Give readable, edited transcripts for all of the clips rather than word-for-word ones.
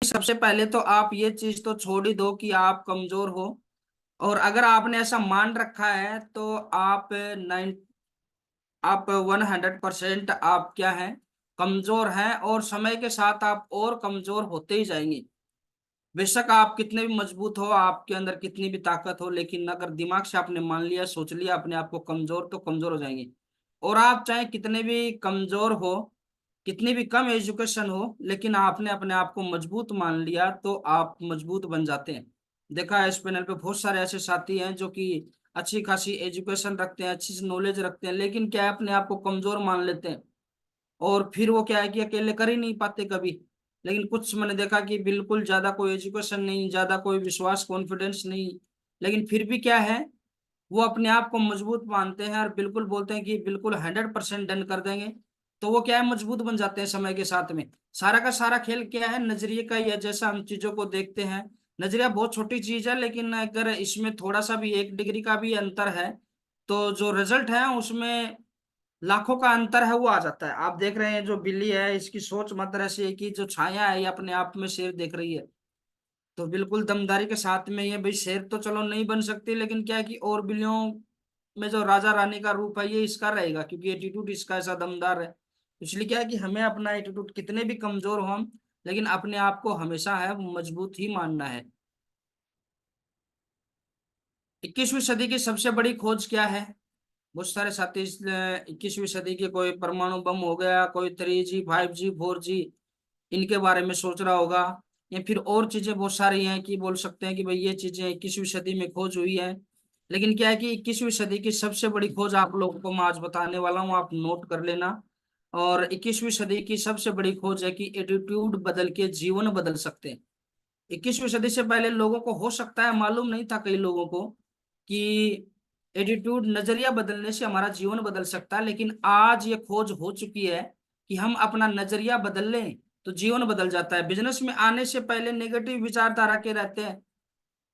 सबसे पहले तो आप ये चीज तो छोड़ ही दो कि आप कमजोर हो। और अगर आपने ऐसा मान रखा है तो आप 100% आप क्या हैं, कमजोर हैं। और समय के साथ आप और कमजोर होते ही जाएंगे। बेशक आप कितने भी मजबूत हो, आपके अंदर कितनी भी ताकत हो, लेकिन अगर दिमाग से आपने मान लिया, सोच लिया अपने आप को कमजोर, तो कमजोर हो जाएंगे। और आप चाहे कितने भी कमजोर हो, कितनी भी कम एजुकेशन हो, लेकिन आपने अपने आप को मजबूत मान लिया तो आप मजबूत बन जाते हैं। देखा है इस पैनल पे बहुत सारे ऐसे साथी हैं जो कि अच्छी खासी एजुकेशन रखते हैं, अच्छी नॉलेज रखते हैं, लेकिन क्या है, अपने आप को कमजोर मान लेते हैं। और फिर वो क्या है कि अकेले कर ही नहीं पाते कभी। लेकिन कुछ मैंने देखा कि बिल्कुल ज्यादा कोई एजुकेशन नहीं, ज्यादा कोई विश्वास कॉन्फिडेंस नहीं, लेकिन फिर भी क्या है, वो अपने आप को मजबूत मानते हैं और बिल्कुल बोलते हैं कि बिल्कुल 100% डन कर देंगे। तो वो क्या है, मजबूत बन जाते हैं समय के साथ में। सारा का सारा खेल क्या है, नजरिए का ही है। जैसा हम चीजों को देखते हैं, नजरिया बहुत छोटी चीज है, लेकिन अगर इसमें थोड़ा सा भी 1 डिग्री का भी अंतर है, तो जो रिजल्ट है उसमें लाखों का अंतर है, वो आ जाता है। आप देख रहे हैं जो बिल्ली है, इसकी सोच मात्र ऐसी है कि जो छाया है ये अपने आप में शेर देख रही है। तो बिल्कुल दमदारी के साथ में ये भाई, शेर तो चलो नहीं बन सकती, लेकिन क्या है कि और बिल्लियों में जो राजा रानी का रूप है ये इसका रहेगा, क्योंकि एटीट्यूड इसका ऐसा दमदार है। इसलिए क्या है कि हमें अपना एटीट्यूड कितने भी कमजोर हो हम, लेकिन अपने आप को हमेशा है मजबूत ही मानना है। 21वीं सदी की सबसे बड़ी खोज क्या है? बहुत सारे साथी इस 21वीं सदी के, कोई परमाणु बम हो गया, कोई 3G 5G 4G, इनके बारे में सोच रहा होगा। या फिर और चीजें बहुत सारी हैं कि बोल सकते हैं कि भाई ये चीजें 21वीं सदी में खोज हुई है। लेकिन क्या है कि 21वीं सदी की सबसे बड़ी खोज आप लोगों को मैं आज बताने वाला हूँ, आप नोट कर लेना। और 21वीं सदी की सबसे बड़ी खोज है कि एटीट्यूड बदल के जीवन बदल सकते हैं। 21वीं सदी से पहले लोगों को हो सकता है मालूम नहीं था, कई लोगों को, कि एटीट्यूड, नजरिया बदलने से हमारा जीवन बदल सकता है। लेकिन आज ये खोज हो चुकी है कि हम अपना नजरिया बदल लें तो जीवन बदल जाता है। बिजनेस में आने से पहले नेगेटिव विचारधारा के रहते हैं।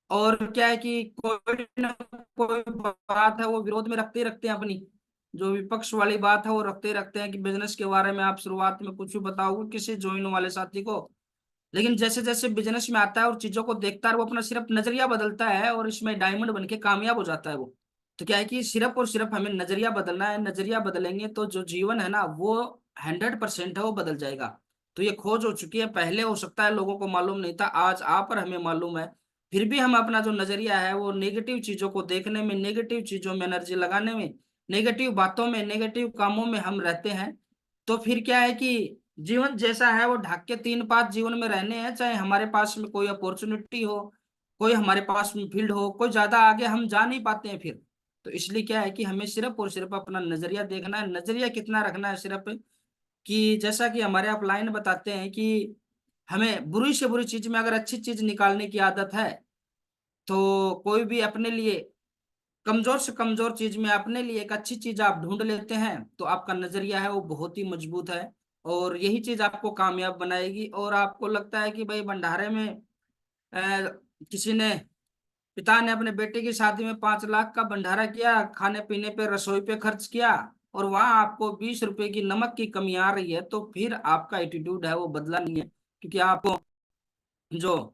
और क्या है कि कोई ना कोई बात है वो विरोध में रखते ही रखते हैं अपनी, जो विपक्ष वाली बात है वो रखते ही रखते हैं कि बिजनेस के बारे में आप शुरुआत में कुछ भी बताओगे किसी ज्वाइन वाले साथी को। लेकिन जैसे जैसे बिजनेस में आता है और चीजों को देखता है, वो अपना सिर्फ नजरिया बदलता है और इसमें डायमंड बन के कामयाब हो जाता है वो। तो क्या है कि सिर्फ और सिर्फ हमें नजरिया बदलना है। नजरिया बदलेंगे तो जो जीवन है ना वो 100% है, वो बदल जाएगा। तो ये खोज हो चुकी है, पहले हो सकता है लोगों को मालूम नहीं था, आज आप और हमें मालूम है। फिर भी हम अपना जो नजरिया है वो नेगेटिव चीजों को देखने में, नेगेटिव चीजों में एनर्जी लगाने में, नेगेटिव बातों में, नेगेटिव कामों में हम रहते हैं। तो फिर क्या है कि जीवन जैसा है वो ढक के 3 5 जीवन में रहने हैं, चाहे हमारे पास में कोई अपॉर्चुनिटी हो, कोई हमारे पास में फील्ड हो, कोई ज्यादा आगे हम जा नहीं पाते हैं फिर। तो इसलिए क्या है कि हमें सिर्फ और सिर्फ अपना नजरिया देखना है। नजरिया कितना रखना है सिर्फ, कि जैसा कि हमारे आप लाइन बताते हैं कि हमें बुरी से बुरी चीज में अगर अच्छी चीज निकालने की आदत है, तो कोई भी अपने लिए कमजोर से कमजोर चीज में अपने लिए एक अच्छी चीज आप ढूंढ लेते हैं, तो आपका नजरिया है वो बहुत ही मजबूत है। और यही चीज आपको कामयाब बनाएगी। और आपको लगता है कि भाई भंडारे में किसी ने, पिता ने अपने बेटे की शादी में 5 लाख का भंडारा किया, खाने पीने पे, रसोई पे खर्च किया, और वहां आपको 20 रुपए की नमक की कमी आ रही है, तो फिर आपका एटीट्यूड है वो बदला नहीं है। क्योंकि आपको जो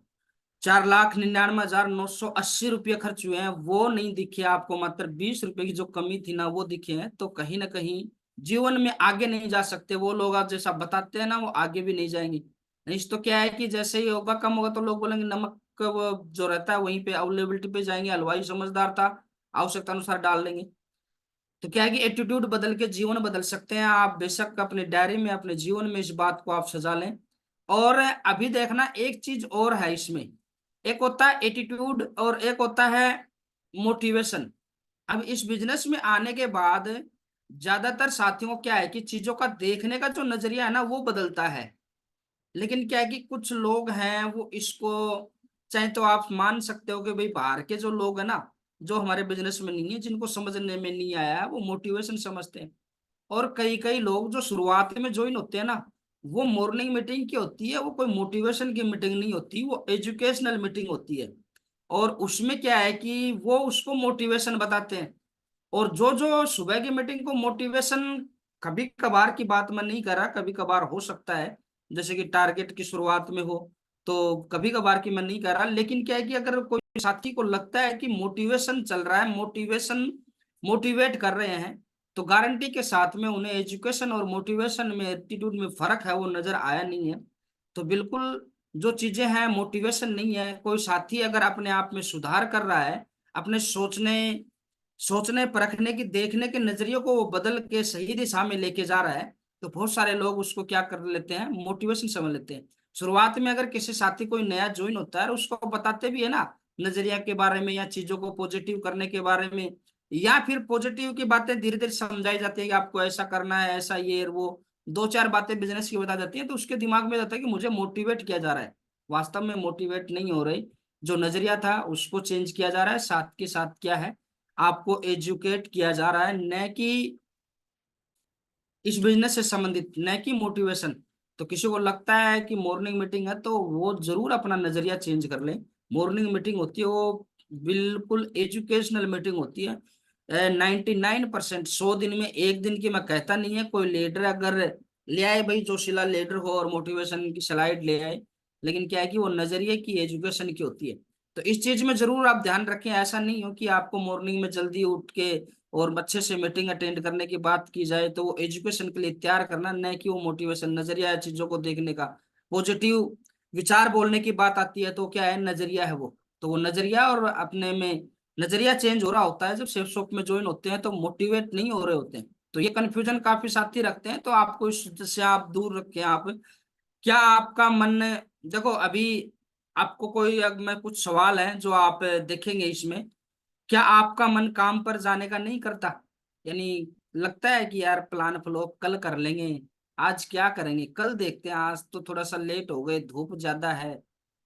4,99,980 रुपये खर्च हुए हैं वो नहीं दिखे, आपको मात्र 20 रुपए की जो कमी थी ना वो दिखे हैं। तो कहीं ना कहीं जीवन में आगे नहीं जा सकते वो लोग, आप जैसा बताते हैं ना वो आगे भी नहीं जाएंगे। नहीं तो क्या है कि जैसे ही होगा कम होगा तो लोग बोलेंगे नमक का वो जो रहता है वहीं पे अवेलेबिलिटी पे जाएंगे, हलवाई समझदार था, आवश्यकता अनुसार डाल देंगे। तो क्या है कि एटीट्यूड बदल के जीवन बदल सकते हैं आप। बेशक अपने डायरी में, अपने जीवन में इस बात को आप सजा लें। और अभी देखना एक चीज और है इसमें, एक होता है एटीट्यूड और एक होता है मोटिवेशन। अब इस बिजनेस में आने के बाद ज्यादातर साथियों को क्या है कि चीजों का देखने का जो नजरिया है ना वो बदलता है। लेकिन क्या है कि कुछ लोग हैं वो इसको, चाहे तो आप मान सकते हो कि भाई बाहर के जो लोग हैं ना, जो हमारे बिजनेस में नहीं है, जिनको समझने में नहीं आया है, वो मोटिवेशन समझते हैं। और कई कई लोग जो शुरुआत में ज्वाइन होते हैं ना, वो मॉर्निंग मीटिंग की होती है, वो कोई मोटिवेशन की मीटिंग नहीं होती, वो एजुकेशनल मीटिंग होती है। और उसमें क्या है कि वो उसको मोटिवेशन बताते हैं। और जो जो सुबह की मीटिंग को मोटिवेशन, कभी कभार की बात मैं नहीं कर रहा, कभी कभार हो सकता है जैसे कि टारगेट की शुरुआत में हो, तो कभी कभार की मैं नहीं कह रहा, लेकिन क्या है कि अगर कोई साथी को लगता है कि मोटिवेशन चल रहा है, मोटिवेशन मोटिवेट कर रहे हैं, तो गारंटी के साथ में उन्हें एजुकेशन और मोटिवेशन में, एटीट्यूड में फर्क है वो नजर आया नहीं है। तो बिल्कुल जो चीजें हैं मोटिवेशन नहीं है। कोई साथी अगर अपने आप में सुधार कर रहा है, अपने सोचने सोचने परखने की, देखने के नजरियों को वो बदल के सही दिशा में लेके जा रहा है, तो बहुत सारे लोग उसको क्या कर लेते हैं, मोटिवेशन समझ लेते हैं। शुरुआत में अगर किसी साथी कोई नया ज्वाइन होता है, उसको बताते भी है ना नजरिया के बारे में, या चीजों को पॉजिटिव करने के बारे में, या फिर पॉजिटिव की बातें धीरे धीरे समझाई जाती है कि आपको ऐसा करना है, ऐसा ये और वो, दो चार बातें बिजनेस की बता जाती है, तो उसके दिमाग में जाता है कि मुझे मोटिवेट किया जा रहा है। वास्तव में मोटिवेट नहीं हो रही, जो नजरिया था उसको चेंज किया जा रहा है, साथ के साथ क्या है, आपको एजुकेट किया जा रहा है, न कि इस बिजनेस से संबंधित, न कि मोटिवेशन। तो किसी को लगता है कि मॉर्निंग मीटिंग है तो वो जरूर अपना नजरिया चेंज कर ले। मॉर्निंग मीटिंग होती है वो बिल्कुल एजुकेशनल मीटिंग होती है। 99%, 100 दिन में एक दिन की मैं कहता नहीं है, कोई लीडर अगर ले आए भाई, जोशीला लीडर हो और मोटिवेशन की स्लाइड ले आए, लेकिन क्या है कि वो नजरिए की, एजुकेशन की होती है। तो इस चीज में जरूर आप ध्यान रखें, ऐसा नहीं हो कि आपको मॉर्निंग में जल्दी उठ के और अच्छे से मीटिंग अटेंड करने की बात की जाए तो वो एजुकेशन के लिए तैयार करना, न कि वो मोटिवेशन, नजरिया है चीजों को देखने का। पॉजिटिव विचार बोलने की बात आती है तो क्या है, नजरिया है वो। तो वो नजरिया और अपने में नजरिया चेंज हो रहा होता है जब सेफ शॉप में ज्वाइन होते हैं, तो मोटिवेट नहीं हो रहे होते हैं। तो ये कंफ्यूजन काफी साथी रखते हैं, तो आपको इससे आप दूर रखें। आप क्या आपका मन, देखो अभी आपको कोई, अगर मैं कुछ सवाल है जो आप देखेंगे इसमें, क्या आपका मन काम पर जाने का नहीं करता? यानी लगता है कि यार प्लान फ्लॉप कल कर लेंगे, आज क्या करेंगे, कल देखते हैं, आज तो थोड़ा सा लेट हो गए, धूप ज्यादा है,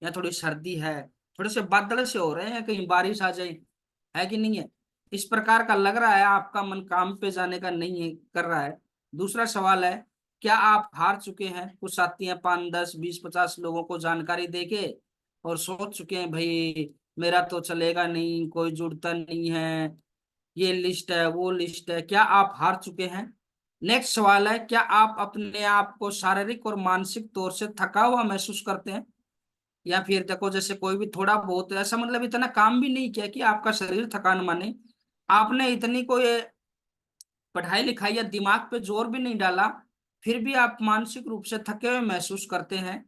या थोड़ी सर्दी है, थोड़े से बादल से हो रहे हैं, कहीं बारिश आ जाए, है कि नहीं है? इस प्रकार का लग रहा है, आपका मन काम पे जाने का नहीं है, कर रहा है। दूसरा सवाल है, क्या आप हार चुके हैं? कुछ साथी हैं 5, 10, 20, 50 लोगों को जानकारी देके और सोच चुके हैं भाई मेरा तो चलेगा नहीं, कोई जुड़ता नहीं है, ये लिस्ट है वो लिस्ट है। क्या आप हार चुके हैं? नेक्स्ट सवाल है, क्या आप अपने आप को शारीरिक और मानसिक तौर से थका हुआ महसूस करते हैं? या फिर देखो, जैसे कोई भी थोड़ा बहुत ऐसा, मतलब इतना काम भी नहीं किया कि आपका शरीर थकान माने, आपने इतनी कोई पढ़ाई लिखाई या दिमाग पे जोर भी नहीं डाला, फिर भी आप मानसिक रूप से थके हुए महसूस करते हैं?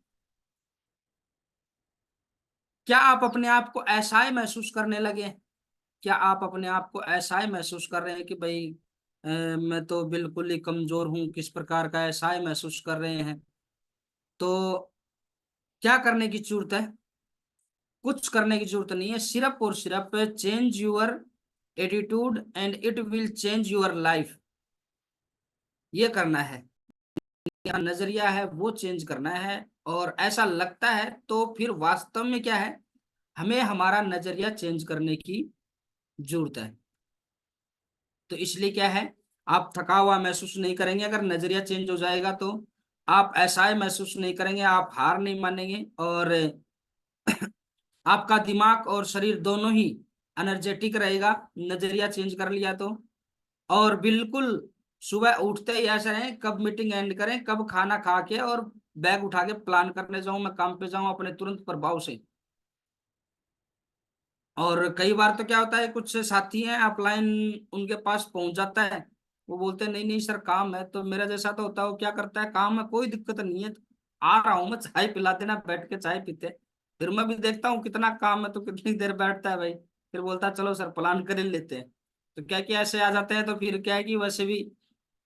क्या आप अपने आप को ऐसा ही महसूस करने लगे? क्या आप अपने आप को ऐसा ही महसूस कर रहे हैं कि भाई मैं तो बिल्कुल ही कमजोर हूं, किस प्रकार का ऐसा ही महसूस कर रहे हैं? तो क्या करने की जरूरत है? कुछ करने की जरूरत नहीं है, सिर्फ और सिर्फ change your attitude and it will change your life. ये करना है, या नजरिया है वो चेंज करना है। और ऐसा लगता है तो फिर वास्तव में क्या है, हमें हमारा नजरिया चेंज करने की जरूरत है। तो इसलिए क्या है, आप थका हुआ महसूस नहीं करेंगे अगर नजरिया चेंज हो जाएगा तो। आप ऐसा महसूस नहीं करेंगे, आप हार नहीं मानेंगे, और आपका दिमाग और शरीर दोनों ही एनर्जेटिक रहेगा, नजरिया चेंज कर लिया तो। और बिल्कुल सुबह उठते ही ऐसा रहे, कब मीटिंग एंड करें, कब खाना खा के और बैग उठा के प्लान करने जाऊं, मैं काम पे जाऊं अपने तुरंत प्रभाव से। और कई बार तो क्या होता है, कुछ साथी हैं अपलाइन, उनके पास पहुंच जाता है, वो बोलते हैं नहीं नहीं सर काम है, तो मेरा जैसा तो होता है, वो क्या करता है, काम है कोई दिक्कत नहीं है, आ रहा हूँ मैं, चाय पिला देना, बैठ के चाय पीते। फिर मैं भी देखता हूँ कितना काम है तो कितनी देर बैठता है भाई, फिर बोलता है चलो सर प्लान कर ही लेते हैं। तो क्या क्या ऐसे आ जाते हैं, तो फिर क्या है कि वैसे भी,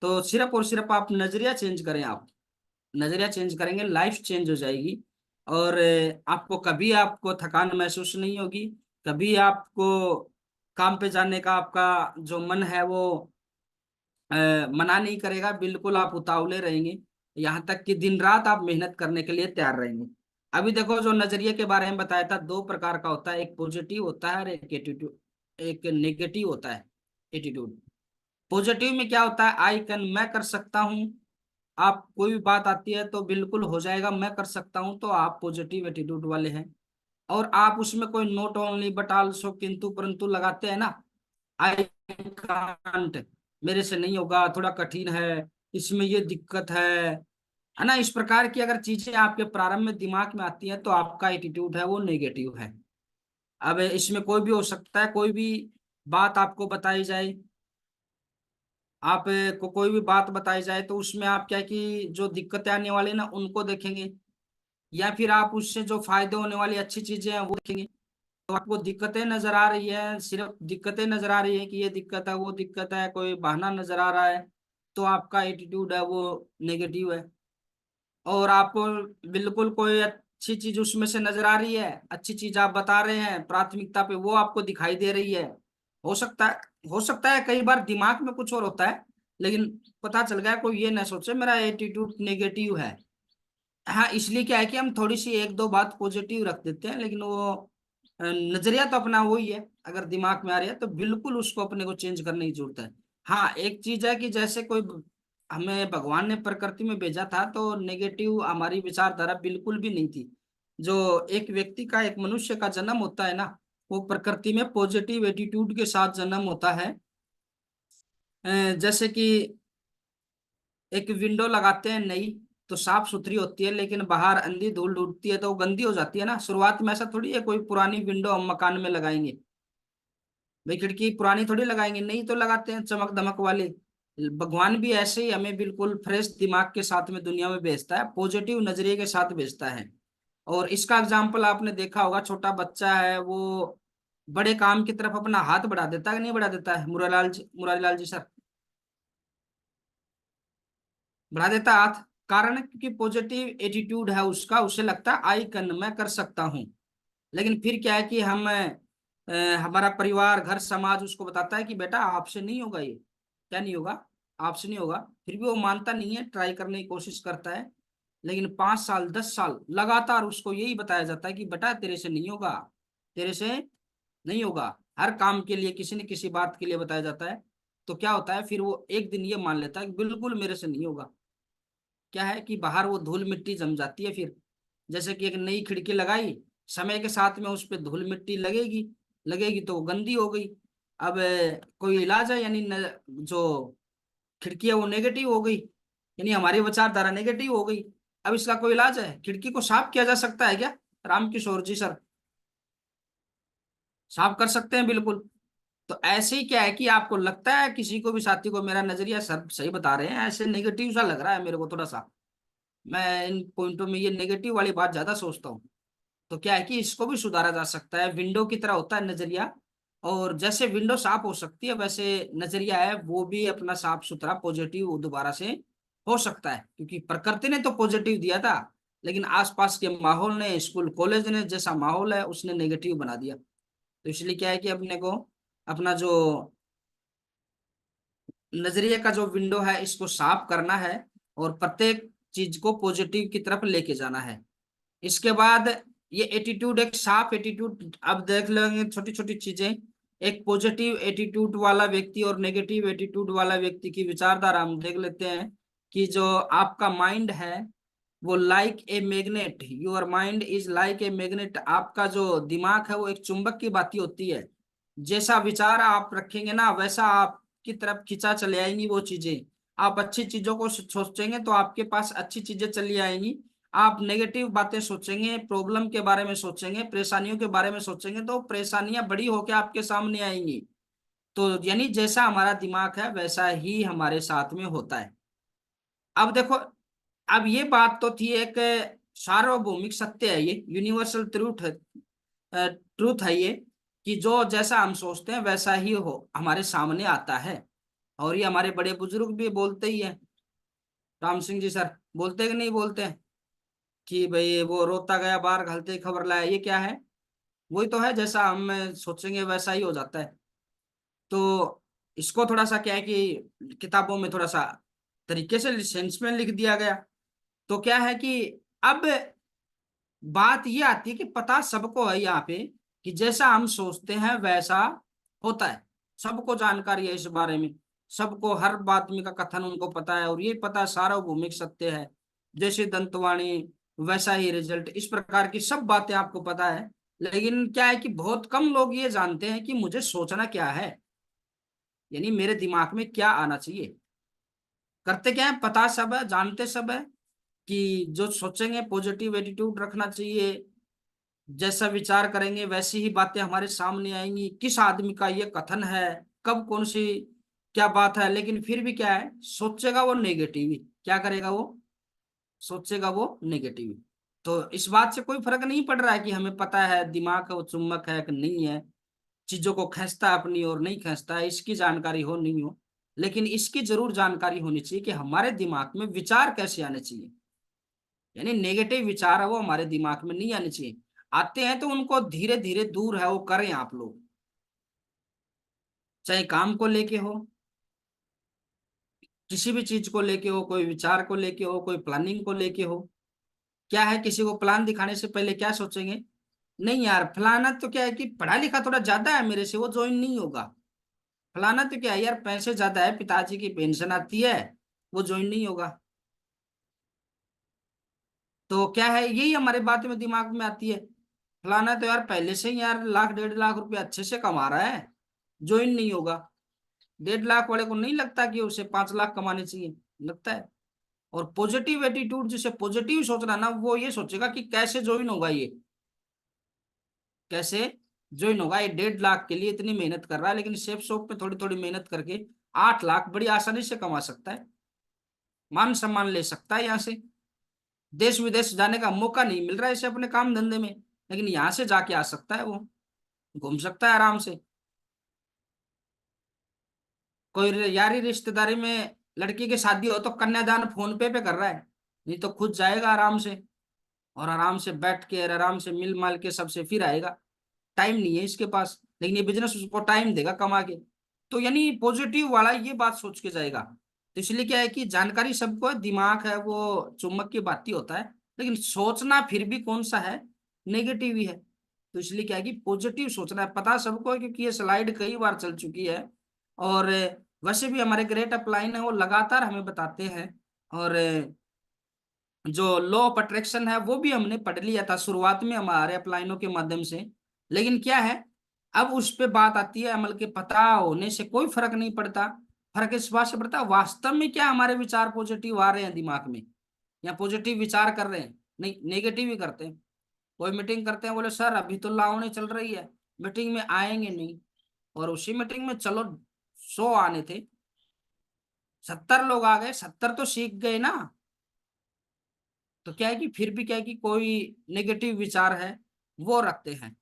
तो सिर्फ और सिर्फ आप नजरिया चेंज करें। आप नजरिया चेंज करेंगे, लाइफ चेंज हो जाएगी। और आपको कभी आपको थकान महसूस नहीं होगी, कभी आपको काम पे जाने का आपका जो मन है वो मना नहीं करेगा, बिल्कुल आप उतावले रहेंगे, यहाँ तक कि दिन रात आप मेहनत करने के लिए तैयार रहेंगे। अभी देखो, जो नजरिए के बारे में बताया था, दो प्रकार का होता है, एक पॉजिटिव होता है और एक एटीट्यूड, एक नेगेटिव होता है एटीट्यूड। पॉजिटिव में क्या होता है, आई कैन, मैं कर सकता हूँ, आप कोई भी बात आती है तो बिल्कुल हो जाएगा, मैं कर सकता हूं, तो आप पॉजिटिव एटीट्यूड वाले हैं। और आप उसमें कोई नोट ओनली बट आल्सो, किंतु परंतु लगाते हैं ना, आई कांट, मेरे से नहीं होगा, थोड़ा कठिन है, इसमें ये दिक्कत है, है ना। इस प्रकार की अगर चीजें आपके प्रारंभ में दिमाग में आती है तो आपका एटीट्यूड है वो नेगेटिव है। अब इसमें कोई भी हो सकता है, कोई भी बात आपको बताई जाए, आप को कोई भी बात बताई जाए तो उसमें आप क्या है कि जो दिक्कतें आने वाली ना उनको देखेंगे, या फिर आप उससे जो फायदे होने वाली अच्छी चीजें हैं वो देखेंगे। तो आपको दिक्कतें नजर आ रही है, सिर्फ दिक्कतें नजर आ रही है कि ये दिक्कत है वो दिक्कत है, कोई बहाना नजर आ रहा है, तो आपका एटीट्यूड है वो नेगेटिव है। और आपको बिल्कुल कोई अच्छी चीज उसमें से नजर आ रही है, अच्छी चीज आप बता रहे हैं प्राथमिकता पे, वो आपको दिखाई दे रही है। हो सकता है, हो सकता है कई बार दिमाग में कुछ और होता है, लेकिन पता चल गया कोई ये ना सोचे मेरा एटीट्यूड नेगेटिव है। हाँ, इसलिए क्या है कि हम थोड़ी सी एक दो बात पॉजिटिव रख देते हैं, लेकिन वो नजरिया तो अपना वही है। अगर दिमाग में आ रही है तो बिल्कुल उसको अपने को चेंज करने की जरूरत है। हाँ, एक चीज है कि जैसे कोई हमें भगवान ने प्रकृति में भेजा था तो नेगेटिव हमारी विचारधारा बिल्कुल भी नहीं थी। जो एक व्यक्ति का, एक मनुष्य का जन्म होता है ना, वो प्रकृति में पॉजिटिव एटीट्यूड के साथ जन्म होता है। जैसे कि एक विंडो लगाते हैं नई, तो साफ सुथरी होती है, लेकिन बाहर अंधी धूल उड़ती है तो वो गंदी हो जाती है ना। शुरुआत में ऐसा थोड़ी है कोई पुरानी विंडो हम मकान में लगाएंगे, भाई खिड़की पुरानी थोड़ी लगाएंगे, नई तो लगाते हैं चमक दमक वाली। भगवान भी ऐसे ही हमें बिल्कुल फ्रेश दिमाग के साथ में दुनिया में भेजता है, पॉजिटिव नजरिए के साथ भेजता है। और इसका एग्जाम्पल आपने देखा होगा, छोटा बच्चा है वो बड़े काम की तरफ अपना हाथ बढ़ा देता है कि नहीं बढ़ा देता है, मुरारीलाल जी सर, बढ़ा देता है हाथ। कारण है क्योंकि पॉजिटिव एटीट्यूड है उसका, उसे लगता है आई कैन, मैं कर सकता हूँ। लेकिन फिर क्या है कि हम हमारा परिवार, घर, समाज उसको बताता है कि बेटा आपसे नहीं होगा ये, क्या नहीं होगा, आपसे नहीं होगा। फिर भी वो मानता नहीं है, ट्राई करने की कोशिश करता है। लेकिन 5 साल 10 साल लगातार उसको यही बताया जाता है कि बेटा तेरे से नहीं होगा, तेरे से नहीं होगा। हर काम के लिए किसी न किसी बात के लिए बताया जाता है। तो क्या होता है, फिर वो एक दिन ये मान लेता है कि बिल्कुल मेरे से नहीं होगा। क्या है कि बाहर वो धूल मिट्टी जम जाती है फिर। जैसे कि एक नई खिड़की लगाई, समय के साथ में उस पर धूल मिट्टी लगेगी, लगेगी तो वो गंदी हो गई। अब कोई इलाज है, यानी जो खिड़की है वो नेगेटिव हो गई, यानी हमारी विचारधारा नेगेटिव हो गई। अब इसका कोई इलाज है, खिड़की को साफ किया जा सकता है क्या, रामकिशोर जी सर? साफ कर सकते हैं बिल्कुल। तो ऐसे ही क्या है कि आपको लगता है किसी को भी साथी को मेरा नजरिया सर सही बता रहे हैं, ऐसे नेगेटिव सा लग रहा है मेरे को थोड़ा सा, मैं इन पॉइंटों में ये नेगेटिव वाली बात ज्यादा सोचता हूँ। तो क्या है कि इसको भी सुधारा जा सकता है, विंडो की तरह होता है नजरिया। और जैसे विंडो साफ हो सकती है, वैसे नजरिया है वो भी अपना साफ सुथरा पॉजिटिव दोबारा से हो सकता है, क्योंकि प्रकृति ने तो पॉजिटिव दिया था, लेकिन आसपास के माहौल ने, स्कूल कॉलेज ने, जैसा माहौल है उसने नेगेटिव बना दिया। तो इसलिए क्या है कि अपने को अपना जो नजरिए का जो विंडो है इसको साफ करना है, और प्रत्येक चीज को पॉजिटिव की तरफ लेके जाना है। इसके बाद ये एटीट्यूड, एक साफ एटीट्यूड, अब देख लेंगे छोटी छोटी चीजें। एक पॉजिटिव एटीट्यूड वाला व्यक्ति और नेगेटिव एटीट्यूड वाला व्यक्ति की विचारधारा हम देख लेते हैं। कि जो आपका माइंड है वो like a magnet, your mind is like a magnet, आपका जो दिमाग है वो एक चुंबक की भांति होती है। जैसा विचार आप रखेंगे ना वैसा आपकी तरफ खिंचा चले आएंगी वो चीजें। आप अच्छी चीजों को सोचेंगे तो आपके पास अच्छी चीजें चली आएंगी। आप नेगेटिव बातें सोचेंगे, प्रॉब्लम के बारे में सोचेंगे, परेशानियों के बारे में सोचेंगे, तो परेशानियां बड़ी होकर आपके सामने आएंगी। तो यानी जैसा हमारा दिमाग है वैसा ही हमारे साथ में होता है। अब देखो, अब ये बात तो थी एक सार्वभौमिक सत्य है, ये यूनिवर्सल ट्रूथ है, ट्रूथ है ये, कि जो जैसा हम सोचते हैं वैसा ही हो हमारे सामने आता है। और ये हमारे बड़े बुजुर्ग भी बोलते ही है, राम सिंह जी सर बोलते कि नहीं बोलते हैं कि भाई वो रोता गया बाहर घलते ही खबर लाया, ये क्या है, वही तो है, जैसा हम सोचेंगे वैसा ही हो जाता है। तो इसको थोड़ा सा क्या है कि किताबों में थोड़ा सा तरीके से सेंस में लिख दिया गया। तो क्या है कि अब बात ये आती है कि पता सबको है यहाँ पे कि जैसा हम सोचते हैं वैसा होता है। सबको जानकारी है इस बारे में, सबको हर बात में का कथन उनको पता है, और ये पता सार्वभौमिक सत्य है। जैसे दंतवाणी वैसा ही रिजल्ट, इस प्रकार की सब बातें आपको पता है। लेकिन क्या है कि बहुत कम लोग ये जानते हैं कि मुझे सोचना क्या है, यानी मेरे दिमाग में क्या आना चाहिए। करते क्या है, पता सब है, जानते सब है, कि जो सोचेंगे पॉजिटिव एटीट्यूड रखना चाहिए, जैसा विचार करेंगे वैसी ही बातें हमारे सामने आएंगी। किस आदमी का ये कथन है, कब कौन सी क्या बात है, लेकिन फिर भी क्या है, सोचेगा वो नेगेटिव ही। क्या करेगा वो, सोचेगा वो नेगेटिव ही। तो इस बात से कोई फर्क नहीं पड़ रहा है कि हमें पता है दिमाग है वो चुंबक है कि नहीं है, चीजों को खींचता है अपनी ओर नहीं खींचता है, इसकी जानकारी हो नहीं हो, लेकिन इसकी जरूर जानकारी होनी चाहिए कि हमारे दिमाग में विचार कैसे आने चाहिए। यानी नेगेटिव विचार है वो हमारे दिमाग में नहीं आने चाहिए। आते हैं तो उनको धीरे धीरे दूर है वो करें आप लोग, चाहे काम को लेके हो, किसी भी चीज को लेके हो, कोई विचार को लेके हो, कोई प्लानिंग को लेके हो। क्या है, किसी को प्लान दिखाने से पहले क्या सोचेंगे, नहीं यार फलाना तो क्या है कि पढ़ा लिखा थोड़ा ज्यादा है मेरे से, वो ज्वाइन नहीं होगा। फलाना तो क्या है यार पैसे ज्यादा है, पिताजी की पेंशन आती है, वो ज्वाइन नहीं होगा। तो क्या है, यही हमारे बात में दिमाग में आती है, फलाना तो यार पहले से ही यार लाख 1.5 लाख रुपए अच्छे से कमा रहा है, ज्वाइन नहीं होगा। 1.5 लाख वाले को नहीं लगता कि उसे 5 लाख कमाने चाहिए, लगता है। और पॉजिटिव एटीट्यूड, जिसे पॉजिटिव सोचना ना, वो ये सोचेगा कि कैसे ज्वाइन होगा ये, कैसे ज्वाइन होगा। ये 1.5 लाख के लिए इतनी मेहनत कर रहा है, लेकिन शेफ शॉप पे थोड़ी थोड़ी मेहनत करके 8 लाख बड़ी आसानी से कमा सकता है, मान सम्मान ले सकता है यहाँ से। देश विदेश जाने का मौका नहीं मिल रहा है इसे अपने काम धंधे में, लेकिन यहाँ से जाके आ सकता है, वो घूम सकता है आराम से। कोई यारी रिश्तेदारी में लड़की की शादी हो तो कन्यादान फोन पे कर रहा है, नहीं तो खुद जाएगा आराम से, और आराम से बैठ के और आराम से मिल माल के सबसे फिर आएगा। टाइम नहीं है इसके पास, लेकिन ये बिजनेस उसको टाइम देगा कमा के। तो यानी पॉजिटिव वाला ये बात सोच के जाएगा। तो इसलिए क्या है कि जानकारी सबको है, दिमाग है वो चुंबक की बात ही होता है, लेकिन सोचना फिर भी कौन सा है, नेगेटिव ही है। तो इसलिए क्या है कि पॉजिटिव सोचना है, पता सबको है क्योंकि ये स्लाइड कई बार चल चुकी है। और वैसे भी हमारे ग्रेट अपलाइन है वो लगातार हमें बताते हैं। और जो लॉ ऑफ अट्रैक्शन है वो भी हमने पढ़ लिया था शुरुआत में हमारे अपलाइनों के माध्यम से। लेकिन क्या है, अब उस पे बात आती है, अमल के पता होने से कोई फर्क नहीं पड़ता। फर्क इस बात से पड़ता है वास्तव में क्या हमारे विचार पॉजिटिव आ रहे हैं दिमाग में, या पॉजिटिव विचार कर रहे हैं, नहीं नेगेटिव ही करते हैं। कोई मीटिंग करते हैं, बोले सर अभी तो लावणी चल रही है, मीटिंग में आएंगे नहीं। और उसी मीटिंग में चलो 100 आने थे, 70 लोग आ गए, 70 तो सीख गए ना। तो क्या है कि फिर भी क्या है कि कोई नेगेटिव विचार है वो रखते हैं।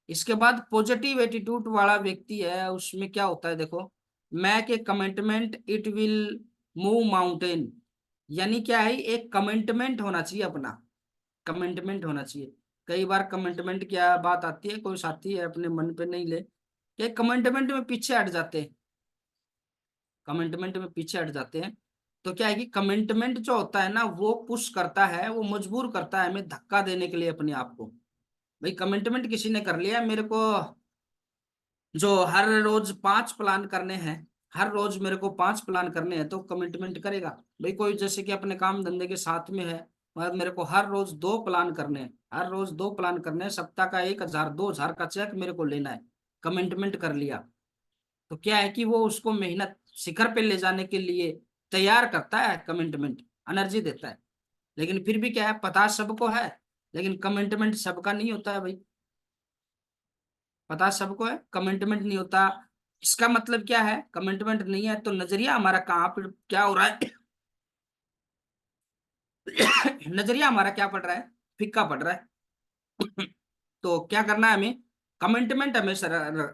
इसके बाद पॉजिटिव एटीट्यूड वाला व्यक्ति है, उसमें क्या होता है देखो, make a commitment it will move mountain. यानी क्या है, एक कमिटमेंट होना चाहिए अपना, कमिटमेंट होना चाहिए। कई बार कमिटमेंट क्या बात आती है, कोई साथी है अपने मन पे नहीं ले, कि कमिटमेंट में पीछे हट जाते हैं, कमिटमेंट में पीछे हट जाते हैं। तो क्या है कि कमिटमेंट जो होता है ना वो पुश करता है, वो मजबूर करता है हमें धक्का देने के लिए अपने आप को। भाई कमिटमेंट किसी ने कर लिया मेरे को, जो हर रोज 5 प्लान करने हैं, हर रोज मेरे को 5 प्लान करने हैं, तो कमिटमेंट करेगा। भाई कोई जैसे कि अपने काम धंधे के साथ में है, मगर मेरे को हर रोज 2 प्लान करने हैं, हर रोज 2 प्लान करने हैं, सप्ताह का 1,000 2,000 का चेक मेरे को लेना है, कमिटमेंट कर लिया। तो क्या है कि वो उसको मेहनत शिखर पे ले जाने के लिए तैयार करता है, कमिटमेंट एनर्जी देता है। लेकिन फिर भी क्या है, पता सबको है, लेकिन कमिटमेंट सबका नहीं होता है भाई। पता सबको है, कमिटमेंट नहीं होता। इसका मतलब क्या है, कमिटमेंट नहीं है तो नजरिया हमारा कहाँ पर क्या हो रहा है, नजरिया हमारा क्या पड़ रहा है, फीका पड़ रहा है। तो क्या करना है हमें, कमिटमेंट हमेशा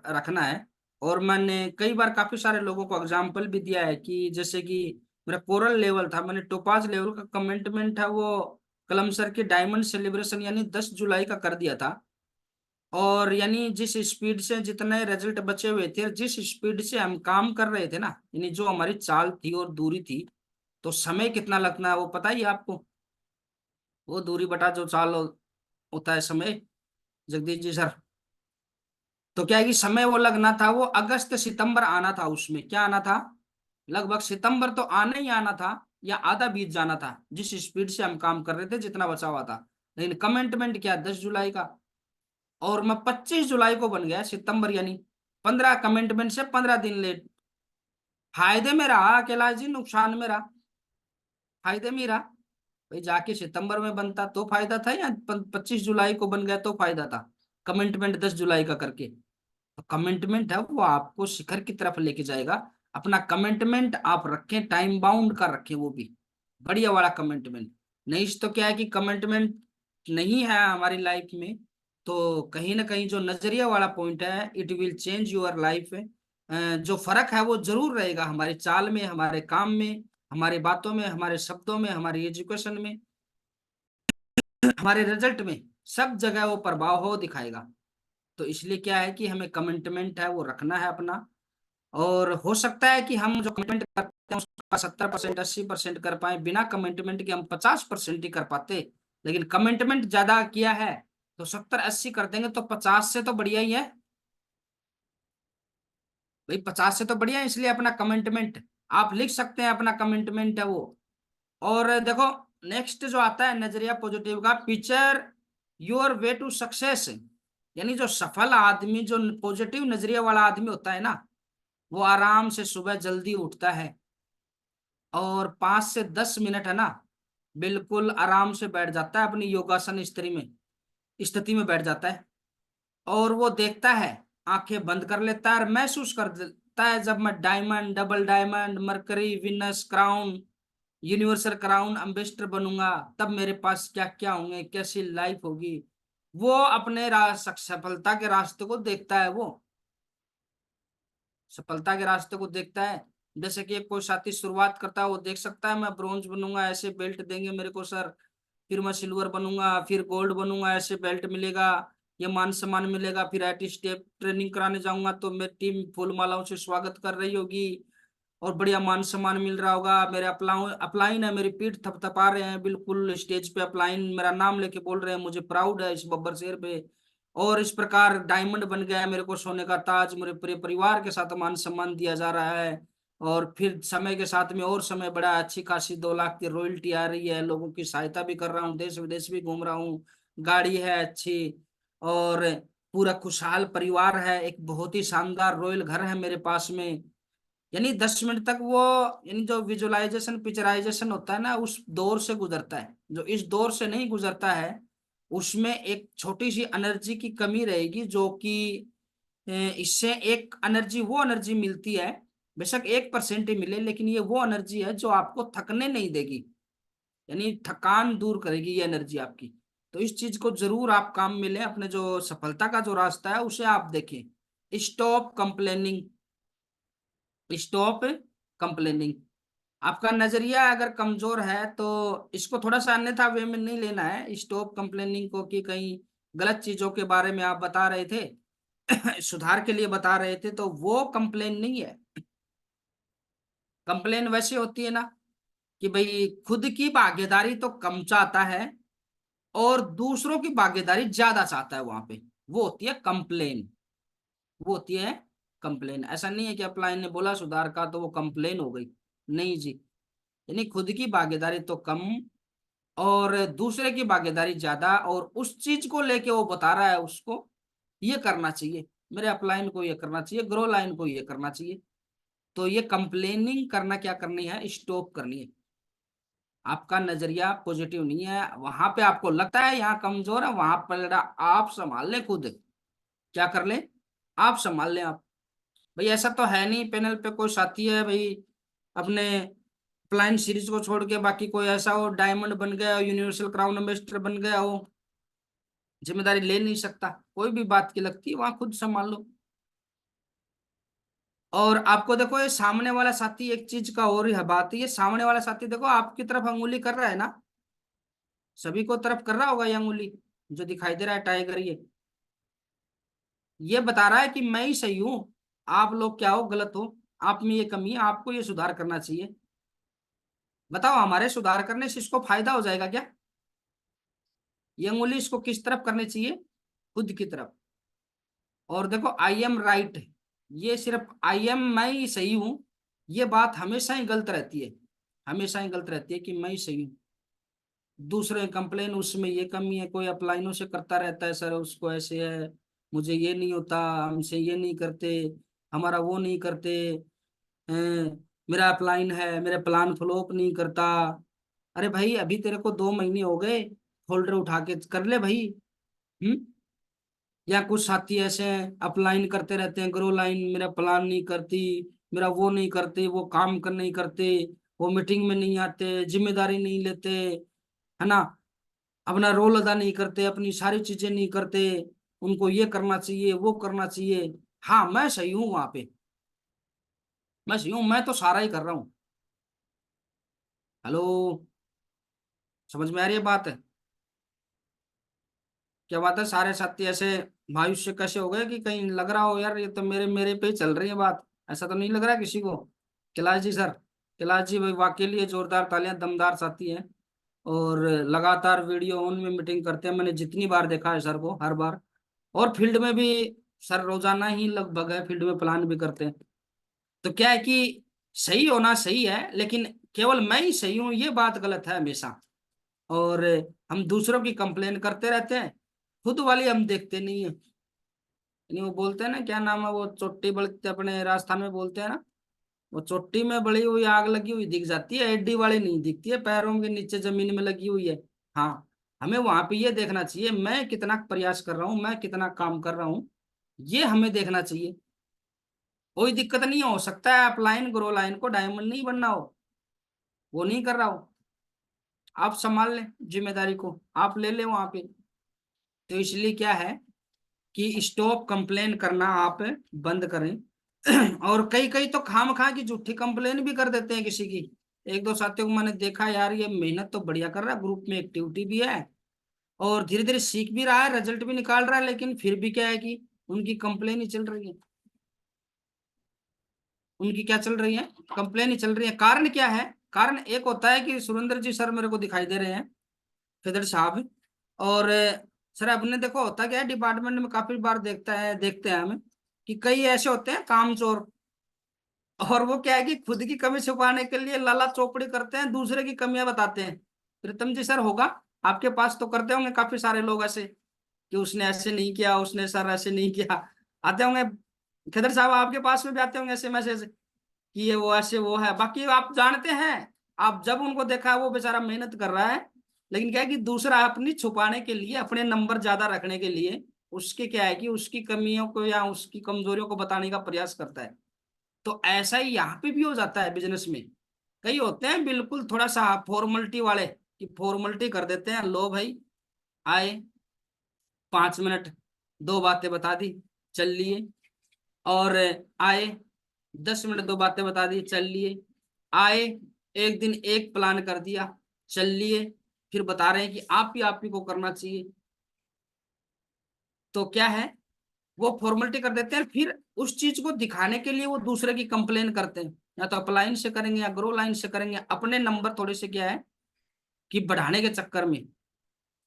रखना है। और मैंने कई बार काफी सारे लोगों को एग्जाम्पल भी दिया है कि जैसे कि मेरा कोरल लेवल था, मैंने टोपाज लेवल का कमिटमेंट था वो कलम सर के डायमंड सेलिब्रेशन यानी 10 जुलाई का कर दिया था। और यानी जिस स्पीड से जितने रिजल्ट बचे हुए थे, जिस स्पीड से हम काम कर रहे थे ना, यानी जो हमारी चाल थी और दूरी थी, तो समय कितना लगना है वो पता ही है आपको, वो दूरी बटा जो चाल होता है समय, जगदीश जी सर। तो क्या है कि समय वो लगना था, वो अगस्त सितंबर आना था, उसमें क्या आना था, लगभग सितंबर तो आना ही आना था, या आधा बीत जाना था जिस स्पीड से हम काम कर रहे थे, जितना बचा हुआ था। लेकिन कमिटमेंट क्या, 10 जुलाई का, और मैं 25 जुलाई को बन गया सितंबर, यानी 15 कमिटमेंट से 15 दिन लेट। फायदे में रहा कैलाश जी, नुकसान में रहा, फायदे में ही रहा। भाई जाके सितंबर में बनता तो फायदा था, या 25 जुलाई को बन गया तो फायदा था, कमिटमेंट 10 जुलाई का करके। तो कमिटमेंट है वो आपको शिखर की तरफ लेके जाएगा। अपना कमिटमेंट आप रखें, टाइम बाउंड का रखें, वो भी बढ़िया वाला कमिटमेंट। नहीं तो क्या है कि कमिटमेंट नहीं है हमारी लाइफ में, तो कहीं ना कहीं जो नजरिया वाला पॉइंट है, it will change your life. जो फर्क है वो जरूर रहेगा हमारी चाल में, हमारे काम में, हमारी बातों में, हमारे शब्दों में, हमारी एजुकेशन में, हमारे रिजल्ट में, सब जगह वो प्रभाव हो दिखाएगा। तो इसलिए क्या है कि हमें कमिटमेंट है वो रखना है अपना। और हो सकता है कि हम जो कमिटमेंट करते हैं उसका 70% 80% कर पाए, बिना कमिटमेंट के हम 50% ही कर पाते। लेकिन कमिटमेंट ज्यादा किया है तो 70 80 कर देंगे, तो 50 से तो बढ़िया ही है भाई, 50 से तो बढ़िया है। इसलिए अपना कमिटमेंट आप लिख सकते हैं, अपना कमिटमेंट है वो। और देखो, नेक्स्ट जो आता है नजरिया पॉजिटिव का, picture your way to success. यानी जो सफल आदमी, जो पॉजिटिव नजरिया वाला आदमी होता है ना, वो आराम से सुबह जल्दी उठता है और 5 से 10 मिनट है ना, बिल्कुल आराम से बैठ जाता है अपनी योगासन स्थिति में बैठ जाता है। और वो देखता है, आंखें बंद कर लेता है और महसूस कर लेता है, जब मैं diamond, double diamond, mercury, Venus crown, universal crown ambassador बनूंगा, तब मेरे पास क्या क्या होंगे, कैसी लाइफ होगी। वो अपने सफलता के रास्ते को देखता है, वो सफलता के रास्ते को देखता है। जैसे कि कोई साथी शुरुआत करता है, वो देख सकता है मैं ब्रॉन्ज बनूंगा, ऐसे बेल्ट देंगे मेरे को सर, फिर मैं सिल्वर बनूंगा, फिर गोल्ड बनूंगा, ऐसे बेल्ट मिलेगा, ये मान सम्मान मिलेगा, फिर आईटी स्टेप ट्रेनिंग कराने जाऊंगा तो मेरी टीम फूल मालाओं से स्वागत कर रही होगी और बढ़िया मान सम्मान मिल रहा होगा। मेरे अपलाइन है, मेरी पीठ थपथपा रहे हैं, बिल्कुल स्टेज पे अपलाइन मेरा नाम लेके बोल रहे हैं, मुझे प्राउड है इस बब्बर शेर पे। और इस प्रकार डायमंड बन गया है मेरे को, सोने का ताज, मेरे पूरे परिवार के साथ मान सम्मान दिया जा रहा है। और फिर समय के साथ में और समय बड़ा, अच्छी खासी 2 लाख की रॉयल्टी आ रही है, लोगों की सहायता भी कर रहा हूँ, देश विदेश भी घूम रहा हूँ, गाड़ी है अच्छी, और पूरा खुशहाल परिवार है, एक बहुत ही शानदार रॉयल घर है मेरे पास में। यानी 10 मिनट तक वो, यानी जो विजुअलाइजेशन पिक्चराइजेशन होता है ना, उस दौर से गुजरता है। जो इस दौर से नहीं गुजरता है उसमें एक छोटी सी एनर्जी की कमी रहेगी, जो कि इससे एक एनर्जी, वो एनर्जी मिलती है, बेशक 1% ही मिले, लेकिन ये वो एनर्जी है जो आपको थकने नहीं देगी, यानी थकान दूर करेगी ये एनर्जी आपकी। तो इस चीज को जरूर आप काम में लें, अपने जो सफलता का जो रास्ता है उसे आप देखें। Stop complaining, stop complaining. आपका नजरिया अगर कमजोर है तो इसको थोड़ा सा अन्यथा वे में नहीं लेना है, स्टॉप कंप्लेनिंग को, कि कहीं गलत चीजों के बारे में आप बता रहे थे सुधार के लिए बता रहे थे, तो वो कंप्लेन नहीं है। कंप्लेन वैसे होती है ना कि भाई खुद की भागीदारी तो कम चाहता है और दूसरों की भागीदारी ज्यादा चाहता है, वहां पे वो होती है कंप्लेन। वो होती है कंप्लेन। ऐसा नहीं है कि अपलाइन ने बोला सुधार का तो वो कंप्लेन हो गई, नहीं जी। यानी खुद की भागीदारी तो कम और दूसरे की भागीदारी ज्यादा, और उस चीज को लेके वो बता रहा है उसको ये करना चाहिए, मेरे अपलाइन को ये करना चाहिए, ग्रो लाइन को ये करना चाहिए। तो ये कंप्लेनिंग करना क्या करनी है, स्टॉप करनी है। आपका नजरिया पॉजिटिव नहीं है, वहां पे आपको लगता है यहाँ कमजोर है, वहां पर आप संभाल लें खुद। क्या कर लें, आप संभाल लें आप। भाई ऐसा तो है नहीं पैनल पे कोई साथी है भाई, अपने प्लाइन सीरीज को छोड़ के बाकी कोई ऐसा हो डायमंड बन गया हो, यूनिवर्सल क्राउन एम्बेसडर बन गया हो, जिम्मेदारी ले नहीं सकता, कोई भी बात की लगती है वहां खुद संभाल लो। और आपको देखो, ये सामने वाला साथी, एक चीज का और ही बात है, ये सामने वाला साथी देखो आपकी तरफ अंगुली कर रहा है ना, सभी को तरफ कर रहा होगा ये अंगुली, जो दिखाई दे रहा है टाइगर, ये बता रहा है कि मैं ही सही हूं, आप लोग क्या हो, गलत हो, आप में ये कमी है, आपको ये सुधार करना चाहिए। बताओ हमारे सुधार करने से इसको फायदा हो जाएगा क्या? ये अंगुली इसको किस तरफ करनी चाहिए, खुद की तरफ। और देखो आई एम राइट, ये सिर्फ आई एम, मैं ही सही हूं, ये बात हमेशा ही गलत रहती है, हमेशा ही गलत रहती है कि मैं ही सही हूँ। दूसरे कंप्लेन उसमें ये कमी है, कोई अपलाइनों से करता रहता है, सर उसको ऐसे है, मुझे ये नहीं होता, हमसे ये नहीं करते, हमारा वो नहीं करते, मेरा अपलाइन है, मेरे प्लान फ्लॉप नहीं करता, अरे भाई अभी तेरे को 2 महीने हो गए, फोल्डर उठा के कर ले भाई। हम्म। या कुछ साथी ऐसे हैं अपलाइन करते रहते हैं, ग्रो लाइन मेरा प्लान नहीं करती, मेरा वो नहीं करते, वो काम कर नहीं करते, वो मीटिंग में नहीं आते, जिम्मेदारी नहीं लेते, है ना, अपना रोल अदा नहीं करते, अपनी सारी चीजें नहीं करते, उनको ये करना चाहिए वो करना चाहिए। हाँ मैं सही हूँ वहां पे, मैं सही हूँ, मैं तो सारा ही कर रहा हूँ। हेलो, समझ में आ रही है बात? क्या बात है, सारे साथी ऐसे मायूस से कैसे हो गए कि कहीं लग रहा हो यार ये तो मेरे मेरे पे ही चल रही है बात, ऐसा तो नहीं लग रहा है किसी को? कैलाश जी सर, कैलाश जी भाई वाकई लिए जोरदार तालियां, दमदार साथी हैं। और लगातार वीडियो ऑन में मीटिंग करते हैं, मैंने जितनी बार देखा है सर को हर बार। और फील्ड में भी सर रोजाना ही लगभग है, फील्ड में प्लान भी करते हैं। तो क्या है कि सही होना सही है, लेकिन केवल मैं ही सही हूँ ये बात गलत है हमेशा। और हम दूसरों की कंप्लेन करते रहते हैं, खुद वाली हम देखते नहीं है। यानी वो बोलते हैं ना, क्या नाम है वो, चोटी बड़ी अपने राजस्थान में बोलते हैं ना, वो चोटी में बड़ी हुई आग लगी हुई दिख जाती है, एडी वाली नहीं दिखती है, पैरों के नीचे जमीन में लगी हुई है। हाँ, हमें वहां पे ये देखना चाहिए मैं कितना प्रयास कर रहा हूँ, मैं कितना काम कर रहा हूँ, ये हमें देखना चाहिए। कोई दिक्कत नहीं हो सकता है आप लाइन ग्रो लाइन को डायमंड नहीं बनना हो, वो नहीं कर रहा हो, आप संभाल लें जिम्मेदारी को, आप ले लें वहां पे। तो इसलिए क्या है कि स्टॉप कंप्लेन करना आप बंद करें। और कई कई तो खाम खा की झूठी कंप्लेन भी कर देते हैं किसी की। एक दो साथियों को मैंने देखा, यार ये मेहनत तो बढ़िया कर रहा है, ग्रुप में एक्टिविटी भी है और धीरे धीरे सीख भी रहा है, रिजल्ट भी निकाल रहा है, लेकिन फिर भी क्या है कि उनकी कंप्लेन ही चल रही है। उनकी क्या चल रही है? कंप्लेन ही चल रही है। कारण क्या है? कारण एक होता है कि सुरेंद्र जी सर मेरे को दिखाई दे रहे हैं, खिदर साहब। और सर आपने देखो होता क्या है, डिपार्टमेंट में काफी बार देखते हैं हमें कि कई ऐसे होते हैं कामचोर, और वो क्या है कि खुद की कमी छुपाने के लिए लाला चौपड़ी करते हैं, दूसरे की कमियां बताते हैं। प्रीतम जी सर होगा, आपके पास तो करते होंगे काफी सारे लोग ऐसे कि उसने ऐसे नहीं किया, उसने सर ऐसे नहीं किया, आते होंगे। खिदर साहब आपके पास में भी आते होंगे ऐसे मैसेज कि ये वो ऐसे वो है, बाकी आप जानते हैं, आप जब उनको देखा वो बेचारा मेहनत कर रहा है, लेकिन क्या है कि दूसरा अपनी छुपाने के लिए, अपने नंबर ज्यादा रखने के लिए उसके क्या है कि उसकी कमियों को या उसकी कमजोरियों को बताने का प्रयास करता है। तो ऐसा ही यहाँ पे भी हो जाता है बिजनेस में। कई होते हैं बिल्कुल थोड़ा सा फॉर्मलिटी वाले, कि फॉर्मलिटी कर देते हैं, लो भाई आए 5 मिनट, दो बातें बता दी, चल लिए। और आए 10 मिनट, दो बातें बता दी, चल लिए। आए एक दिन एक प्लान कर दिया, चल लिए। फिर बता रहे हैं कि आप ही को करना चाहिए। तो क्या है, वो फॉर्मेलिटी कर देते हैं, फिर उस चीज को दिखाने के लिए वो दूसरे की कंप्लेन करते हैं, या तो अपलाइन से करेंगे या ग्रो लाइन से करेंगे, अपने नंबर थोड़े से क्या है कि बढ़ाने के चक्कर में।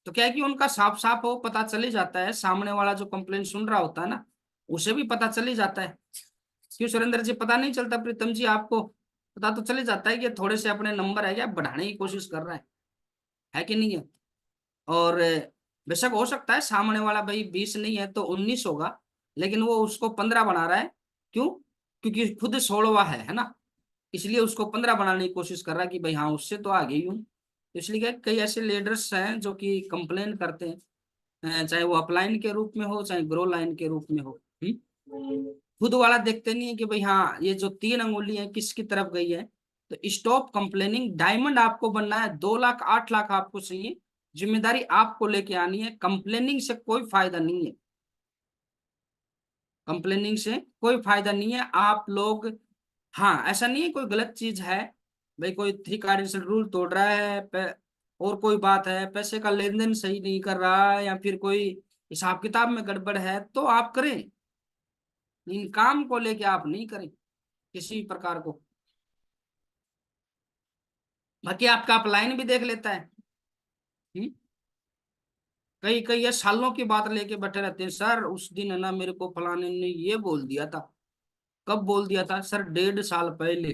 तो क्या है कि उनका साफ साफ वो पता चल ही जाता है, सामने वाला जो कंप्लेन सुन रहा होता है ना, उसे भी पता चल ही जाता है। क्यों सुरेंद्र जी, पता नहीं चलता? प्रीतम जी आपको पता तो चल ही जाता है कि थोड़े से अपने नंबर है क्या बढ़ाने की कोशिश कर रहा है कि नहीं है? और बेशक हो सकता है सामने वाला भाई 20 नहीं है तो 19 होगा, लेकिन वो उसको 15 बना रहा है। क्यों? क्योंकि खुद 16वां है ना, इसलिए उसको 15 बनाने की कोशिश कर रहा है कि भाई हाँ उससे तो आगे ही हूँ। तो इसलिए क्या कई ऐसे लीडर्स हैं जो कि कंप्लेन करते हैं, चाहे वो अपलाइन के रूप में हो चाहे ग्रो लाइन के रूप में हो। खुद वाला देखते नहीं है कि भाई हाँ ये जो 3 अंगुली है किसकी तरफ गई है। तो स्टॉप कंप्लेनिंग, डायमंड आपको बनना है, 2 लाख 8 लाख आपको चाहिए, जिम्मेदारी आपको लेके आनी है, कंप्लेनिंग से कोई फायदा नहीं है। कंप्लेनिंग से कोई फायदा नहीं है आप लोग। हाँ ऐसा नहीं है कोई गलत चीज है, भाई कोई 3 कार्डिनल रूल तोड़ रहा है और कोई बात है, पैसे का लेन देन सही नहीं कर रहा है, या फिर कोई हिसाब किताब में गड़बड़ है, तो आप करें, इन काम को लेके आप नहीं करें किसी भी प्रकार को। बाकी आपका अपलाइन भी देख लेता है। हम्म? कई कई ये सालों की बात लेके बैठे रहते हैं, सर उस दिन है ना मेरे को फलाने ने ये बोल दिया था। कब बोल दिया था सर? 1.5 साल पहले।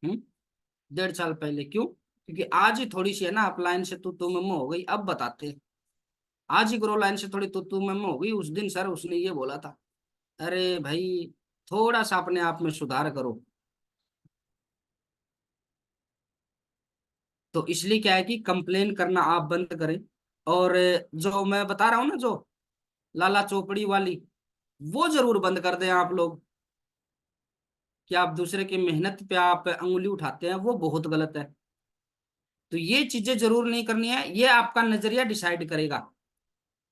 1.5 साल पहले। क्यों? क्योंकि आज ही थोड़ी सी है ना अपलाइन से तू मैं हो गई, अब बताते हैं। आज ही ग्रो लाइन से थोड़ी तू मैं हो गई, उस दिन सर उसने ये बोला था। अरे भाई, थोड़ा सा अपने आप में सुधार करो। तो इसलिए क्या है कि कंप्लेन करना आप बंद करें। और जो मैं बता रहा हूँ ना, जो लाला चौपड़ी वाली, वो जरूर बंद कर दें आप लोग। कि आप दूसरे की मेहनत पे आप अंगुली उठाते हैं, वो बहुत गलत है। तो ये चीजें जरूर नहीं करनी है, ये आपका नजरिया डिसाइड करेगा।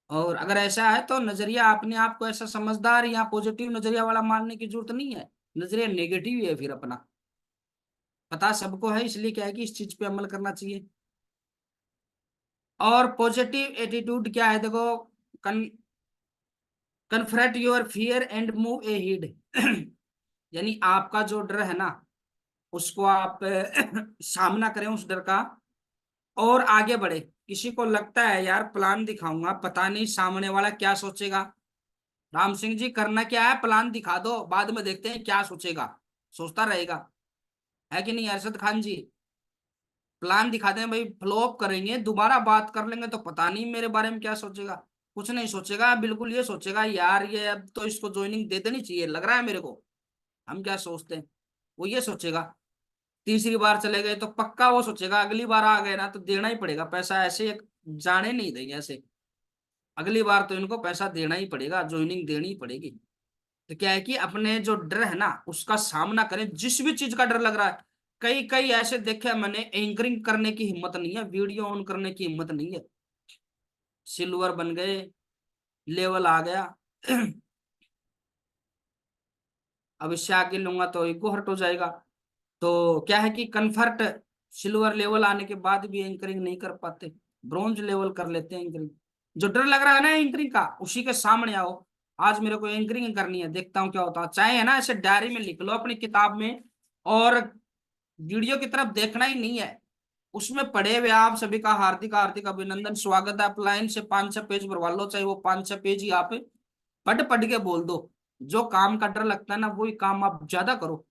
और अगर ऐसा है तो नजरिया अपने आप को ऐसा समझदार या पॉजिटिव नजरिया वाला मानने की जरूरत नहीं है। नजरिया नेगेटिव ही है फिर अपना। पता सबको है, इसलिए क्या है कि इस चीज पे अमल करना चाहिए। और पॉजिटिव एटीट्यूड क्या है, देखो, confront your fear and move ahead. यानी आपका जो डर है ना, उसको आप सामना करें उस डर का, और आगे बढ़े। किसी को लगता है यार प्लान दिखाऊंगा, पता नहीं सामने वाला क्या सोचेगा। राम सिंह जी, करना क्या है, प्लान दिखा दो, बाद में देखते हैं क्या सोचेगा। सोचता रहेगा, है कि नहीं अरशद खान जी? प्लान दिखा दें भाई, फ्लॉप करेंगे, दोबारा बात कर लेंगे, तो पता नहीं मेरे बारे में क्या सोचेगा। कुछ नहीं सोचेगा, बिल्कुल ये सोचेगा यार ये अब तो इसको ज्वाइनिंग दे देनी चाहिए, लग रहा है मेरे को। हम क्या सोचते हैं, वो ये सोचेगा। तीसरी बार चले गए तो पक्का वो सोचेगा अगली बार आ गए ना तो देना ही पड़ेगा पैसा, ऐसे जाने नहीं देंगे ऐसे। अगली बार तो इनको पैसा देना ही पड़ेगा, ज्वाइनिंग देनी ही पड़ेगी। तो क्या है कि अपने जो डर है ना, उसका सामना करें, जिस भी चीज का डर लग रहा है। कई कई ऐसे देखे मैंने, एंकरिंग करने की हिम्मत नहीं है, वीडियो ऑन करने की हिम्मत नहीं है, सिल्वर बन गए, लेवल आ गया। अब इससे आगे लूंगा तो ईगो हर्ट हो जाएगा। तो क्या है कि कन्फर्ट, सिल्वर लेवल आने के बाद भी एंकरिंग नहीं कर पाते, ब्रॉन्ज लेवल कर लेते हैं एंकरिंग। जो डर लग रहा है ना एंकरिंग का, उसी के सामने आओ। आज मेरे को एंकरिंग करनी है, देखता हूँ क्या होता है। चाहे है ना ऐसे डायरी में लिख लो अपनी किताब में, और वीडियो की तरफ देखना ही नहीं है। उसमें पढ़े हुए आप सभी का हार्दिक हार्दिक अभिनंदन, स्वागत है। आप लाइन से 5-6 पेज भरवा लो, चाहे वो 5-6 पेज ही आप पढ़ पढ़ के बोल दो। जो काम का डर लगता है ना, वही काम आप ज्यादा करो,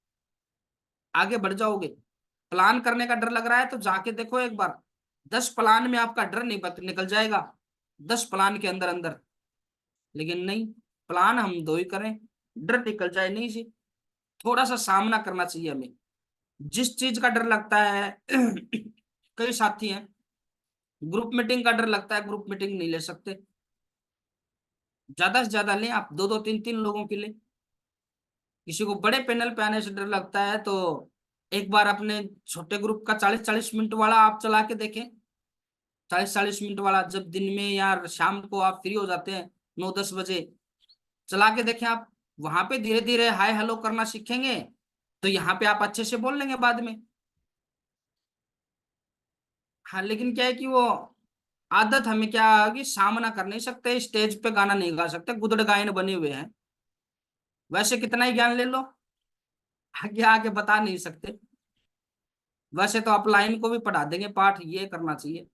आगे बढ़ जाओगे। प्लान करने का डर लग रहा है तो जाके देखो एक बार, 10 प्लान में आपका डर निकल जाएगा, 10 प्लान के अंदर अंदर। लेकिन नहीं, प्लान हम दो ही करें, डर निकल जाए नहीं जी। थोड़ा सा सामना करना चाहिए हमें, जिस चीज का डर लगता है। कई साथी हैं, ग्रुप मीटिंग का डर लगता है, ग्रुप मीटिंग नहीं ले सकते। ज्यादा से ज्यादा लें आप, दो दो तीन तीन लोगों के लिए। किसी को बड़े पैनल पे आने से डर लगता है तो एक बार अपने छोटे ग्रुप का 40-40 मिनट वाला आप चला के देखें। 40-40 मिनट वाला, जब दिन में या शाम को आप फ्री हो जाते हैं, 9-10 बजे, चला के देखें आप। वहां पे धीरे धीरे हाय हेलो करना सीखेंगे, तो यहाँ पे आप अच्छे से बोल लेंगे बाद में। हाँ, लेकिन क्या है कि वो आदत हमें क्या है कि सामना कर नहीं सकते, स्टेज पे गाना नहीं गा सकते, गुदड़ गायन बने हुए हैं। वैसे कितना ही ज्ञान ले लो, आगे आगे बता नहीं सकते। वैसे तो आप लाइन को भी पढ़ा देंगे, पाठ ये करना चाहिए,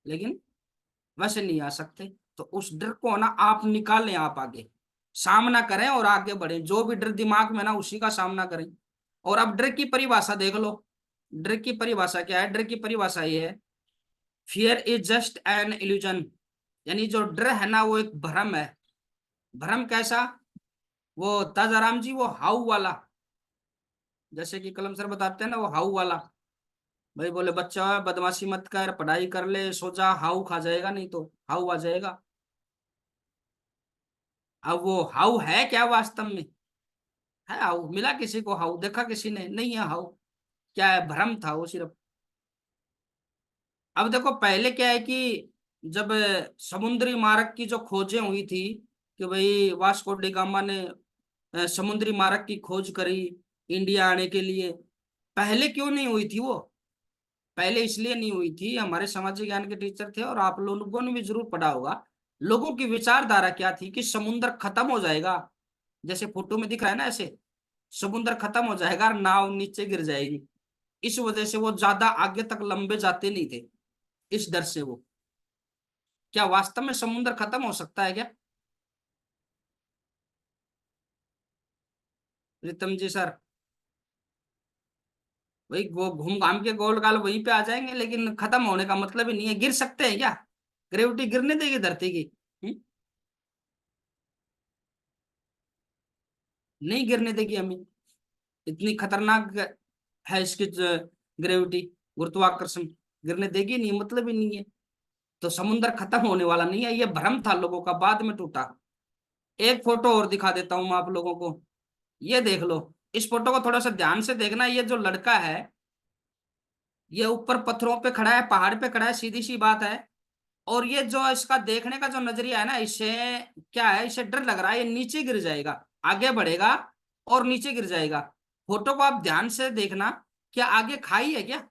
लेकिन वैसे नहीं आ सकते। तो उस डर को ना आप निकालें, आप आगे सामना करें और आगे बढ़ें। जो भी डर दिमाग में ना, उसी का सामना करें। और अब डर की परिभाषा देख लो। डर की परिभाषा क्या है? डर की परिभाषा ये है, fear is just an illusion. यानी जो डर है ना, वो एक भ्रम है। भ्रम कैसा? वो ताजाराम जी, वो हाउ वाला, जैसे कि कलम सर बताते हैं ना, वो हाउ वाला। भाई बोले बच्चा बदमाशी मत कर, पढ़ाई कर ले, सो जा, हाउ खा जाएगा, नहीं तो हाउ आ जाएगा। अब वो हाउ है क्या वास्तव में? है हाउ? मिला किसी को हाउ? देखा किसी ने? नहीं है हाउ। क्या है? भ्रम था वो सिर्फ। अब देखो, पहले क्या है कि जब समुद्री मार्ग की जो खोजें हुई थी, कि भाई वास्को डी गामा ने समुद्री मार्ग की खोज करी इंडिया आने के लिए, पहले क्यों नहीं हुई थी वो? पहले इसलिए नहीं हुई थी, हमारे सामाजिक ज्ञान के टीचर थे और आप लोगों ने भी जरूर पढ़ा होगा। लोगों की विचारधारा क्या थी कि समुद्र खत्म हो जाएगा, जैसे फोटो में दिख रहा है ना ऐसे, समुद्र खत्म हो जाएगा, नाव नीचे गिर जाएगी। इस वजह से वो ज्यादा आगे तक लंबे जाते नहीं थे, इस डर से वो। क्या वास्तव में समुद्र खत्म हो सकता है क्या? प्रीतम जी सर, वही घूम घाम के गोल गाल वहीं पे आ जाएंगे, लेकिन खत्म होने का मतलब ही नहीं है। गिर सकते हैं क्या? ग्रेविटी गिरने देगी धरती की? हम्म? नहीं गिरने देगी हमें, इतनी खतरनाक है इसकी ग्रेविटी। गुरुत्वाकर्षण गिरने देगी नहीं, मतलब ही नहीं है। तो समुद्र खत्म होने वाला नहीं है, ये भ्रम था लोगों का, बाद में टूटा। एक फोटो और दिखा देता हूं मैं आप लोगों को, ये देख लो। इस फोटो को थोड़ा सा ध्यान से देखना। ये जो लड़का है, ये ऊपर पत्थरों पे खड़ा है, पहाड़ पे खड़ा है, सीधी सी बात है। और ये जो इसका देखने का जो नजरिया है ना, इससे क्या है, इसे डर लग रहा है ये नीचे गिर जाएगा, आगे बढ़ेगा और नीचे गिर जाएगा। फोटो को आप ध्यान से देखना। क्या आगे खाई है क्या?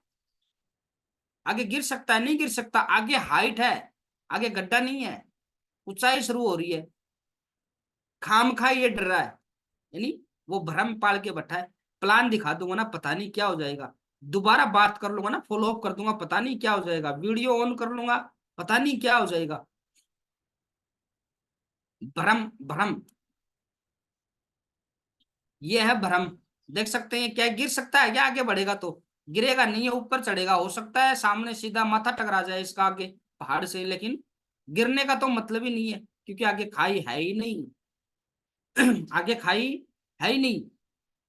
आगे गिर सकता है? नहीं गिर सकता। आगे हाइट है, आगे गड्ढा नहीं है, ऊंचाई शुरू हो रही है। खाम खा ये डर रहा है, यानी वो भ्रम पाल के बैठा है। प्लान दिखा दूंगा ना, पता नहीं क्या हो जाएगा। दोबारा बात कर लूंगा ना, फॉलो अप कर दूंगा, पता नहीं क्या हो जाएगा। वीडियो ऑन कर लूंगा, पता नहीं क्या हो जाएगा। भ्रम, भ्रम, ये है भ्रम। देख सकते हैं क्या गिर सकता है क्या? आगे बढ़ेगा तो गिरेगा नहीं है, ऊपर चढ़ेगा। हो सकता है सामने सीधा माथा टकरा जाए इसका आगे पहाड़ से, लेकिन गिरने का तो मतलब ही नहीं है, क्योंकि आगे खाई है ही नहीं। आगे खाई है ही नहीं,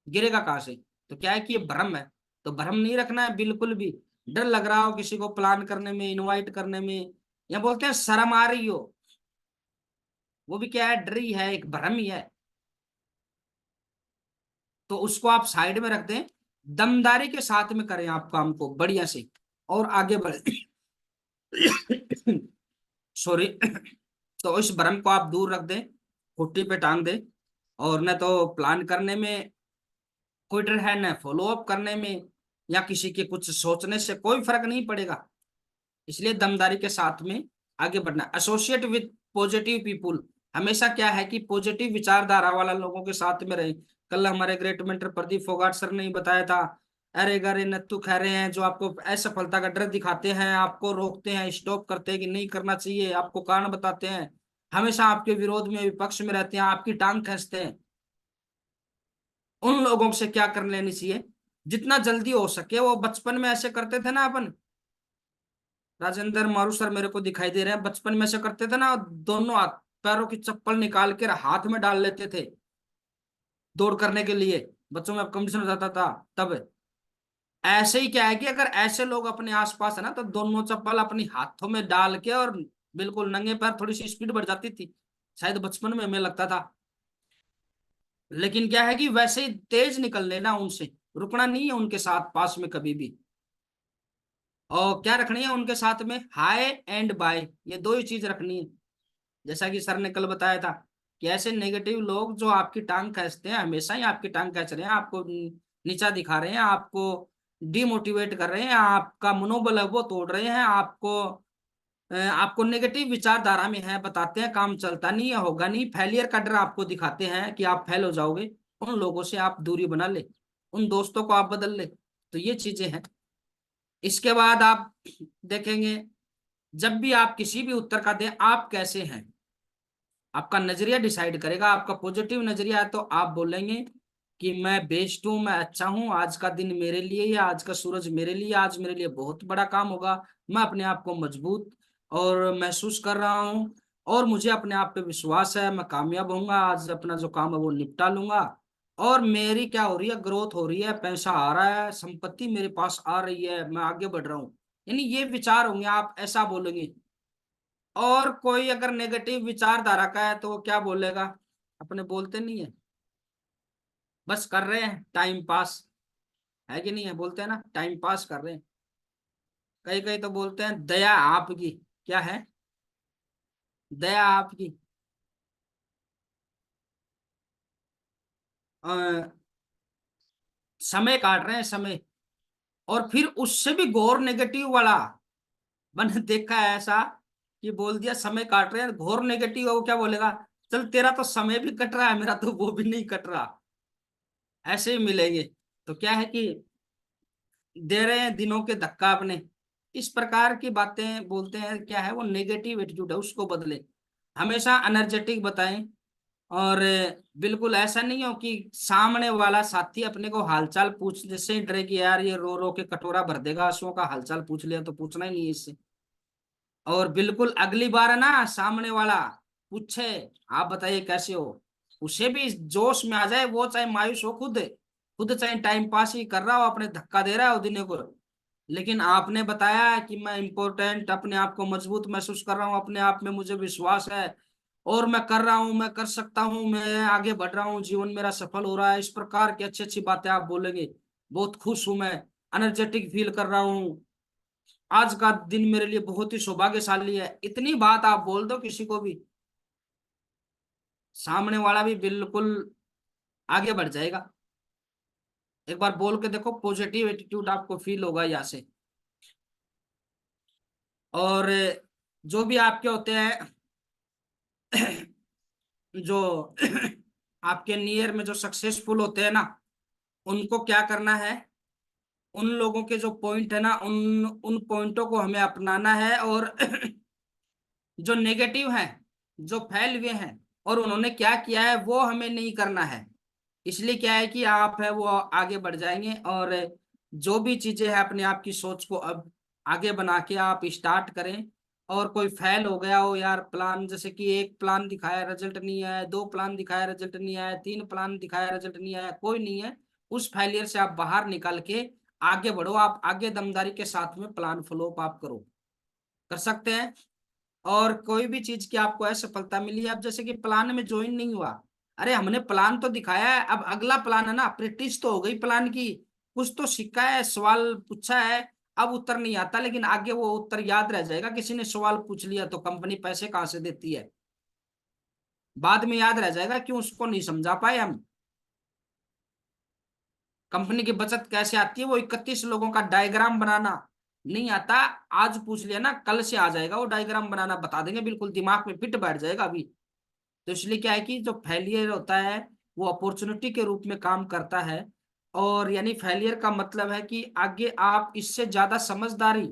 गिरेगा कहाँ से? तो क्या है कि ये भ्रम है। तो भ्रम नहीं रखना है बिल्कुल भी। डर लग रहा हो किसी को प्लान करने में, इनवाइट करने में, या बोलते हैं शर्म आ रही हो, वो भी क्या है, डर ही है, एक भ्रम ही है। तो उसको आप साइड में रख दें, दमदारी के साथ में करें आप काम को बढ़िया से, और आगे बढ़े। सॉरी। तो इस भ्रम को आप दूर रख दें, खुट्टी पे टांग दें। और न तो प्लान करने में कोई डर है, न फॉलो अप करने में, या किसी के कुछ सोचने से कोई फर्क नहीं पड़ेगा। इसलिए दमदारी के साथ में आगे बढ़ना। Associate with positive people. हमेशा क्या है कि पॉजिटिव विचारधारा वाला लोगों के साथ में रहे। कल हमारे great mentor Pradeep Phogat sir ने ही बताया था, अरे गरे नत्थु खैरे हैं जो आपको असफलता का डर दिखाते हैं, आपको रोकते हैं, स्टॉप करते हैं कि नहीं करना चाहिए, आपको कारण बताते हैं, हमेशा आपके विरोध में, विपक्ष में रहते हैं, आपकी टांग खींचते हैं। उन लोगों से क्या कर लेनी चाहिए, जितना जल्दी हो सके। वो बचपन में ऐसे करते थे ना अपन, राजेंद्र मारू सर मेरे को दिखाई दे रहे हैं, बचपन में से करते थे ना, दोनों हाथ पैरों की चप्पल निकाल कर हाथ में डाल लेते थे दौड़ करने के लिए, बच्चों में कंपटीशन हो जाता था तब। ऐसे ही क्या है कि अगर ऐसे लोग अपने आसपास है ना, तो दोनों चप्पल अपनी हाथों में डाल के और बिल्कुल नंगे पैर, थोड़ी सी स्पीड बढ़ जाती थी, शायद बचपन में हमें लगता था। लेकिन क्या है कि वैसे ही तेज निकल लेना, उनसे रुकना नहीं है, उनके साथ पास में कभी भी। और क्या रखनी है उनके साथ में, हाय एंड बाय, ये दो ही चीज रखनी है। जैसा कि सर ने कल बताया था कि ऐसे नेगेटिव लोग जो आपकी टांग खींचते हैं, हमेशा ही आपकी टांग खींच रहे हैं, आपको नीचा दिखा रहे हैं, आपको डिमोटिवेट कर रहे हैं, आपका मनोबल है वो तोड़ रहे हैं, आपको नेगेटिव विचारधारा में है, बताते हैं काम चलता नहीं है, होगा नहीं, फेलियर का डर आपको दिखाते हैं कि आप फेल हो जाओगे। उन लोगों से आप दूरी बना ले, उन दोस्तों को आप बदल ले। तो ये चीजें हैं। इसके बाद आप देखेंगे, जब भी आप किसी भी उत्तर का दें, आप कैसे हैं, आपका नजरिया डिसाइड करेगा। आपका पॉजिटिव नजरिया है तो आप बोलेंगे कि मैं बेस्ट हूं, मैं अच्छा हूं, आज का दिन मेरे लिए, या आज का सूरज मेरे लिए, आज मेरे लिए बहुत बड़ा काम होगा, मैं अपने आप को मजबूत और महसूस कर रहा हूं, और मुझे अपने आप पे विश्वास है, मैं कामयाब होऊंगा, आज अपना जो काम है वो निपटा लूंगा, और मेरी क्या हो रही है, ग्रोथ हो रही है, पैसा आ रहा है, संपत्ति मेरे पास आ रही है, मैं आगे बढ़ रहा हूँ। यानी ये विचार होंगे, आप ऐसा बोलेंगे। और कोई अगर नेगेटिव विचारधारा का है तो वो क्या बोलेगा, अपने बोलते नहीं है, बस कर रहे हैं टाइम पास, है कि नहीं है, बोलते हैं ना टाइम पास कर रहे हैं। कई कई तो बोलते हैं दया आपकी, क्या है, दया आपकी, अ, समय काट रहे हैं समय। और फिर उससे भी घोर नेगेटिव वाला, मैंने देखा है ऐसा कि बोल दिया समय काट रहे हैं, घोर नेगेटिव है, वो क्या बोलेगा, चल तेरा तो समय भी कट रहा है, मेरा तो वो भी नहीं कट रहा। ऐसे ही मिलेंगे। तो क्या है कि दे रहे हैं दिनों के धक्का अपने, इस प्रकार की बातें बोलते हैं। क्या है वो नेगेटिव एटीट्यूड है, उसको बदले, हमेशा एनर्जेटिक बताएं। और बिल्कुल ऐसा नहीं हो कि सामने वाला साथी अपने को हालचाल पूछने से डरे कि यार ये रो रो के कटोरा भर देगा आंसुओं का, हालचाल पूछ लिया तो पूछना ही नहीं है इससे। और बिल्कुल अगली बार है ना, सामने वाला पूछे आप बताइए कैसे हो, उसे भी जोश में आ जाए, वो चाहे मायूस हो, खुद खुद चाहे टाइम पास ही कर रहा हो, अपने धक्का दे रहा हो दिन को, लेकिन आपने बताया कि मैं इम्पोर्टेंट, अपने आप को मजबूत महसूस कर रहा हूँ, अपने आप में मुझे विश्वास है और मैं कर रहा हूँ, मैं कर सकता हूँ, मैं आगे बढ़ रहा हूँ, जीवन मेरा सफल हो रहा है, इस प्रकार की अच्छी अच्छी बातें आप बोलेंगे। बहुत खुश हूं मैं, एनर्जेटिक फील कर रहा हूँ, आज का दिन मेरे लिए बहुत ही सौभाग्यशाली है, इतनी बात आप बोल दो किसी को भी, सामने वाला भी बिल्कुल आगे बढ़ जाएगा। एक बार बोल के देखो, पॉजिटिव एटीट्यूड आपको फील होगा यहाँ से। और जो भी आपके होते हैं जो आपके नियर में जो सक्सेसफुल होते हैं ना, उनको क्या करना है, उन लोगों के जो पॉइंट है ना, उन उन पॉइंटों को हमें अपनाना है, और जो नेगेटिव हैं, जो फैल हुए हैं और उन्होंने क्या किया है वो हमें नहीं करना है। इसलिए क्या है कि आप है वो आगे बढ़ जाएंगे, और जो भी चीजें हैं अपने आप की सोच को अब आगे बना के आप स्टार्ट करें। और कोई फेल हो गया हो यार प्लान, जैसे कि एक प्लान दिखाया रिजल्ट नहीं आया, दो प्लान दिखाया रिजल्ट नहीं आया, तीन प्लान दिखाया रिजल्ट नहीं आया, कोई नहीं है, उस फेलियर से आप बाहर निकल के आगे बढ़ो, आप आगे दमदारी के साथ में प्लान फॉलो आप करो, कर सकते हैं। और कोई भी चीज की आपको असफलता मिली, अब जैसे कि प्लान में ज्वाइन नहीं हुआ, अरे हमने प्लान तो दिखाया है, अब अगला प्लान है ना, प्रैक्टिस तो हो गई प्लान की, कुछ तो सीखा है, सवाल पूछा है, अब उत्तर नहीं आता लेकिन आगे वो उत्तर याद रह जाएगा, किसी ने सवाल पूछ लिया तो कंपनी पैसे कहाँ से देती है, बाद में याद रह जाएगा, क्यों उसको नहीं समझा पाए हम। कंपनी की बचत कैसे आती है, वो 31 लोगों का डायग्राम बनाना नहीं आता, आज पूछ लिया ना कल से आ जाएगा, वो डायग्राम बनाना बता देंगे, बिल्कुल दिमाग में फिट बैठ जाएगा अभी। तो इसलिए क्या है कि जो फेलियर होता है वो अपॉर्चुनिटी के रूप में काम करता है, और यानी फेलियर का मतलब है कि आगे आप इससे ज्यादा समझदारी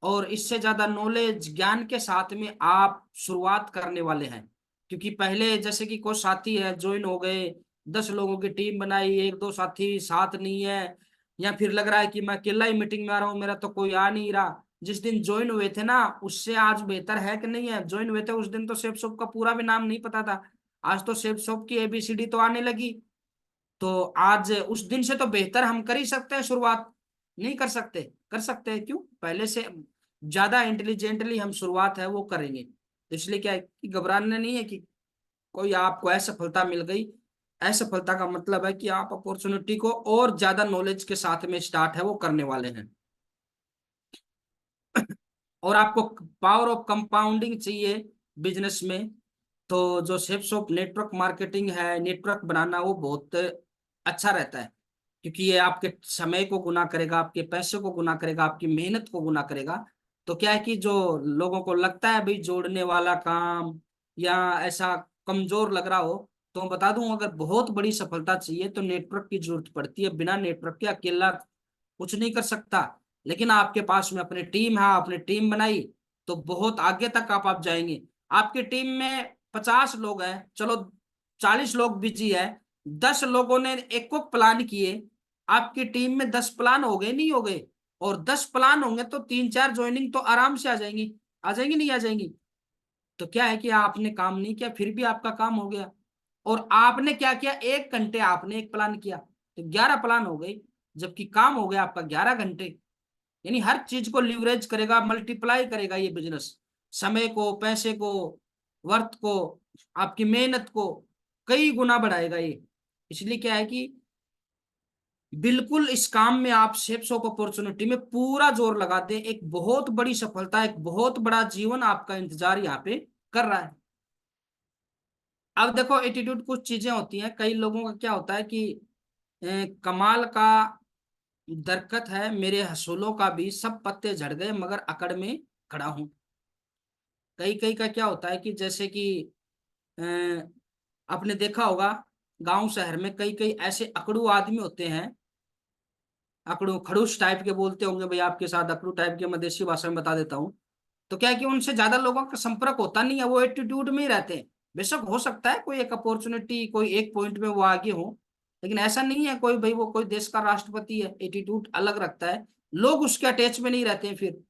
और इससे ज्यादा नॉलेज ज्ञान के साथ में आप शुरुआत करने वाले हैं। क्योंकि पहले जैसे कि कोई साथी है ज्वाइन हो गए, 10 लोगों की टीम बनाई, एक दो साथी साथ नहीं है, या फिर लग रहा है कि मैं अकेला ही मीटिंग में आ रहा हूँ, मेरा तो कोई आ नहीं रहा, जिस दिन ज्वाइन हुए थे ना उससे आज बेहतर है कि नहीं है। ज्वाइन हुए थे उस दिन तो शेफ शॉप का पूरा भी नाम नहीं पता था, आज तो शेफ शॉप की एबीसीडी तो आने लगी। तो आज उस दिन से तो बेहतर हम कर ही सकते हैं शुरुआत, नहीं कर सकते, कर सकते हैं, क्यों, पहले से ज्यादा इंटेलिजेंटली हम शुरुआत है वो करेंगे। तो इसलिए क्या है कि घबराना नहीं है कि कोई आपको असफलता मिल गई, असफलता का मतलब है कि आप अपॉर्चुनिटी को और ज्यादा नॉलेज के साथ में स्टार्ट है वो करने वाले हैं। और आपको पावर ऑफ कंपाउंडिंग चाहिए बिजनेस में, तो जो शेप्स ऑफ नेटवर्क मार्केटिंग है, नेटवर्क बनाना वो बहुत अच्छा रहता है, क्योंकि ये आपके समय को गुना करेगा, आपके पैसे को गुना करेगा, आपकी मेहनत को गुना करेगा। तो क्या है कि जो लोगों को लगता है भाई जोड़ने वाला काम या ऐसा कमजोर लग रहा हो, तो मैं बता दूं अगर बहुत बड़ी सफलता चाहिए तो नेटवर्क की जरूरत पड़ती है, बिना नेटवर्क के अकेला कुछ नहीं कर सकता। लेकिन आपके पास में अपनी टीम है, आपने टीम बनाई तो बहुत आगे तक आप जाएंगे। आपकी टीम में 50 लोग हैं, चलो 40 लोग बिजी है, 10 लोगों ने एक को प्लान किए, आपकी टीम में 10 प्लान हो गए नहीं हो गए, और 10 प्लान होंगे तो 3 4 ज्वाइनिंग तो आराम से आ जाएंगी, आ जाएंगी नहीं आ जाएंगी। तो क्या है कि आपने काम नहीं किया फिर भी आपका काम हो गया, और आपने क्या किया, 1 घंटे आपने एक प्लान किया तो 11 प्लान हो गई, जबकि काम हो गया आपका 11 घंटे। यानी हर चीज को लिवरेज करेगा, मल्टीप्लाई करेगा ये बिजनेस, समय को, पैसे को, वर्थ को, आपकी मेहनत को कई गुना बढ़ाएगा ये। इसलिए क्या है कि बिल्कुल इस काम में आप शेप्स ऑफ अपॉर्चुनिटी में पूरा जोर लगा दें, एक बहुत बड़ी सफलता, एक बहुत बड़ा जीवन आपका इंतजार यहाँ पे कर रहा है। अब देखो एटीट्यूड कुछ चीजें होती हैं, कई लोगों का क्या होता है कि कमाल का दरकत है मेरे हसूलों का भी, सब पत्ते झड़ गए मगर अकड़ में खड़ा हूं। कई कई का क्या होता है कि जैसे कि अ, आपने देखा होगा गांव शहर में कई कई ऐसे अकड़ू आदमी होते हैं, अकड़ू खड़ूस टाइप के बोलते होंगे भाई आपके साथ, अकड़ू टाइप के मैं देसी भाषा में बता देता हूँ। तो क्या है कि उनसे ज्यादा लोगों का संपर्क होता नहीं है, वो एटीट्यूड में ही रहते हैं। बेशक हो सकता है कोई एक अपॉर्चुनिटी कोई एक पॉइंट में वो आगे हो, लेकिन ऐसा नहीं है कोई भाई वो कोई देश का राष्ट्रपति है, एटीट्यूड अलग रखता है, लोग उसके अटैच में नहीं रहते हैं। फिर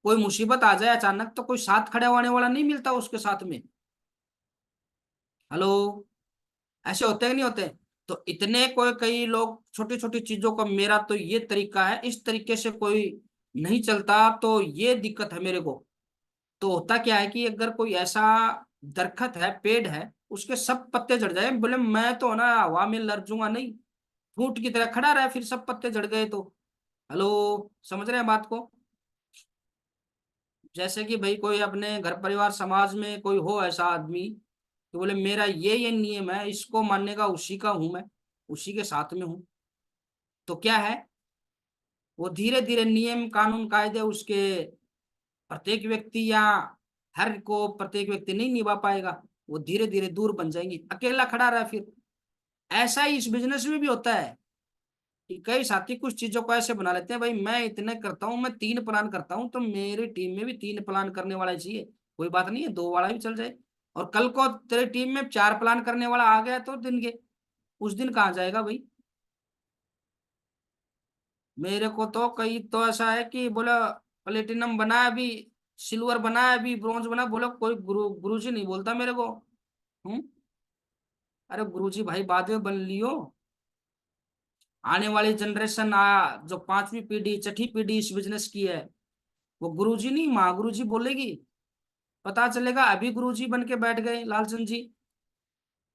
कोई मुसीबत आ जाए अचानक तो कोई साथ खड़े होने वाला नहीं मिलता उसके साथ में। हेलो, ऐसे होते हैं कि नहीं होते। तो इतने कोई कई लोग छोटी छोटी चीजों का, मेरा तो ये तरीका है, इस तरीके से कोई नहीं चलता तो ये दिक्कत है मेरे को। तो होता क्या है कि अगर कोई ऐसा दरखत है, पेड़ है, उसके सब पत्ते झड़ जाए, बोले मैं तो ना हवा में लरजूंगा नहीं, फूट की तरह खड़ा रहा, फिर सब पत्ते झड़ गए तो। हेलो, समझ रहे हैं बात को? जैसे कि भाई कोई अपने घर परिवार समाज में कोई हो ऐसा आदमी, तो बोले मेरा ये नियम है, इसको मानने का उसी का हूं मैं, उसी के साथ में हूं। तो क्या है, वो धीरे धीरे नियम कानून कायदे उसके प्रत्येक व्यक्ति या हर को प्रत्येक व्यक्ति नहीं निभा पाएगा, वो धीरे धीरे दूर बन जाएंगे, अकेला खड़ा रहा फिर। ऐसा ही इस बिजनेस में भी होता है कि कई साथी कुछ चीजों को ऐसे बना लेते हैं, भाई मैं इतने करता हूँ, मैं 3 प्लान करता हूँ, तो मेरी टीम में भी 3 प्लान करने वाला चाहिए। कोई बात नहीं है, 2 वाला भी चल जाए। और कल को तेरी टीम में 4 प्लान करने वाला आ गया तो दिन के उस दिन कहाँ जाएगा भाई? मेरे को तो कई तो ऐसा है कि बोला प्लेटिनम बना है अभी, सिल्वर बना है अभी, ब्रॉन्ज बना, बोला कोई गुरुजी नहीं बोलता मेरे को। हम्म। अरे गुरुजी भाई बाद में बन लियो, आने वाली जनरेशन जो 5वीं पीढ़ी 6ठी पीढ़ी इस बिजनेस की है, वो गुरुजी नहीं माँ गुरुजी बोलेगी। पता चलेगा अभी गुरुजी बन के बैठ गए लालचंद जी,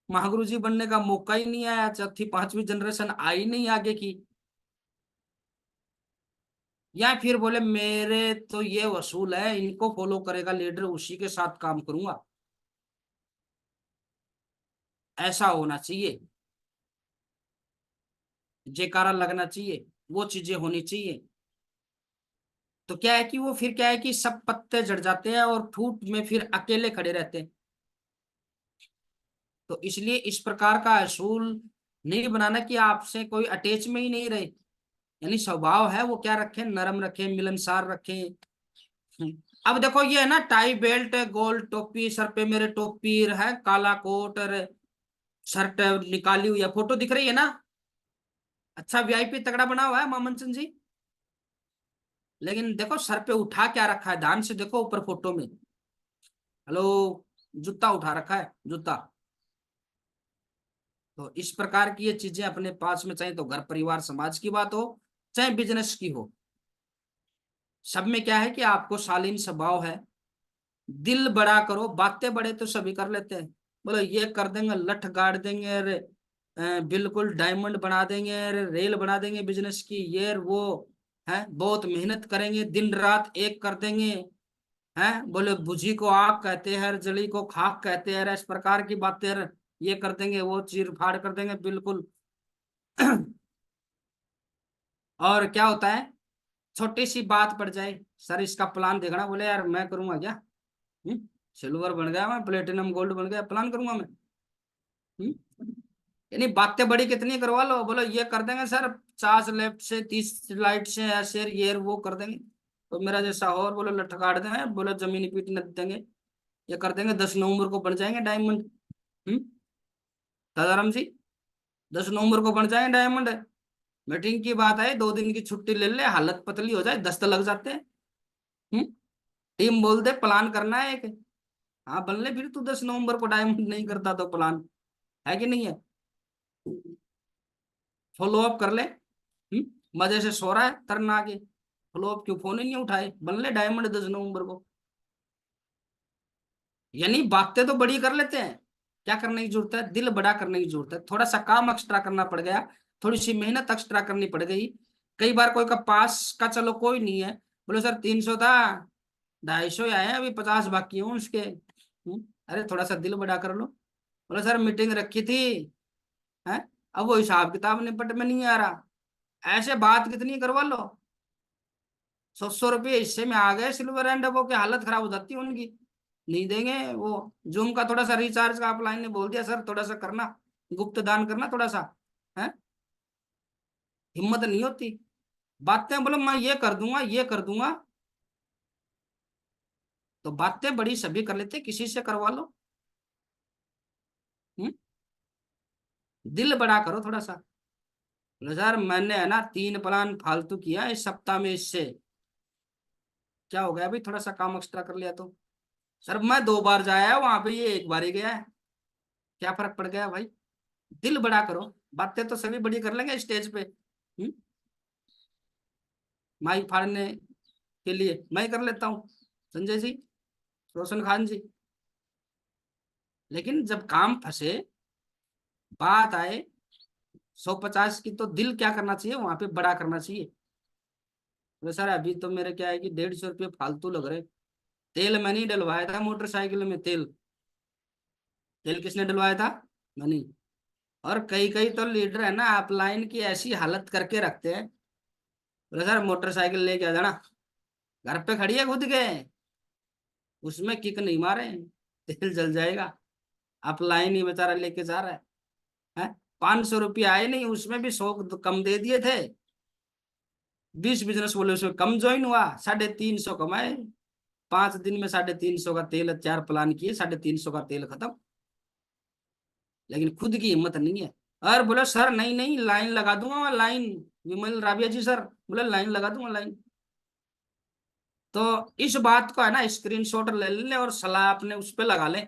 महागुरुजी बनने का मौका ही नहीं आया, 4ठी 5वीं जनरेशन आई नहीं आगे की। या फिर बोले मेरे तो ये वसूल है, इनको फॉलो करेगा लीडर, उसी के साथ काम करूंगा। ऐसा होना चाहिए, जयकारा लगना चाहिए, वो चीजें होनी चाहिए। तो क्या है कि वो फिर क्या है कि सब पत्ते झड़ जाते हैं और ठूट में फिर अकेले खड़े रहते हैं। तो इसलिए इस प्रकार का असूल नहीं बनाना कि आपसे कोई अटैच में ही नहीं रहे, यानी स्वभाव है वो क्या रखें, नरम रखें, मिलनसार रखें। अब देखो ये है ना, टाई बेल्ट, गोल्ड टोपी, सर पे मेरे टोपी है, काला कोट और शर्ट निकाली हुई है, फोटो दिख रही है ना, अच्छा वीआईपी तगड़ा बना हुआ है मामन चंद जी। लेकिन देखो सर पे उठा क्या रखा है, ध्यान से देखो ऊपर फोटो में। हेलो, जूता उठा रखा है, जूता। तो इस प्रकार की ये चीजें अपने पास में, चाहे तो घर परिवार समाज की बात हो, चाहे बिजनेस की हो, सब में क्या है कि आपको शालीन स्वभाव है। दिल बड़ा करो, बातें बड़े तो सभी कर लेते हैं, बोलो ये कर देंगे, लठ गाड़ देंगे, अरे बिल्कुल डायमंड बना देंगे, अरे रेल बना देंगे बिजनेस की, ये वो है, बहुत मेहनत करेंगे, दिन रात एक कर देंगे। हैं, बोले बुझी को आग कहते हैं, जली को खाक कहते हैं, इस प्रकार की बातें, ये कर देंगे, वो चीर फाड़ कर देंगे बिल्कुल। और क्या होता है, छोटी सी बात पड़ जाए, सर इसका प्लान देखना, बोले यार मैं करूंगा क्या? हम्म, सिल्वर बन गया मैं, प्लेटिनम गोल्ड बन गया, प्लान करूंगा मैं? हम्म, यानी बातें बड़ी कितनी करवा लो, बोलो ये कर देंगे सर, 50 लेफ्ट से 30 राइट से ऐसे ये वो कर देंगे, तो मेरा जैसा हो, और बोलो लठ काट देंगे, बोलो जमीनी पीट न देंगे, ये कर देंगे, 10 नवंबर को बन जाएंगे डायमंड। हम्म, दादाराम जी, 10 नवंबर को बन जाएंगे डायमंड। मीटिंग की बात है, 2 दिन की छुट्टी ले ले, हालत पतली हो जाए, 10 तो लग जाते हैं। हम्म, टीम बोल दे प्लान करना है एक, हाँ बन ले, फिर तू 10 नवंबर को डायमंड नहीं करता तो प्लान है कि नहीं है? फॉलो अप कर ले। मजे से सो रहा है तरना आगे, फॉलो अप क्यों, फोन ही नहीं उठाए, बन ले डायमंड 10 नवंबर को। यानी बातें तो बड़ी कर लेते हैं, क्या करने की जरूरत है, दिल बड़ा करने की जरूरत है, थोड़ा सा काम एक्स्ट्रा करना पड़ गया, थोड़ी सी मेहनत एक्स्ट्रा करनी पड़ गई। कई बार कोई का पास का चलो कोई नहीं है, बोले सर 300 था, 250 आए हैं, अभी 50 बाकी हूँ उसके। अरे थोड़ा सा दिल बड़ा कर लो। बोले सर मीटिंग रखी थी, है, अब वो हिसाब किताब निपट में नहीं आ रहा, ऐसे बात कितनी करवा लो। 100 100 रुपये हिस्से में आ गए सिल्वर एंड वो की हालत खराब हो जाती है उनकी, नहीं देंगे वो। जूम का थोड़ा सा रिचार्ज का अपलाइन ने बोल दिया सर थोड़ा सा करना, गुप्त दान करना थोड़ा सा, है, हिम्मत नहीं होती। बातें बोलो मैं ये कर दूंगा ये कर दूंगा, तो बातें बड़ी सभी कर लेते, किसी से करवा लो। हम्म, दिल बड़ा करो थोड़ा सा। बोले सर मैंने है ना 3 प्लान फालतू किया इस सप्ताह में, इससे क्या हो गया, अभी थोड़ा सा काम एक्स्ट्रा कर लिया तो। सर मैं 2 बार जाया है वहां पे, ये 1 बार ही गया है, क्या फर्क पड़ गया भाई? दिल बड़ा करो, बातें तो सभी बड़ी कर लेंगे स्टेज पे। हम्म, माई फाड़ने के लिए मैं कर लेता हूँ, संजय जी, रोशन खान जी। लेकिन जब काम फंसे, बात आए 150 की, तो दिल क्या करना चाहिए, वहां पे बड़ा करना चाहिए। बोले सर अभी तो मेरे क्या है कि 150 रुपये फालतू लग रहे, तेल मैंने ही डलवाया था मोटरसाइकिल में, तेल तेल किसने डलवाया था, मैंने। और कई कई तो लीडर है ना अपलाइन की ऐसी हालत करके रखते हैं। बोले सर मोटरसाइकिल लेके आ जाना, घर पे खड़ी है खुद के, उसमें किक नहीं मारे, तेल जल जाएगा। अपलाइन ही बेचारा लेके जा रहा है। 500 रुपये आए नहीं, उसमें भी 100 कम दे दिए थे। 20 बिजनेस बोले उसमें कम ज्वाइन हुआ, 350 कमाए। 5 दिन में 350 का तेल, 4 प्लान किए, 350 का तेल खत्म। लेकिन खुद की हिम्मत नहीं है। और बोले सर नहीं नहीं लाइन लगा दूंगा मैं, लाइन, विमल राबिया जी सर, बोले लाइन लगा दूंगा लाइन। तो इस बात को है ना स्क्रीनशॉट ले ले और सलाह अपने उस पे लगा ले,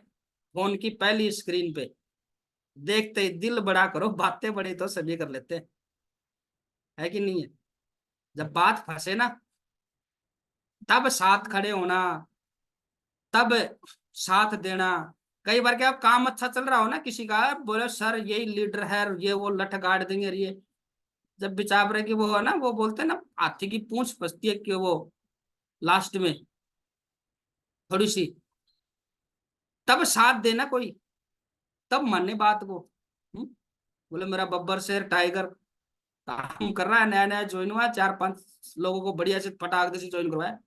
फोन की पहली स्क्रीन पे। देखते ही दिल बड़ा करो, बातें बड़ी तो सभी कर लेते हैं, है कि नहीं है। जब बात फंसे ना, तब साथ खड़े होना, तब साथ देना। कई बार क्या काम अच्छा चल रहा हो ना किसी का, बोले सर यही लीडर है, ये वो लठ गाड़ देंगे, और ये जब बिचावरे की वो है ना, वो बोलते हैं ना हाथी की पूंछ फंसती है कि वो लास्ट में थोड़ी सी, तब साथ देना कोई, तब माने बात को। हम्म? बोले मेरा बब्बर शेर टाइगर काम कर रहा है, नया नया ज्वाइन हुआ है, 4-5 लोगों को बढ़िया से फटाक से ज्वाइन करवाया।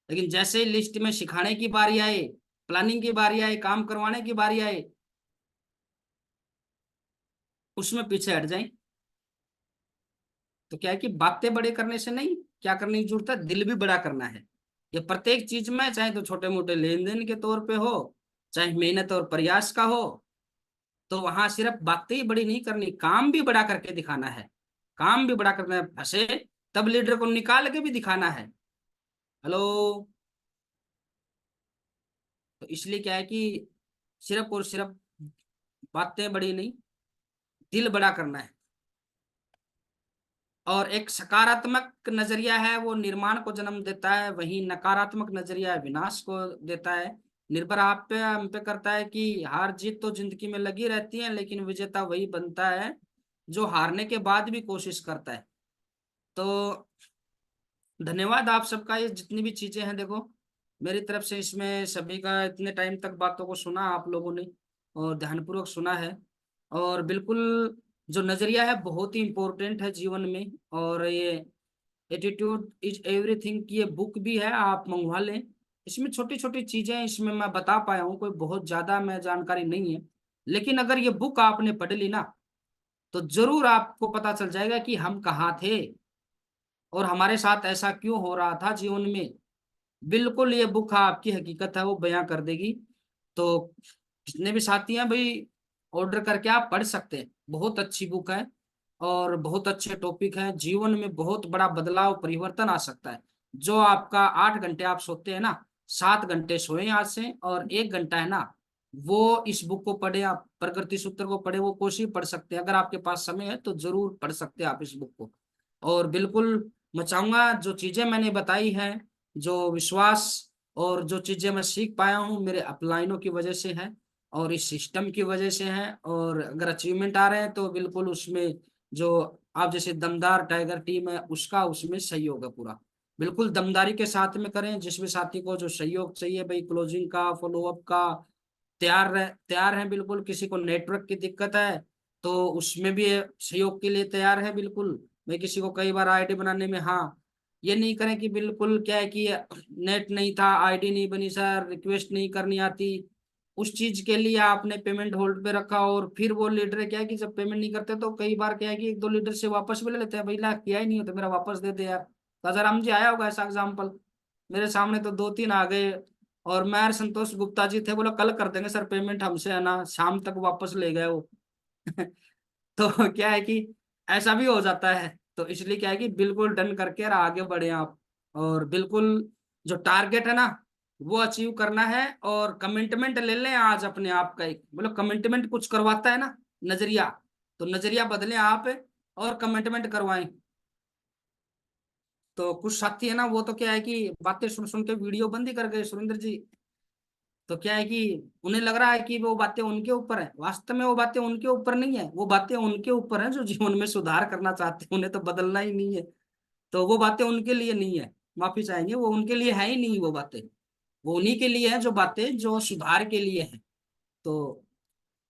लेकिन जैसे ही लिस्ट में सिखाने की बारी आई, प्लानिंग की बारी आई, काम करवाने की बारी आई, उसमें पीछे हट जाए। तो क्या है कि बातें बड़े करने से नहीं, क्या करने की जरूरत है, दिल भी बड़ा करना है। ये प्रत्येक चीज में, चाहे तो छोटे मोटे लेन देन के तौर पे हो, चाहे मेहनत और प्रयास का हो, तो वहां सिर्फ बातें ही बड़ी नहीं करनी, काम भी बड़ा करके दिखाना है। काम भी बड़ा करना है, फंसे तब लीडर को निकाल के भी दिखाना है। हेलो। तो इसलिए क्या है कि सिर्फ और सिर्फ बातें बड़ी नहीं, दिल बड़ा करना है। और एक सकारात्मक नजरिया है वो निर्माण को जन्म देता है, वहीं नकारात्मक नजरिया विनाश को देता है। निर्भर आप पे, हम पे करता है कि हार जीत तो जिंदगी में लगी रहती है, लेकिन विजेता वही बनता है जो हारने के बाद भी कोशिश करता है। तो धन्यवाद आप सबका, ये जितनी भी चीजें हैं देखो मेरी तरफ से इसमें सभी का, इतने टाइम तक बातों को सुना आप लोगों ने और ध्यानपूर्वक सुना है। और बिल्कुल जो नजरिया है बहुत ही इम्पोर्टेंट है जीवन में। और ये एटीट्यूड इज एवरीथिंग की ये बुक भी है, आप मंगवा लें। इसमें छोटी छोटी चीजें इसमें मैं बता पाया हूँ, कोई बहुत ज्यादा मैं जानकारी नहीं है। लेकिन अगर ये बुक आपने पढ़ ली ना, तो जरूर आपको पता चल जाएगा कि हम कहाँ थे और हमारे साथ ऐसा क्यों हो रहा था जीवन में। बिल्कुल ये बुक आपकी हकीकत है वो बयां कर देगी। तो जितने भी साथी हैं भाई, ऑर्डर करके आप पढ़ सकते हैं, बहुत अच्छी बुक है। और बहुत अच्छे टॉपिक हैं, जीवन में बहुत बड़ा बदलाव परिवर्तन आ सकता है। जो आपका 8 घंटे आप सोते हैं ना, 7 घंटे सोए आज से, और 1 घंटा है ना, वो इस बुक को पढ़े, आप प्रकृति सूत्र को पढ़े, वो कोशिश पढ़ सकते हैं। अगर आपके पास समय है तो जरूर पढ़ सकते हैं आप इस बुक को। और बिल्कुल मैं चाहूंगा जो चीजें मैंने बताई हैं, जो विश्वास और जो चीजें मैं सीख पाया हूँ मेरे अपलाइनों की वजह से है, और इस सिस्टम की वजह से है। और अगर अचीवमेंट आ रहे हैं तो बिल्कुल उसमें जो आप जैसे दमदार टाइगर टीम है उसका उसमें सहयोग है पूरा। बिल्कुल दमदारी के साथ में करें, जिस भी साथी को जो सहयोग चाहिए भाई, क्लोजिंग का, फॉलोअप का, तैयार है बिल्कुल। किसी को नेटवर्क की दिक्कत है तो उसमें भी सहयोग के लिए तैयार है बिल्कुल। मैं किसी को कई बार आईडी बनाने में, हाँ, ये नहीं करें कि बिल्कुल क्या है कि नेट नहीं था, आईडी नहीं बनी सर, रिक्वेस्ट नहीं करनी आती, उस चीज के लिए आपने पेमेंट होल्ड पे रखा। और फिर वो लीडर क्या है कि जब पेमेंट नहीं करते तो कई बार क्या है कि 1-2 लीडर से वापस भी ले लेते हैं, भाई ला किया ही नहीं हो तो मेरा वापस दे दे यार। राजाराम जी आया होगा ऐसा एग्जाम्पल, मेरे सामने तो 2-3 आ गए। और मैं और संतोष गुप्ता जी थे, बोला कल कर देंगे सर पेमेंट, हमसे है ना शाम तक वापस ले गए वो। तो क्या है कि ऐसा भी हो जाता है। तो इसलिए क्या है कि बिल्कुल डन करके और आगे बढ़े आप। और बिल्कुल जो टारगेट है ना वो अचीव करना है। और कमिटमेंट ले लें आज अपने आप का, एक बोलो कमिटमेंट कुछ करवाता है ना, नजरिया, तो नजरिया बदलें आप और कमिटमेंट करवाएं। तो कुछ साथी है ना, वो तो क्या है कि बातें सुन सुन के वीडियो बंद ही कर गए सुरेंद्र जी। तो क्या है कि उन्हें लग रहा है कि वो बातें उनके ऊपर है, वास्तव में वो बातें उनके ऊपर नहीं है, वो बातें उनके ऊपर है जो जीवन में सुधार करना चाहते हैं, उन्हें तो बदलना ही नहीं है। तो वो बातें उनके लिए नहीं है, माफी चाहेंगे, वो उनके लिए है ही नहीं वो बातें। वो उन्हीं के लिए है जो बातें जो सुधार के लिए है। तो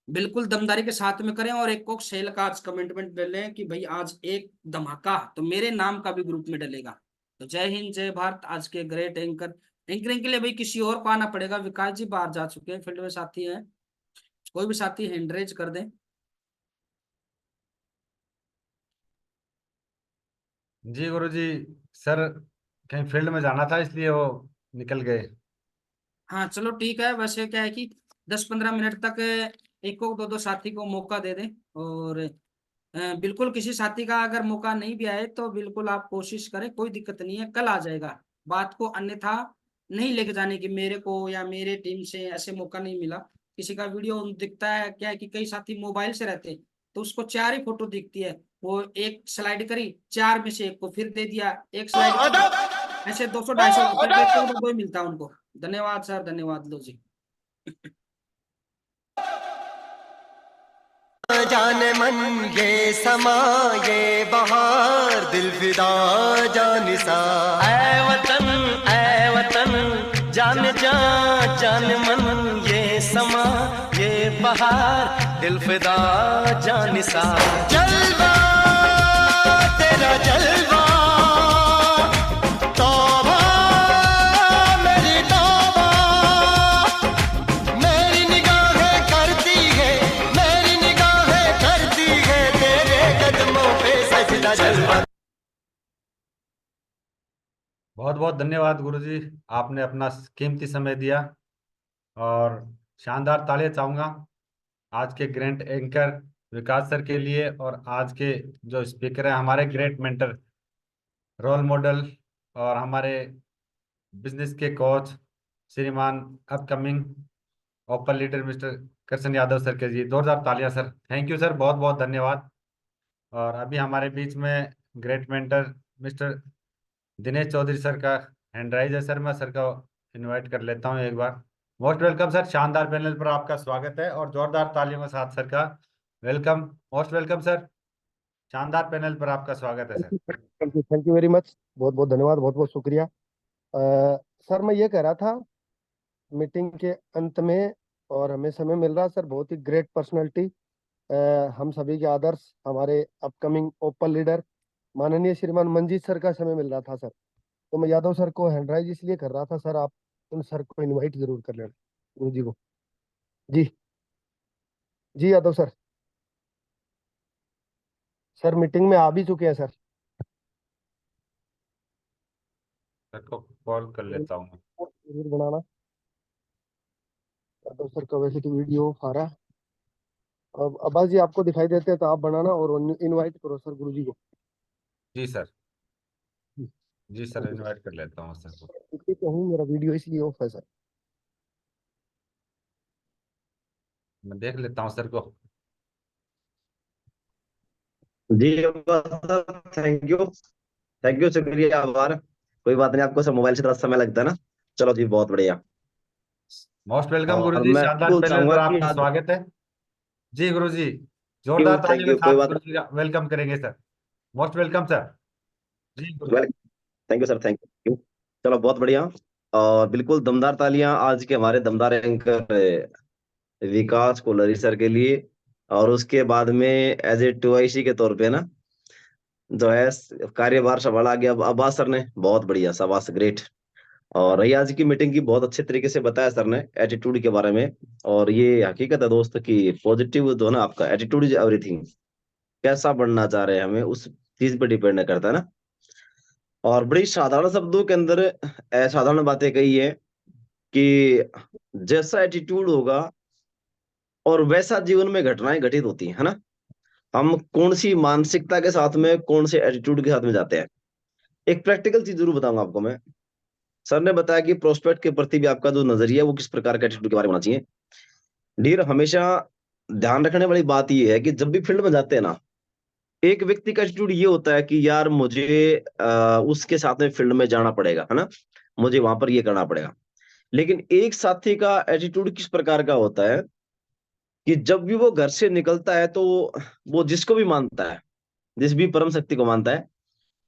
बिल्कुल दमदारी के साथ में करें, और एक को सेल का आज कमिटमेंट ले लें कि भाई आज एक धमाका तो मेरे नाम का भी ग्रुप में डलेगा। तो जय हिंद जय भारत। आज के ग्रेट एंकर, एंकरिंग के लिए भाई किसी और को आना पड़ेगा। विकास जी बाहर जा चुके हैं, फील्ड में साथी हैं, कोई भी साथी हैंड रेज कर दें। जी गुरु जी। सर कहीं फील्ड में जाना था इसलिए वो निकल गए। हाँ चलो ठीक है, वैसे क्या है कि 10-15 मिनट तक एक को दो दो साथी को मौका दे दें। और बिल्कुल किसी साथी का अगर मौका नहीं भी आए तो बिल्कुल आप कोशिश करें, कोई दिक्कत नहीं है, कल आ जाएगा। बात को अन्यथा नहीं लेके जाने की, मेरे को या मेरे टीम से ऐसे मौका नहीं मिला। किसी का वीडियो दिखता है, क्या है कि कई साथी मोबाइल से रहते हैं, तो उसको 4 ही फोटो दिखती है, वो एक स्लाइड करी, 4 में से एक को फिर दे दिया, एक स्लाइड करी, ऐसे 200-250 होते हैं, तो एक को दो ही मिलता है उनको। धन्यवाद सर, धन्यवाद। लो जी। जाने मन ये समा ये बहार दिल फिदा जानिसा ऐ वतन जान जा जान मन ये समा ये बहार दिल फिदा जानिसा जलवा तेरा जलवा तौबा मेरी तौबा मेरी निगाहें करती है मेरी निगाहें करती है तेरे कदमों पे सजदा जलवा। बहुत बहुत धन्यवाद गुरु जी, आपने अपना कीमती समय दिया। और शानदार तालियां चाहूंगा आज के ग्रेट एंकर विकास सर के लिए, और आज के जो स्पीकर हैं हमारे ग्रेट मेंटर, रोल मॉडल, और हमारे बिजनेस के कोच श्रीमान upcoming open leader mister Krishna Yadav sir के जी। जोरदार तालियां सर, थैंक यू सर, बहुत बहुत धन्यवाद। और अभी हमारे बीच में great mentor mister Dinesh Chaudhary sir का हैंड राइज है। सर मैं सर का इनवाइट कर लेता हूँ एक बार। मोस्ट वेलकम सर, शानदार पैनल पर आपका स्वागत है, और जोरदार तालियों के साथ सर का वेलकम। मोस्ट वेलकम सर, शानदार पैनल पर आपका स्वागत है sir. Thank you very much. बहुत बहुत धन्यवाद, बहुत बहुत शुक्रिया। सर मैं ये कह रहा था मीटिंग के अंत में, और हमें समय मिल रहा सर, बहुत ही ग्रेट पर्सनालिटी, हम सभी के आदर्श, हमारे अपकमिंग ओपन लीडर माननीय श्रीमान मंजीत सर का समय मिल रहा था सर। तो मैं यादव सर को हैंडराइज इसलिए कर रहा था सर, आप उन सर को इनवाइट जरूर कर लेना, गुरु जी को। जी जी यादव सर। सर मीटिंग में आ भी चुके हैं सर। सर को कॉल कर लेता हूँ। जरूर बनाना। यादव सर का वैसे तो वीडियो ऑफ आ रहा है। अब अब्बास जी आपको दिखाई देते हैं तो आप बनाना और इनवाइट करो सर गुरु जी को। जी सर। जी सर, थैंक यू इनवाइट कर लेता हूँ सर को। सर। तो हूँ, मेरा वीडियो इसलिए ऑफ है सर। मैं देख लेता हूँ सर को। जी थैंक यू शुक्रिया आभार। कोई बात नहीं, आपको सब मोबाइल से थोड़ा समय लगता है ना। चलो जी, बहुत बढ़िया। मोस्ट वेलकम गुरु और जी, मैं शानदार बिल्कुल पैनल चाहूंगा पर कि आपका आज स्वागत है। जी गुरु जी, जोरदार थैंक तालियों के यू कोई साथ बात गुरु जी का वेलकम करेंगे सर। Most welcome sir. जी गुरु जी। नहीं। Thank you sir, thank you. चलो बहुत बढ़िया। और बिल्कुल दमदार तालियां आज के हमारे दमदार एंकर विकास कोलरी सर के लिए। और उसके बाद में एज ए टूआईसी के तौर पे ना, जो है कार्यभार संभाला गया अब्बास सर ने। बहुत बढ़िया, शाबाश, ग्रेट। और रही आज की मीटिंग की, बहुत अच्छे तरीके से बताया सर ने एटीट्यूड के बारे में। और ये हकीकत है दोस्त कि पॉजिटिव जो है ना, आपका एटीट्यूड इज एवरीथिंग। कैसा बनना चाह रहे हैं हमें, उस चीज पे डिपेंड करता है ना। और बड़ी साधारण शब्दों के अंदर साधारण बातें कही है कि जैसा एटीट्यूड होगा और वैसा जीवन में घटनाएं घटित होती है ना। हम कौन सी मानसिकता के साथ में, कौन से एटीट्यूड के साथ में जाते हैं। एक प्रैक्टिकल चीज जरूर बताऊंगा आपको मैं। सर ने बताया कि प्रोस्पेक्ट के प्रति भी आपका जो नजरिया है वो किस प्रकार के एटीट्यूड के बारे में होना चाहिए। डियर, हमेशा ध्यान रखने वाली बात ये है कि जब भी फील्ड में जाते हैं ना, एक व्यक्ति का एटीट्यूड ये होता है कि यार मुझे उसके साथ में फील्ड में जाना पड़ेगा, है ना, मुझे वहां पर ये करना पड़ेगा। लेकिन एक साथी का एटीट्यूड किस प्रकार का होता है कि जब भी वो घर से निकलता है तो वो जिसको भी मानता है, जिस भी परम शक्ति को मानता है,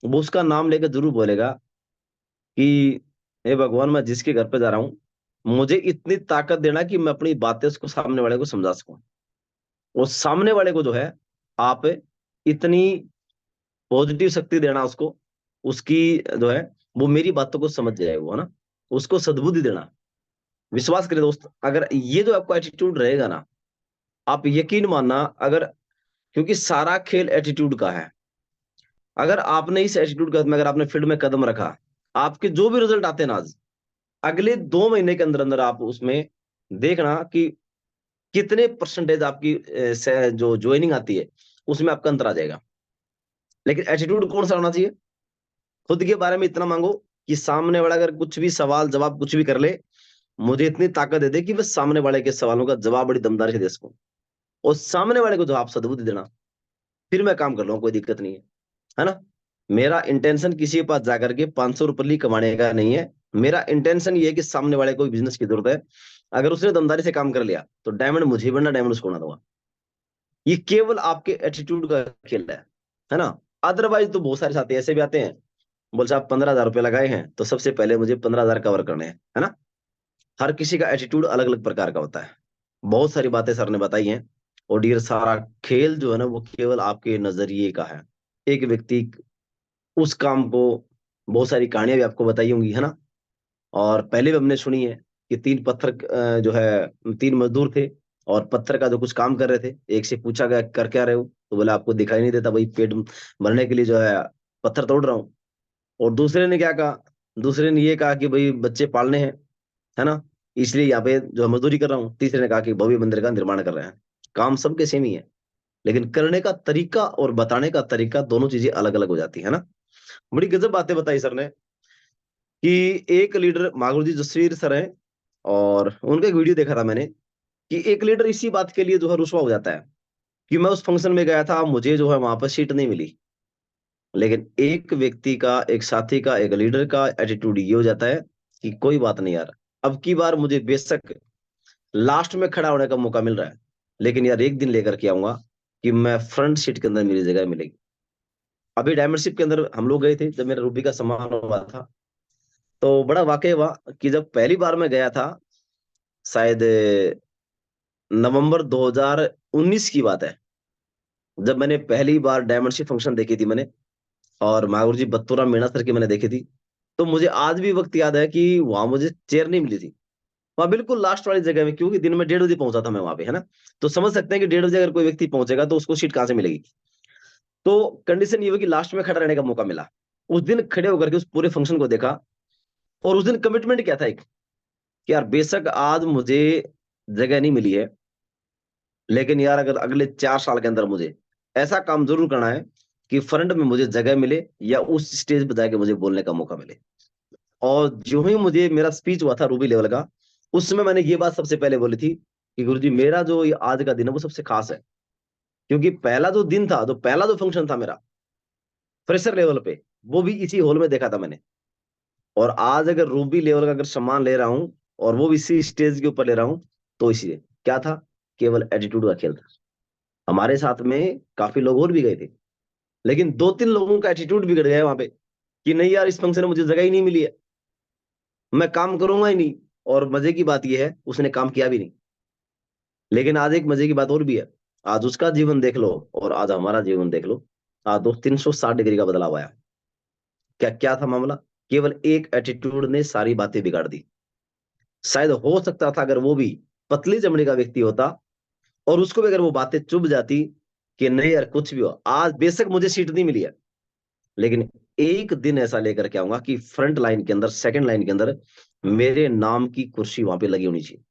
वो उसका नाम लेकर जरूर बोलेगा कि हे भगवान, मैं जिसके घर पे जा रहा हूं मुझे इतनी ताकत देना कि मैं अपनी बातें उसको सामने वाले को समझा सकूं। और सामने वाले को जो है आप इतनी पॉजिटिव शक्ति देना उसको, उसकी जो है वो मेरी बातों को समझ जाए वो, है ना, उसको सद्बुद्धि देना। विश्वास करें दोस्त, अगर ये जो आपका एटीट्यूड रहेगा ना, आप यकीन मानना, अगर, क्योंकि सारा खेल एटीट्यूड का है। अगर आपने इस एटीट्यूड का में अगर आपने फील्ड में कदम रखा, आपके जो भी रिजल्ट आते हैं ना आज, अगले 2 महीने के अंदर अंदर आप उसमें देखना कि कितने परसेंटेज आपकी जो ज्वाइनिंग आती है उसमें आपका अंतर आ जाएगा। लेकिन एटीट्यूड कौन सा होना चाहिए? खुद के बारे में इतना मांगो कि सामने वाला अगर कुछ भी सवाल जवाब कुछ भी कर ले, मुझे इतनी ताकत दे दे कि मैं सामने वाले के सवालों का जवाब बड़ी दमदारी से दे सकूं, और सामने वाले को जवाब सद्बुद्धि देना, फिर मैं काम कर लूंगा, कोई दिक्कत नहीं है ना। मेरा इंटेंशन किसी के पास जाकर के 500 रुपये कमाने का नहीं है। मेरा इंटेंशन ये है कि सामने वाले को बिजनेस की जरूरत है, अगर उसने दमदारी से काम कर लिया तो डायमंड मुझे बनना, डायमंड उसको ना दूंगा। ये केवल आपके एटीट्यूड का खेल है ना। अदरवाइज तो बहुत सारे साथी ऐसे भी आते हैं, बोल साहब 15,000 रुपये लगाए हैं तो सबसे पहले मुझे 15,000 कवर करने हैं, है ना। हर किसी का एटीट्यूड अलग अलग प्रकार का होता है। बहुत सारी बातें सर ने बताई हैं, और डियर सारा खेल जो है ना वो केवल आपके नजरिए का है। एक व्यक्ति उस काम को, बहुत सारी कहानियां भी आपको बताई होंगी, है ना, और पहले भी हमने सुनी है कि 3 पत्थर जो है 3 मजदूर थे और पत्थर का जो कुछ काम कर रहे थे। एक से पूछा गया कर क्या रहे हो, तो बोला आपको दिखाई नहीं देता भाई, पेट भरने के लिए जो है पत्थर तोड़ रहा हूँ। और दूसरे ने क्या कहा, दूसरे ने ये कहा कि भाई बच्चे पालने हैं, है ना, इसलिए यहाँ पे जो मजदूरी कर रहा हूँ। तीसरे ने कहा कि भव्य मंदिर का निर्माण कर रहे हैं। काम सबके सेम ही है, लेकिन करने का तरीका और बताने का तरीका दोनों चीजें अलग अलग हो जाती है ना। बड़ी गजब बातें बताई सर ने कि एक लीडर, मागुर जी जसवीर सर हैं, और उनका एक वीडियो देखा था मैंने कि एक लीडर इसी बात के लिए जो है रुस्वा हो जाता है कि मैं उस फंक्शन में गया था, मुझे जो है वहां पर सीट नहीं मिली। लेकिन एक व्यक्ति का, एक साथी का, एक लीडर का एटीट्यूड ये हो जाता है कि कोई बात नहीं यार, अब की बार मुझे बेशक लास्ट में खड़ा होने का मौका मिल रहा है, लेकिन यार एक दिन लेकर के आऊंगा कि मैं फ्रंट सीट के अंदर मेरी जगह मिलेगी। अभी डायमंडशिप के अंदर हम लोग गए थे जब मेरा रूबी का सम्मान हुआ था, तो बड़ा वाकया हुआ कि जब पहली बार मैं गया था, शायद नवंबर 2019 की बात है, जब मैंने पहली बार डायमंडशिप फंक्शन देखी थी मैंने, और मागुर जी बत्तूरा मीणा सर की मैंने देखी थी। तो मुझे आज भी वक्त याद है कि वहां मुझे चेयर नहीं मिली थी, वहां बिल्कुल लास्ट वाली जगह में, क्योंकि दिन में 1:30 बजे पहुंचा था मैं वहां पे, है ना। तो समझ सकते हैं कि 1:30 बजे अगर कोई व्यक्ति पहुंचेगा तो उसको सीट कहां से मिलेगी। तो कंडीशन ये हुई कि लास्ट में खड़ा रहने का मौका मिला। उस दिन खड़े होकर के उस पूरे फंक्शन को देखा, और उस दिन कमिटमेंट क्या था एक, कि यार बेशक आज मुझे जगह नहीं मिली है, लेकिन यार अगर अगले 4 साल के अंदर मुझे ऐसा काम जरूर करना है कि फ्रंट में मुझे जगह मिले या उस स्टेज पर जाके मुझे बोलने का मौका मिले। और जो ही मुझे मेरा स्पीच हुआ था रूबी लेवल का, उस समय मैंने ये बात सबसे पहले बोली थी कि गुरुजी मेरा जो ये आज का दिन है वो सबसे खास है, क्योंकि पहला जो दिन था, जो पहला जो फंक्शन था मेरा फ्रेशर लेवल पे, वो भी इसी हॉल में देखा था मैंने। और आज अगर रूबी लेवल का अगर सम्मान ले रहा हूं और वो भी इसी स्टेज के ऊपर ले रहा हूं, तो इसलिए क्या था, केवल एटीट्यूड का खेल था। हमारे साथ में काफी लोग और भी गए थे, लेकिन 2-3 लोगों का एटीट्यूड बिगड़ गया वहां पे कि नहीं यार इस फंक्शन में मुझे जगह ही नहीं मिली है, मैं काम करूंगा ही नहीं। और मजे की बात यह है उसने काम किया भी नहीं। लेकिन आज एक मजे की बात और भी है, आज उसका जीवन देख लो और आज हमारा जीवन देख लो, आज 360 डिग्री का बदलाव आया। क्या क्या था मामला, केवल एक एटीट्यूड ने सारी बातें बिगाड़ दी। शायद हो सकता था अगर वो भी पतली चमड़ी का व्यक्ति होता और उसको भी अगर वो बातें चुभ जाती कि नहीं यार कुछ भी हो, आज बेशक मुझे सीट नहीं मिली है, लेकिन एक दिन ऐसा लेकर के आऊंगा कि फ्रंट लाइन के अंदर, सेकंड लाइन के अंदर मेरे नाम की कुर्सी वहां पे लगी होनी चाहिए,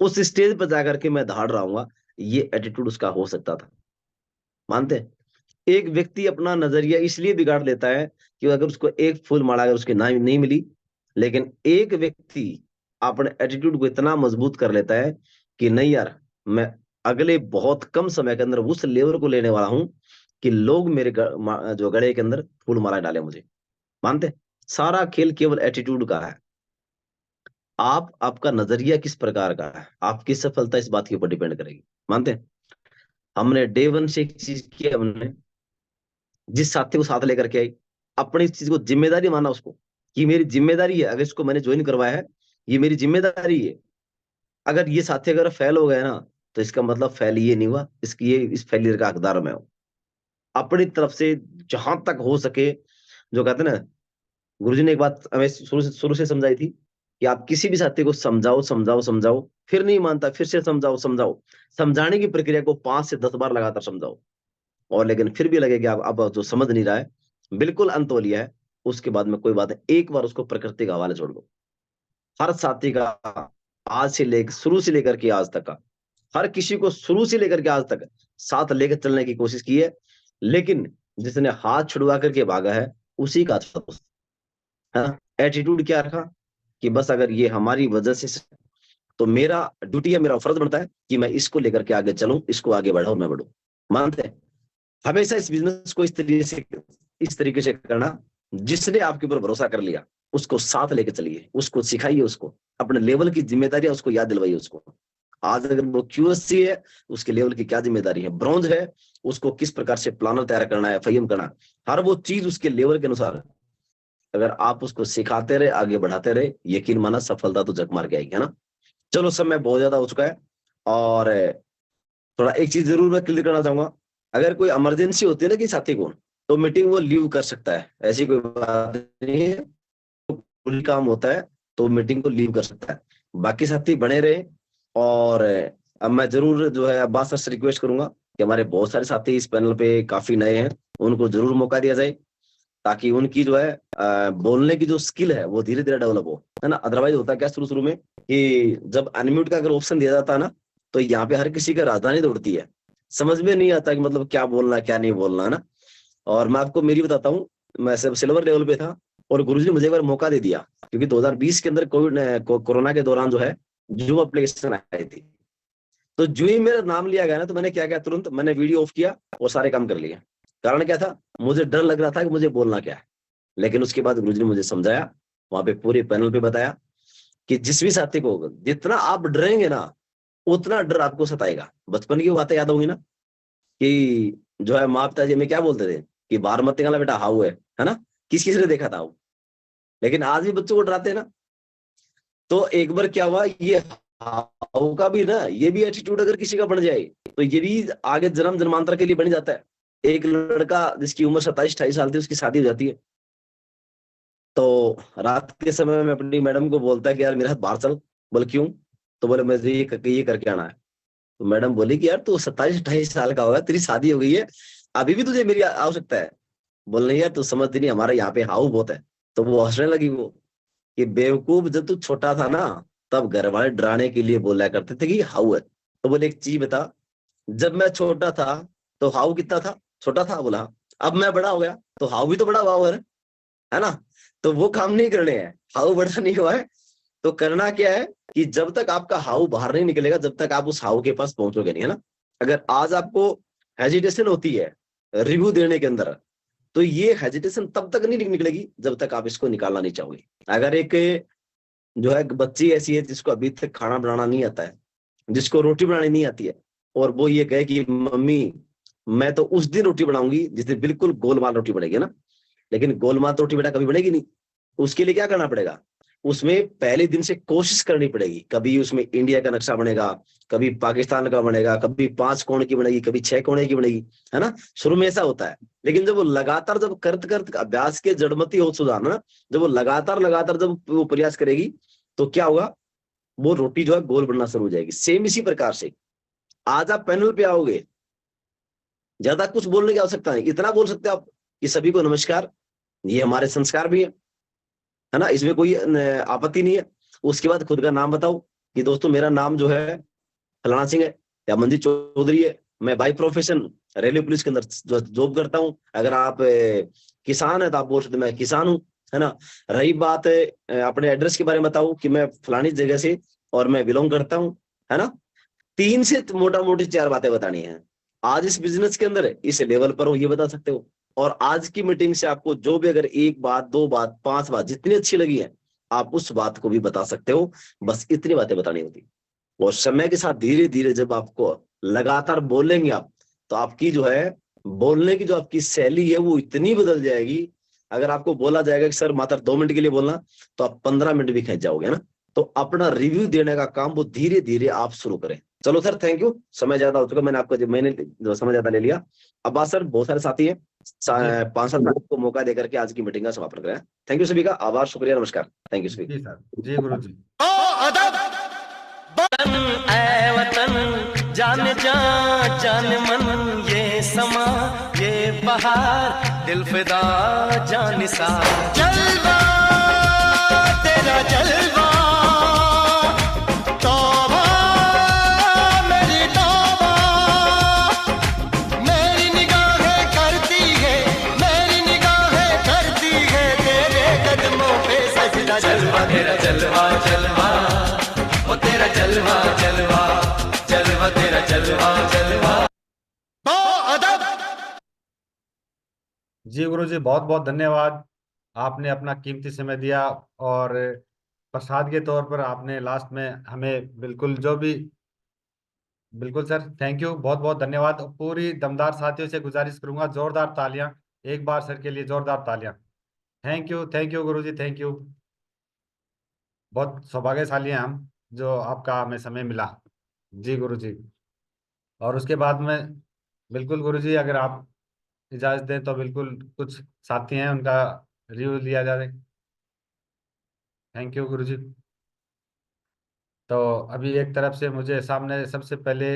उस स्टेज पर जाकर के मैं दहाड़ रहा हूंगा। ये एटीट्यूड उसका हो सकता था, मानते हैं। एक व्यक्ति अपना नजरिया इसलिए बिगाड़ लेता है कि अगर उसको एक फूल माला अगर उसकी नाम नहीं मिली, लेकिन एक व्यक्ति अपने एटीट्यूड को इतना मजबूत कर लेता है कि नहीं यार मैं अगले बहुत कम समय के अंदर उस लेवल को लेने वाला हूं कि लोग मेरे जो गले के अंदर फूल माला डाले मुझे, मानते? सारा खेल केवल एटीट्यूड का है। आपका नजरिया किस प्रकार का है, आपकी सफलता इस बात के ऊपर डिपेंड करेगी, मानते हैं? हमने डे वन से एक चीज की, हमने जिस साथी को साथ लेकर के आई, अपनी इस चीज को जिम्मेदारी माना उसको, कि मेरी जिम्मेदारी है, अगर इसको मैंने ज्वाइन करवाया है ये मेरी जिम्मेदारी है। अगर ये साथी अगर फेल हो गया ना, तो इसका मतलब फेल ये नहीं हुआ, इसकी ये इस फेलियर का हकदार मैं हूं। अपनी तरफ से जहां तक हो सके, जो कहते हैं ना, गुरुजी ने एक बात हमें शुरू से समझाई थी कि आप किसी भी साथी को समझाओ समझाओ समझाओ, फिर नहीं मानता, फिर से समझाओ समझाओ, समझाने की प्रक्रिया को 5 से 10 बार लगातार समझाओ, और लेकिन फिर भी लगे कि अब जो समझ नहीं रहा है, बिल्कुल अंत हो लिया है, उसके बाद में कोई बात है, एक बार उसको प्रकृति का हवाले छोड़ दो। हर साथी का आज से लेकर शुरू से लेकर के आज तक का, हर किसी को शुरू से लेकर के आज तक साथ लेकर चलने की कोशिश की है, लेकिन जिसने हाथ छुड़वा करके भागा है उसी का एटीट्यूड क्या रखा कि बस अगर ये हमारी वजह से, तो मेरा ड्यूटी है, मेरा फर्ज बनता है कि मैं इसको लेकर के आगे चलूं, इसको आगे बढ़ाऊं, मैं बढ़ूं, मानते हैं? हमेशा इस बिजनेस को इस तरीके से करना, जिसने आपके ऊपर भरोसा कर लिया उसको साथ लेके चलिए, उसको सिखाइए, उसको अपने लेवल की जिम्मेदारी उसको याद दिलवाइए उसको। आज अगर वो QSC है, उसके लेवल की क्या जिम्मेदारी है, ब्रॉन्ज है, उसको किस प्रकार से प्लानर तैयार करना है, FIM करना, हर वो चीज उसके लेवल के अनुसार अगर आप उसको सिखाते रहे, आगे बढ़ाते रहे, यकीन माना सफलता तो झक मार के आएगी, है ना? चलो, समय बहुत ज्यादा हो चुका है, और थोड़ा एक चीज जरूर मैं क्लियर करना चाहूंगा, अगर कोई इमरजेंसी होती है ना कि साथी को, तो मीटिंग वो लीव कर सकता है, ऐसी कोई बात नहीं है, कोई काम होता है तो मीटिंग को लीव कर सकता है, बाकी साथी बने रहे। और अब मैं जरूर जो है अब्बास सर से रिक्वेस्ट करूंगा कि हमारे बहुत सारे साथी इस पैनल पे काफी नए हैं, उनको जरूर मौका दिया जाए, ताकि उनकी जो है बोलने की जो स्किल है वो धीरे धीरे डेवलप हो, है ना? अदरवाइज होता क्या शुरू में कि जब अनम्यूट का अगर ऑप्शन दिया जाता है ना, तो यहाँ पे हर किसी का राजधानी दौड़ती है, समझ में नहीं आता कि मतलब क्या बोलना क्या नहीं बोलना, है ना? और मैं आपको मेरी बताता हूँ, मैं सब सिल्वर लेवल पे था, और गुरुजी ने मुझे एक बार मौका दे दिया, क्योंकि 2020 के अंदर कोरोना के दौरान जो है जूम एप्लीकेशन आई थी, तो जो ही मेरा नाम लिया गया ना, तो मैंने क्या किया, तुरंत मैंने वीडियो ऑफ किया और सारे काम कर लिए। कारण क्या था, मुझे डर लग रहा था कि मुझे बोलना क्या है, लेकिन उसके बाद गुरुजी ने मुझे समझाया, वहां पे पूरे पैनल पे बताया कि जिस भी साथी को जितना आप डरेंगे ना, उतना डर आपको सताएगा। बचपन की बातें याद होंगी ना, कि जो है माँ पिताजी में क्या बोलते थे कि बाहर मत निकालना बेटा, हाउ है ना? किस ने देखा था वो, लेकिन आज भी बच्चों को डराते हैं ना। तो एक बार क्या हुआ, ये हाउ का भी ना, ये भी एटीट्यूड अगर किसी का बन जाए, तो ये भी आगे जन्म जन्मांतर के लिए बन जाता है। एक लड़का जिसकी उम्र 27-28 साल थी, उसकी शादी हो जाती है, तो रात के समय में अपनी मैडम को बोलता है कि यार मेरे हाथ बाहर चल। बोले क्यों? तो बोले मुझे ये करके आना है। तो मैडम बोली कि यार तू 27-28 साल का होगा, तेरी शादी हो गई है, अभी भी तुझे मेरी आवश्यकता है। बोल नहीं यार तू समझती नहीं, हमारे यहाँ पे हाउ बहुत है। तो वो हंसने लगी, वो कि बेवकूफ, जब तू छोटा था ना, तब घर वाले डराने के लिए बोला करते थे कि हाउ है। तो बोले एक चीज बता, जब मैं छोटा था तो हाउ कितना था? छोटा था। बोला अब मैं बड़ा हो गया तो हाउ भी तो बड़ा हुआ है ना? तो वो काम नहीं करने हैं, हाउ बड़ा नहीं हुआ है। तो करना क्या है कि जब तक आपका हाउ बाहर नहीं निकलेगा, जब तक आप उस हाउ के पास पहुंचोगे नहीं, है ना? अगर आज आपको हेजिटेशन होती है रिव्यू देने के अंदर, तो ये हेजिटेशन तब तक नहीं निकलेगी जब तक आप इसको निकालना नहीं चाहोगे। अगर एक जो है बच्ची ऐसी है जिसको अभी तक खाना बनाना नहीं आता है, जिसको रोटी बनानी नहीं आती है, और वो ये कहे कि मम्मी मैं तो उस दिन रोटी बनाऊंगी जिस दिन बिल्कुल गोलमाल रोटी बनेगी ना, लेकिन गोलमाल तो रोटी बेटा कभी बनेगी नहीं। उसके लिए क्या करना पड़ेगा, उसमें पहले दिन से कोशिश करनी पड़ेगी। कभी उसमें इंडिया का नक्शा बनेगा, कभी पाकिस्तान का बनेगा, कभी 5 कोण की बनेगी, कभी 6 कोणे की बनेगी, है ना? शुरू में ऐसा होता है, लेकिन जब वो लगातार, जब करत अभ्यास के जड़मती हो सुधारना ना, जब वो लगातार जब वो प्रयास करेगी, तो क्या होगा, वो रोटी जो है गोल बनना शुरू हो जाएगी। सेम इसी प्रकार से आज आप पैनल पे आओगे, ज्यादा कुछ बोलने की आवश्यकता नहीं, इतना बोल सकते हो आप कि सभी को नमस्कार, ये हमारे संस्कार भी है ना, इसमें कोई आपत्ति नहीं है। उसके बाद खुद का नाम बताओ कि दोस्तों मेरा नाम जो है फलाना सिंह है या मंजीत चौधरी है, मैं बाई प्रोफेशन रेलवे पुलिस के अंदर जॉब करता हूँ। अगर आप किसान है तो आप बोल सकते मैं किसान हूँ, है ना? रही बात अपने एड्रेस के बारे में बताओ कि मैं फलानी जगह से और मैं बिलोंग करता हूँ, है ना? 3 से मोटा मोटी 4 बातें बतानी है। आज इस बिजनेस के अंदर है, इस लेवल पर हो, ये बता सकते हो। और आज की मीटिंग से आपको जो भी अगर एक बात, दो बात, पांच बात जितनी अच्छी लगी है, आप उस बात को भी बता सकते हो। बस इतनी बातें बतानी होती। और समय के साथ धीरे धीरे जब आपको लगातार बोलेंगे आप, तो आपकी जो है बोलने की जो आपकी शैली है वो इतनी बदल जाएगी। अगर आपको बोला जाएगा कि सर मात्र 2 मिनट के लिए बोलना, तो आप 15 मिनट भी खींच जाओगे ना। तो अपना रिव्यू देने का काम वो धीरे धीरे आप शुरू करें। चलो सर, थैंक यू। समय ज्यादा हो चुका, मैंने जो समय ज्यादा ले लिया। अब सर बहुत सारे साथी हैं, जी 5 साल को मौका देकर के आज की मीटिंग का समापन करें। थैंक यू सभी का, आभार, शुक्रिया, नमस्कार। थैंक यू सभी। जी सर, जी गुरु जी। ओ अदब ऐ वतन, जान जा जान मन, ये समा ये बहार, दिल फिदा जान निसार। जलवा तेरा जलवा, तौबा मेरी तौबा, मेरी निगाहें करती है, मेरी निगाहें करती है तेरे कदमों पे सजदा। जलवा तेरा जलवा जलवा, वो तेरा जलवा जलवा, जलवा तेरा जलवा जलवा। तो अदब। जी गुरु जी, बहुत बहुत धन्यवाद। आपने अपना कीमती समय दिया और प्रसाद के तौर पर आपने लास्ट में हमें बिल्कुल जो भी, बिल्कुल सर, थैंक यू, बहुत बहुत धन्यवाद। पूरी दमदार साथियों से गुजारिश करूंगा, जोरदार तालियां एक बार सर के लिए, जोरदार तालियां। Thank you Guru ji, thank you. बहुत सौभाग्यशाली हैं हम जो आपका हमें समय मिला। जी गुरु जी। और उसके बाद में बिल्कुल गुरु जी, अगर आप इजाजत दें तो बिल्कुल कुछ साथी हैं उनका रिव्यू लिया जाए। थैंक यू गुरु जी। तो अभी एक तरफ से मुझे सामने सबसे पहले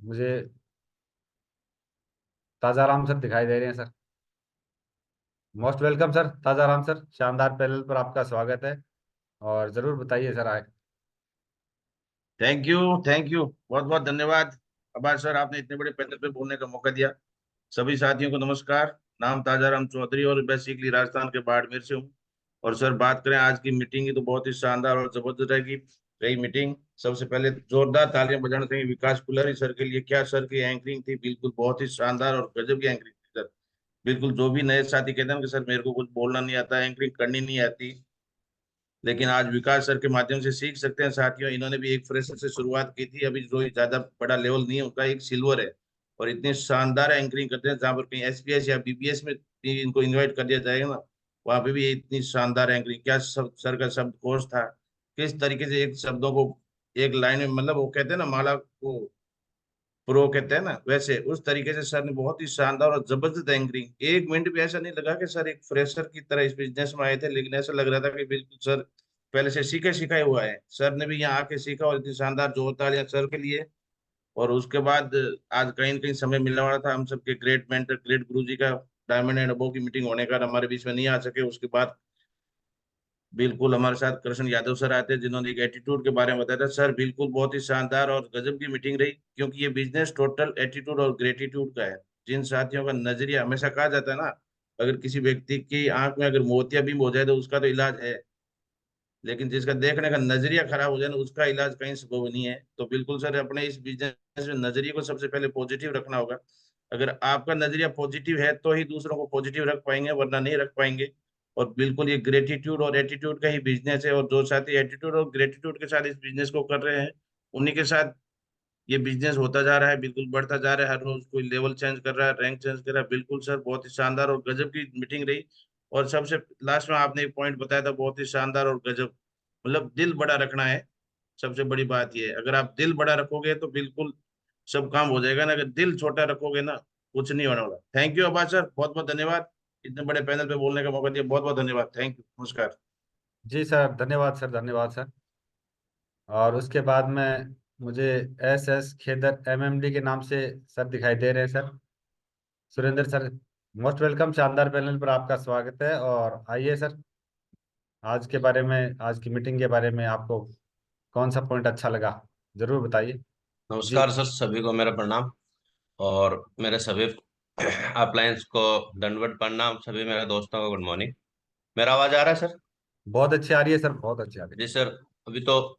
मुझे ताजा राम सर दिखाई दे रहे हैं सर। मोस्ट वेलकम सर, ताजा राम सर, शानदार पैनल पर आपका स्वागत है। और जरूर बताइए सर आए। थैंक यू बहुत बहुत धन्यवाद आभार सर, आपने इतने बड़े पैनल पे बोलने का मौका दिया। सभी साथियों को नमस्कार। नाम ताजाराम चौधरी और बेसिकली राजस्थान के बाड़मेर से हूँ। और सर बात करें आज की मीटिंग की, तो बहुत ही शानदार और जबरदस्त रही मीटिंग। सबसे पहले जोरदार तालियां बजाना चाहिए विकास कुलहरी सर के लिए। क्या सर की एंकरिंग थी, बिल्कुल बहुत ही शानदार और गजब की एंकरिंग थी सर। बिल्कुल जो भी नए साथी कहते हैं कि सर मेरे को कुछ बोलना नहीं आता, एंकरिंग करनी नहीं आती, लेकिन आज विकास सर के माध्यम से सीख सकते हैं साथियों। इन्होंने भी एक फ्रेशर से शुरुआत की थी, अभी जो ज्यादा बड़ा लेवल नहीं है उनका, एक सिल्वर है। और इतनी शानदार एंकरिंग करते हैं, जहां पर कहीं एसपीएस या बीबीएस में भी इनको इनवाइट कर दिया जाएगा ना, वहां पे भी इतनी शानदार एंकरिंग। क्या सब सर का शब्द कोश था, किस तरीके से एक शब्दों को एक लाइन में, मतलब वो कहते हैं ना माला को प्रो कहते हैं ना, वैसे उस तरीके से सर ने बहुत ही शानदार और जबरदस्त एंकरिंग। 1 मिनट भी ऐसा नहीं लगा कि सर एक फ्रेशर की तरह इस बिजनेस में आए थे, लेकिन ऐसा लग रहा था कि बिल्कुल सर पहले से सीखे सीखा ही हुआ है। सर ने भी यहाँ आके सीखा, और इतनी शानदार जोर तालियां सर के लिए। और उसके बाद आज कहीं न कहीं समय मिलने वाला था हम सबके ग्रेट मेंटर, ग्रेट गुरु जी का डायमंड एंड अबोव की मीटिंग होने का, हमारे बीच में नहीं आ सके। उसके बाद बिल्कुल हमारे साथ कृष्ण यादव सर आते हैं, जिन्होंने एक एटीट्यूड के बारे में बताया था। सर बिल्कुल बहुत ही शानदार और गजब की मीटिंग रही, क्योंकि ये बिजनेस टोटल एटीट्यूड और ग्रेटिट्यूड का है। जिन साथियों का नजरिया, हमेशा कहा जाता है ना, अगर किसी व्यक्ति की आंख में अगर मोतियाबिंद हो जाए तो उसका तो इलाज है, लेकिन जिसका देखने का नजरिया खराब हो जाए ना, उसका इलाज कहीं संभव नहीं है। तो बिल्कुल सर अपने इस बिजनेस में नजरिए को सबसे पहले पॉजिटिव रखना होगा। अगर आपका नजरिया पॉजिटिव है तो ही दूसरों को पॉजिटिव रख पाएंगे, वरना नहीं रख पाएंगे। और बिल्कुल ये ग्रेटिट्यूड और एटीट्यूड का ही बिजनेस है, और जो साथी एटीट्यूड और ग्रेटिट्यूड के साथ इस बिजनेस को कर रहे हैं, उन्हीं के साथ ये बिजनेस होता जा रहा है, बिल्कुल बढ़ता जा रहा है। हर रोज कोई लेवल चेंज कर रहा है, रैंक चेंज कर रहा है। बिल्कुल सर बहुत ही शानदार और गजब की मीटिंग रही। और सबसे लास्ट में आपने एक पॉइंट बताया था, बहुत ही शानदार और गजब, मतलब दिल बड़ा रखना है। सबसे बड़ी बात ये है, अगर आप दिल बड़ा रखोगे तो बिल्कुल सब काम हो जाएगा ना, अगर दिल छोटा रखोगे ना, कुछ नहीं होने वाला। थैंक यू अब्बास सर, बहुत बहुत धन्यवाद। इतने बड़े पैनल पे बोलने का मौका दिया, बहुत बहुत धन्यवाद। थैंक यू, नमस्कार। जी सर, धन्यवाद सर, धन्यवाद सर। और उसके बाद में मुझे एस खेदर एमएमडी के नाम से सर दिखाई दे रहे हैं sir. Surendra sir, most welcome, शानदार पैनल पर आपका स्वागत है। और आइए सर, आज के बारे में, आज की मीटिंग के बारे में आपको कौन सा पॉइंट अच्छा लगा, जरूर बताइए। जी नमस्कार सर, सभी को मेरा प्रणाम। और मेरे सभी अपलायंस को दंडवत प्रणाम, सभी मेरे दोस्तों को गुड मॉर्निंग। मेरा आवाज आ रहा है सर? बहुत अच्छी आ रही है सर, बहुत अच्छी आ रही जी सर, अभी तो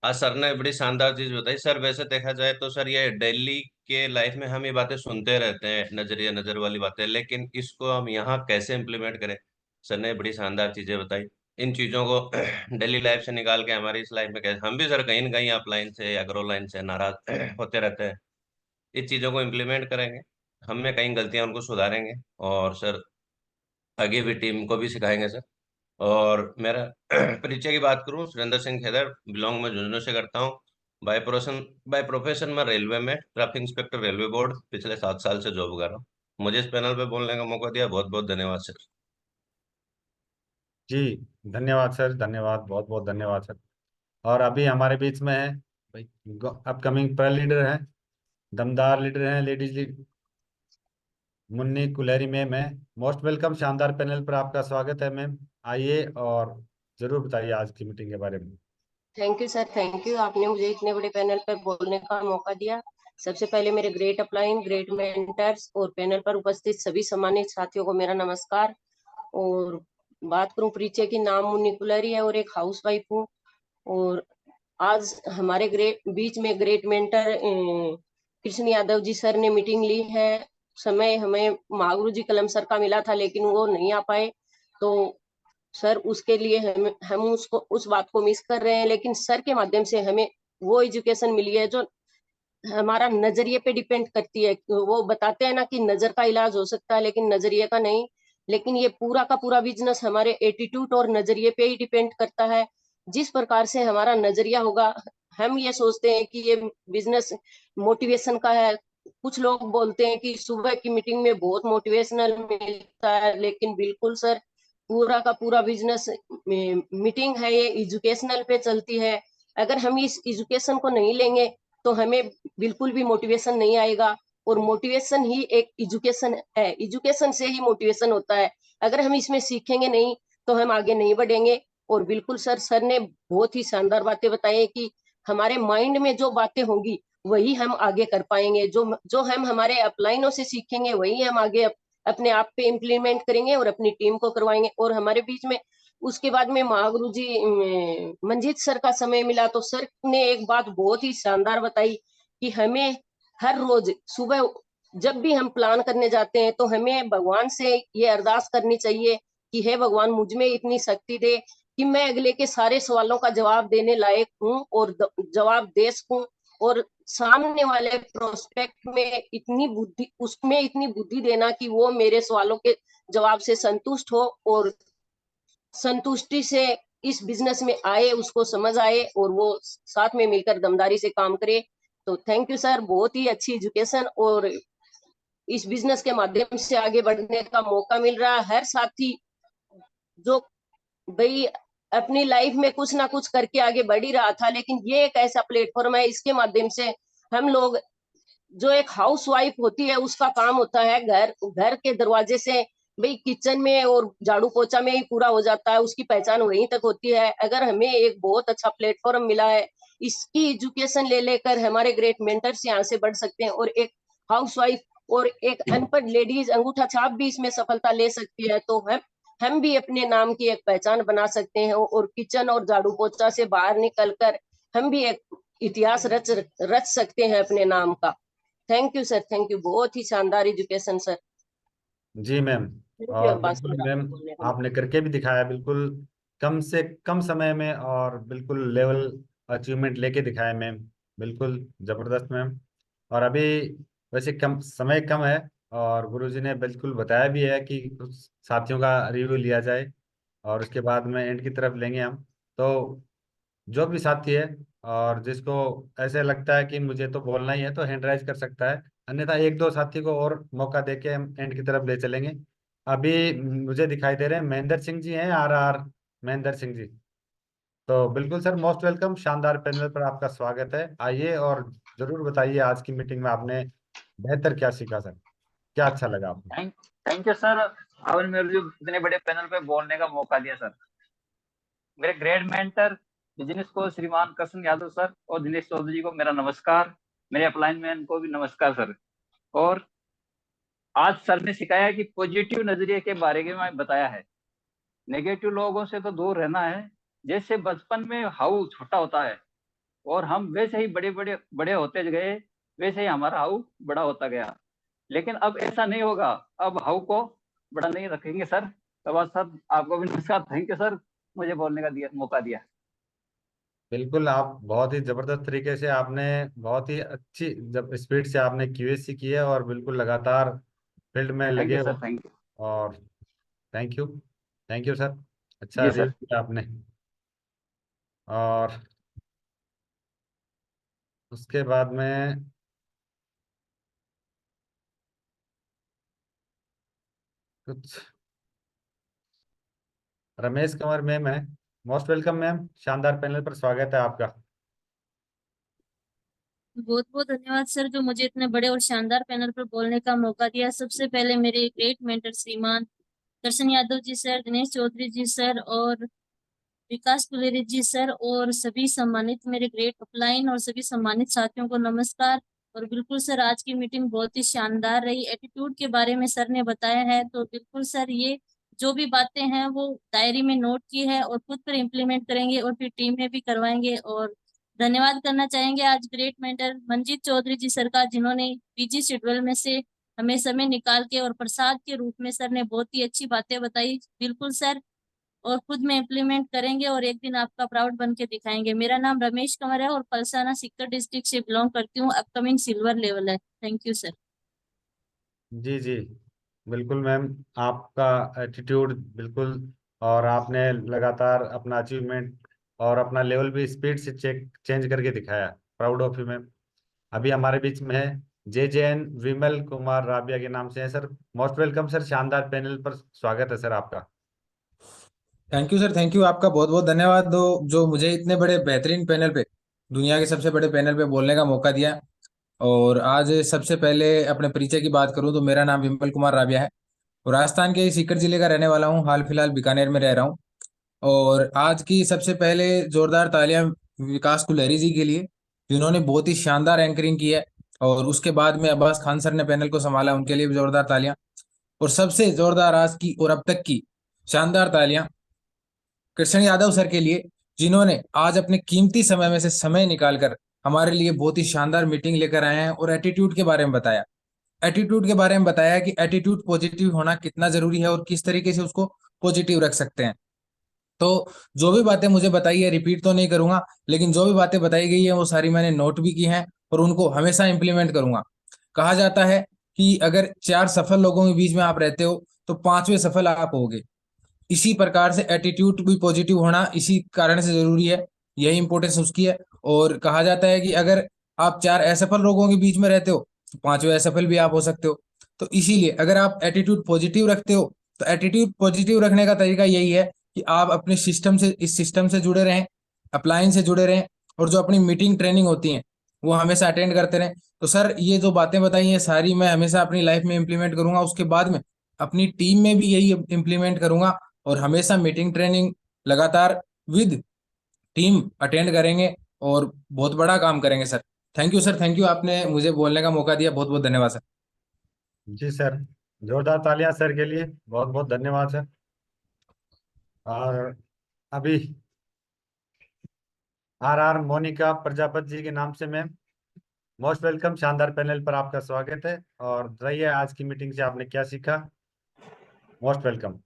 आज सर ने बड़ी शानदार चीज बताई सर। वैसे देखा जाए तो सर ये डेली के लाइफ में हम ये बातें सुनते रहते हैं, नजरिया नजर वाली बातें, लेकिन इसको हम यहाँ कैसे इम्प्लीमेंट करें। सर ने बड़ी शानदार चीजें बताई। इन चीजों को डेली लाइफ से निकाल के हमारी इस लाइफ में कैसे, हम भी सर कहीं न कहीं अपलाइन से एग्रो लाइन से नाराज होते रहते हैं। इस चीजों को इम्प्लीमेंट करेंगे, हम में कहीं गलतियां उनको सुधारेंगे, और सर आगे भी टीम को भी सिखाएंगे सर। और मेरा परिचय की बात करूं, सुरेंद्र सिंह खेदर, बिलोंग मैं झुंझुनू से करता हूं। बाय प्रोफेशन में रेलवे में ट्रैफिक इंस्पेक्टर रेलवे बोर्ड पिछले 7 साल से जॉब कर रहा हूं। मुझे इस पैनल पे बोलने का मौका दिया, बहुत बहुत धन्यवाद सर। जी धन्यवाद सर, धन्यवाद, बहुत बहुत धन्यवाद सर। और अभी हमारे बीच में है भाई अपकमिंग प्र लीडर हैं, दमदार लीडर हैं, ladies lead Munni Kulhari ma'am है। मोस्ट वेलकम, शानदार पैनल पर आपका स्वागत है मैम। आइए और जरूर बताइए आज की मीटिंग के बारे में। Thank you sir, thank you. आपने मुझे इतने बड़े पैनल पर बोलने का मौका दिया। सबसे पहले मेरे ग्रेट अपलाइन, ग्रेट मेंटर्स और पैनल पर उपस्थित सभी सम्मानित साथियों को मेरा नमस्कार। और बात करूं परिचय की, नाम मुन्नी कुलहरी है और एक हाउस वाइफ हूँ। और आज हमारे बीच में great mentor Krishna Yadav ji sir ने मीटिंग ली है। समय हमें महागुरु जी कलम सर का मिला था, लेकिन वो नहीं आ पाए, तो सर उसके लिए हम उसको उस बात को मिस कर रहे हैं। लेकिन सर के माध्यम से हमें वो एजुकेशन मिली है जो हमारा नजरिए पे डिपेंड करती है। वो बताते हैं ना कि नजर का इलाज हो सकता है लेकिन नजरिए का नहीं। लेकिन ये पूरा का पूरा बिजनेस हमारे एटीट्यूड और नजरिए पे ही डिपेंड करता है। जिस प्रकार से हमारा नजरिया होगा, हम ये सोचते हैं कि ये बिजनेस मोटिवेशन का है। कुछ लोग बोलते हैं कि सुबह की मीटिंग में बहुत मोटिवेशनल मिलता है, लेकिन बिल्कुल सर, पूरा का पूरा बिजनेस मीटिंग है ये एजुकेशनल पे चलती है। अगर हम इस एजुकेशन को नहीं लेंगे तो हमें बिल्कुल भी मोटिवेशन नहीं आएगा। और मोटिवेशन ही एक एजुकेशन है, एजुकेशन से ही मोटिवेशन होता है। अगर हम इसमें सीखेंगे नहीं तो हम आगे नहीं बढ़ेंगे। और बिल्कुल सर ने बहुत ही शानदार बातें बताई कि हमारे माइंड में जो बातें होंगी वही हम आगे कर पाएंगे। जो हम हमारे अपलाइनों से सीखेंगे वही हम आगे अपने आप पे इम्प्लीमेंट करेंगे और अपनी टीम को करवाएंगे। और हमारे बीच में उसके बाद में महागुरु जी मंजीत सर का समय मिला, तो सर ने एक बात बहुत ही शानदार बताई कि हमें हर रोज सुबह जब भी हम प्लान करने जाते हैं तो हमें भगवान से ये अरदास करनी चाहिए कि हे भगवान, मुझ में इतनी शक्ति दे कि मैं अगले के सारे सवालों का जवाब देने लायक हूँ और जवाब दे सकूं। और सामने वाले प्रोस्पेक्ट में इतनी बुद्धि देना कि वो मेरे सवालों के जवाब से संतुष्ट हो और संतुष्टि से इस बिजनेस में आए, उसको समझ आए और वो साथ में मिलकर दमदारी से काम करे। तो थैंक यू सर, बहुत ही अच्छी एजुकेशन और इस बिजनेस के माध्यम से आगे बढ़ने का मौका मिल रहा है। हर साथी जो भाई अपनी लाइफ में कुछ ना कुछ करके आगे बढ़ ही रहा था, लेकिन ये एक ऐसा प्लेटफॉर्म है, इसके माध्यम से हम लोग, जो एक हाउस वाइफ होती है उसका काम होता है घर के दरवाजे से भाई किचन में और झाड़ू पोछा में ही पूरा हो जाता है, उसकी पहचान वहीं तक होती है। अगर हमें एक बहुत अच्छा प्लेटफॉर्म मिला है, इसकी एजुकेशन ले लेकर हमारे ग्रेट मेंटर्स यहाँ से बढ़ सकते हैं और एक हाउस वाइफ और एक अनपढ़ लेडीज अंगूठा छाप भी इसमें सफलता ले सकती है। तो हम भी अपने नाम की एक पहचान बना सकते हैं और किचन और झाड़ू पोछा से बाहर निकलकर हम भी एक इतिहास रच सकते हैं अपने नाम का। Thank you sir, thank you. बहुत ही शानदार एजुकेशन सर। जी मैम, और बिल्कुल मैम आपने करके भी दिखाया, बिल्कुल कम से कम समय में और बिल्कुल लेवल अचीवमेंट लेके दिखाया मैम, बिल्कुल जबरदस्त मैम। और अभी वैसे कम समय कम है और गुरुजी ने बिल्कुल बताया भी है कि कुछ साथियों का रिव्यू लिया जाए और उसके बाद में एंड की तरफ लेंगे हम। तो जो भी साथी है और जिसको ऐसे लगता है कि मुझे तो बोलना ही है तो हैंड राइज कर सकता है, अन्यथा एक दो साथी को और मौका देके हम एंड की तरफ ले चलेंगे। अभी मुझे दिखाई दे रहे हैं महेंद्र सिंह जी हैं, आर महेंद्र सिंह जी। तो बिल्कुल सर, मोस्ट वेलकम, शानदार पैनल पर आपका स्वागत है। आइए और जरूर बताइए आज की मीटिंग में आपने बेहतर क्या सीखा सर, क्या अच्छा लगा आपको। थैंक यू सर, आपने मेरे को इतने बड़े पैनल पे बोलने का मौका दिया सर। मेरे ग्रेट मेंटर बिजनेस को श्रीमान कृष्ण यादव सर और दिनेश चौधरी जी को मेरा नमस्कार। मेरे अपलाइन मैन को भी नमस्कार सर। और आज सर ने सिखाया कि पॉजिटिव नजरिए के बारे में बताया है, नेगेटिव लोगों से तो दूर रहना है। जैसे बचपन में हाउ छोटा होता है और हम वैसे ही बड़े बड़े होते गए, वैसे ही हमारा हाउ बड़ा होता गया। लेकिन अब ऐसा नहीं होगा, अब हाउ को बड़ा नहीं रखेंगे सर। तो बस सर, आपको भी नमस्कार, थैंक यू सर, मुझे बोलने का मौका दिया। बिल्कुल, आप बहुत ही जबरदस्त तरीके से आपने, बहुत ही अच्छी जब स्पीड से आपने क्यूएससी की है और बिल्कुल लगातार फील्ड में थैंक लगे यू सर, हो। Thank you. और thank you, thank you sir, अच्छा जी रीड सर। किया आपने। और उसके बाद में कुछ रमेश कंवर मैम है। मोस्ट वेलकम मैम, शानदार पैनल पर स्वागत है आपका। बहुत बहुत धन्यवाद सर, जो मुझे इतने बड़े और शानदार पैनल पर बोलने का मौका दिया। सबसे पहले मेरे ग्रेट मेंटर श्रीमान दर्शन यादव जी सर, दिनेश चौधरी जी सर और विकास कुलेरी जी सर, और सभी सम्मानित मेरे ग्रेट अपलाइन और सभी सम्मानित साथियों को नमस्कार। और बिल्कुल सर, आज की मीटिंग बहुत ही शानदार रही। एटीट्यूड के बारे में सर ने बताया है, तो बिल्कुल सर, ये जो भी बातें हैं वो डायरी में नोट की है और खुद पर इम्प्लीमेंट करेंगे और फिर टीम में भी करवाएंगे। और धन्यवाद करना चाहेंगे आज ग्रेट मेंटर मंजीत चौधरी जी सर का, जिन्होंने बिजी शेड्यूल में से हमें समय निकाल के और प्रसाद के रूप में सर ने बहुत ही अच्छी बातें बताई। बिल्कुल सर, और खुद में इम्प्लीमेंट करेंगे और एक दिन आपका प्राउड बन के दिखाएंगे। मेरा नाम रमेश कंवर है और पलसाना सीकर डिस्ट्रिक्ट से बिलोंग करती हूँ। अपकमिंग सिल्वर लेवल है। Thank you sir. जी जी, बिल्कुल मैम, आपका एटीट्यूड बिल्कुल, और आपने लगातार अपना अचीवमेंट और अपना लेवल भी स्पीड से चेंज करके दिखाया। Proud of you ma'am. अभी हमारे बीच में है JJN विमल कुमार राबिया के नाम से है सर। मोस्ट वेलकम सर, शानदार पैनल पर स्वागत है सर आपका। Thank you sir, thank you. आपका बहुत बहुत धन्यवाद दो, जो मुझे इतने बड़े बेहतरीन पैनल पे, दुनिया के सबसे बड़े पैनल पे बोलने का मौका दिया। और आज सबसे पहले अपने परिचय की बात करूं तो मेरा नाम विमल कुमार राबिया है और राजस्थान के सीकर जिले का रहने वाला हूं। हाल फिलहाल बीकानेर में रह रहा हूं। और आज की सबसे पहले जोरदार तालियां विकास कुलहरी जी के लिए, जिन्होंने बहुत ही शानदार एंकरिंग की है। और उसके बाद में अब्बास खान सर ने पैनल को संभाला, उनके लिए भी जोरदार तालियां। और सबसे जोरदार आज की और अब तक की शानदार तालियां कृष्ण यादव सर के लिए, जिन्होंने आज अपने कीमती समय में से समय निकालकर हमारे लिए बहुत ही शानदार मीटिंग लेकर आए हैं और एटीट्यूड के बारे में बताया। एटीट्यूड के बारे में बताया कि एटीट्यूड पॉजिटिव होना कितना जरूरी है और किस तरीके से उसको पॉजिटिव रख सकते हैं। तो जो भी बातें मुझे बताई है, रिपीट तो नहीं करूंगा, लेकिन जो भी बातें बताई गई है वो सारी मैंने नोट भी की हैं और उनको हमेशा इंप्लीमेंट करूंगा। कहा जाता है कि अगर 4 सफल लोगों के बीच में आप रहते हो तो 5वें सफल आप होगे। इसी प्रकार से एटीट्यूड भी पॉजिटिव होना इसी कारण से जरूरी है, यही इंपॉर्टेंस उसकी है। और कहा जाता है कि अगर आप 4 असफल लोगों के बीच में रहते हो तो 5वें असफल भी आप हो सकते हो। तो इसीलिए अगर आप एटीट्यूड पॉजिटिव रखते हो तो एटीट्यूड पॉजिटिव रखने का तरीका यही है कि आप अपने सिस्टम से, इस सिस्टम से जुड़े रहें, अपलाइन से जुड़े रहें, और जो अपनी मीटिंग ट्रेनिंग होती हैं वो हमेशा अटेंड करते रहें। तो सर, ये जो बातें बताई हैं सारी मैं हमेशा अपनी लाइफ में इंप्लीमेंट करूंगा। उसके बाद में अपनी टीम में भी यही इंप्लीमेंट करूंगा और हमेशा मीटिंग ट्रेनिंग लगातार विद टीम अटेंड करेंगे और बहुत बड़ा काम करेंगे sir. Thank you sir, thank you, आपने मुझे बोलने का मौका दिया। बहुत बहुत धन्यवाद सर। जी सर, जोरदार तालियां सर के लिए, बहुत बहुत धन्यवाद सर। और अभी RR मोनिका प्रजापति जी के नाम से मैम, मोस्ट वेलकम, शानदार पैनल पर आपका स्वागत है। और बताइए आज की मीटिंग से आपने क्या सीखा। Most welcome.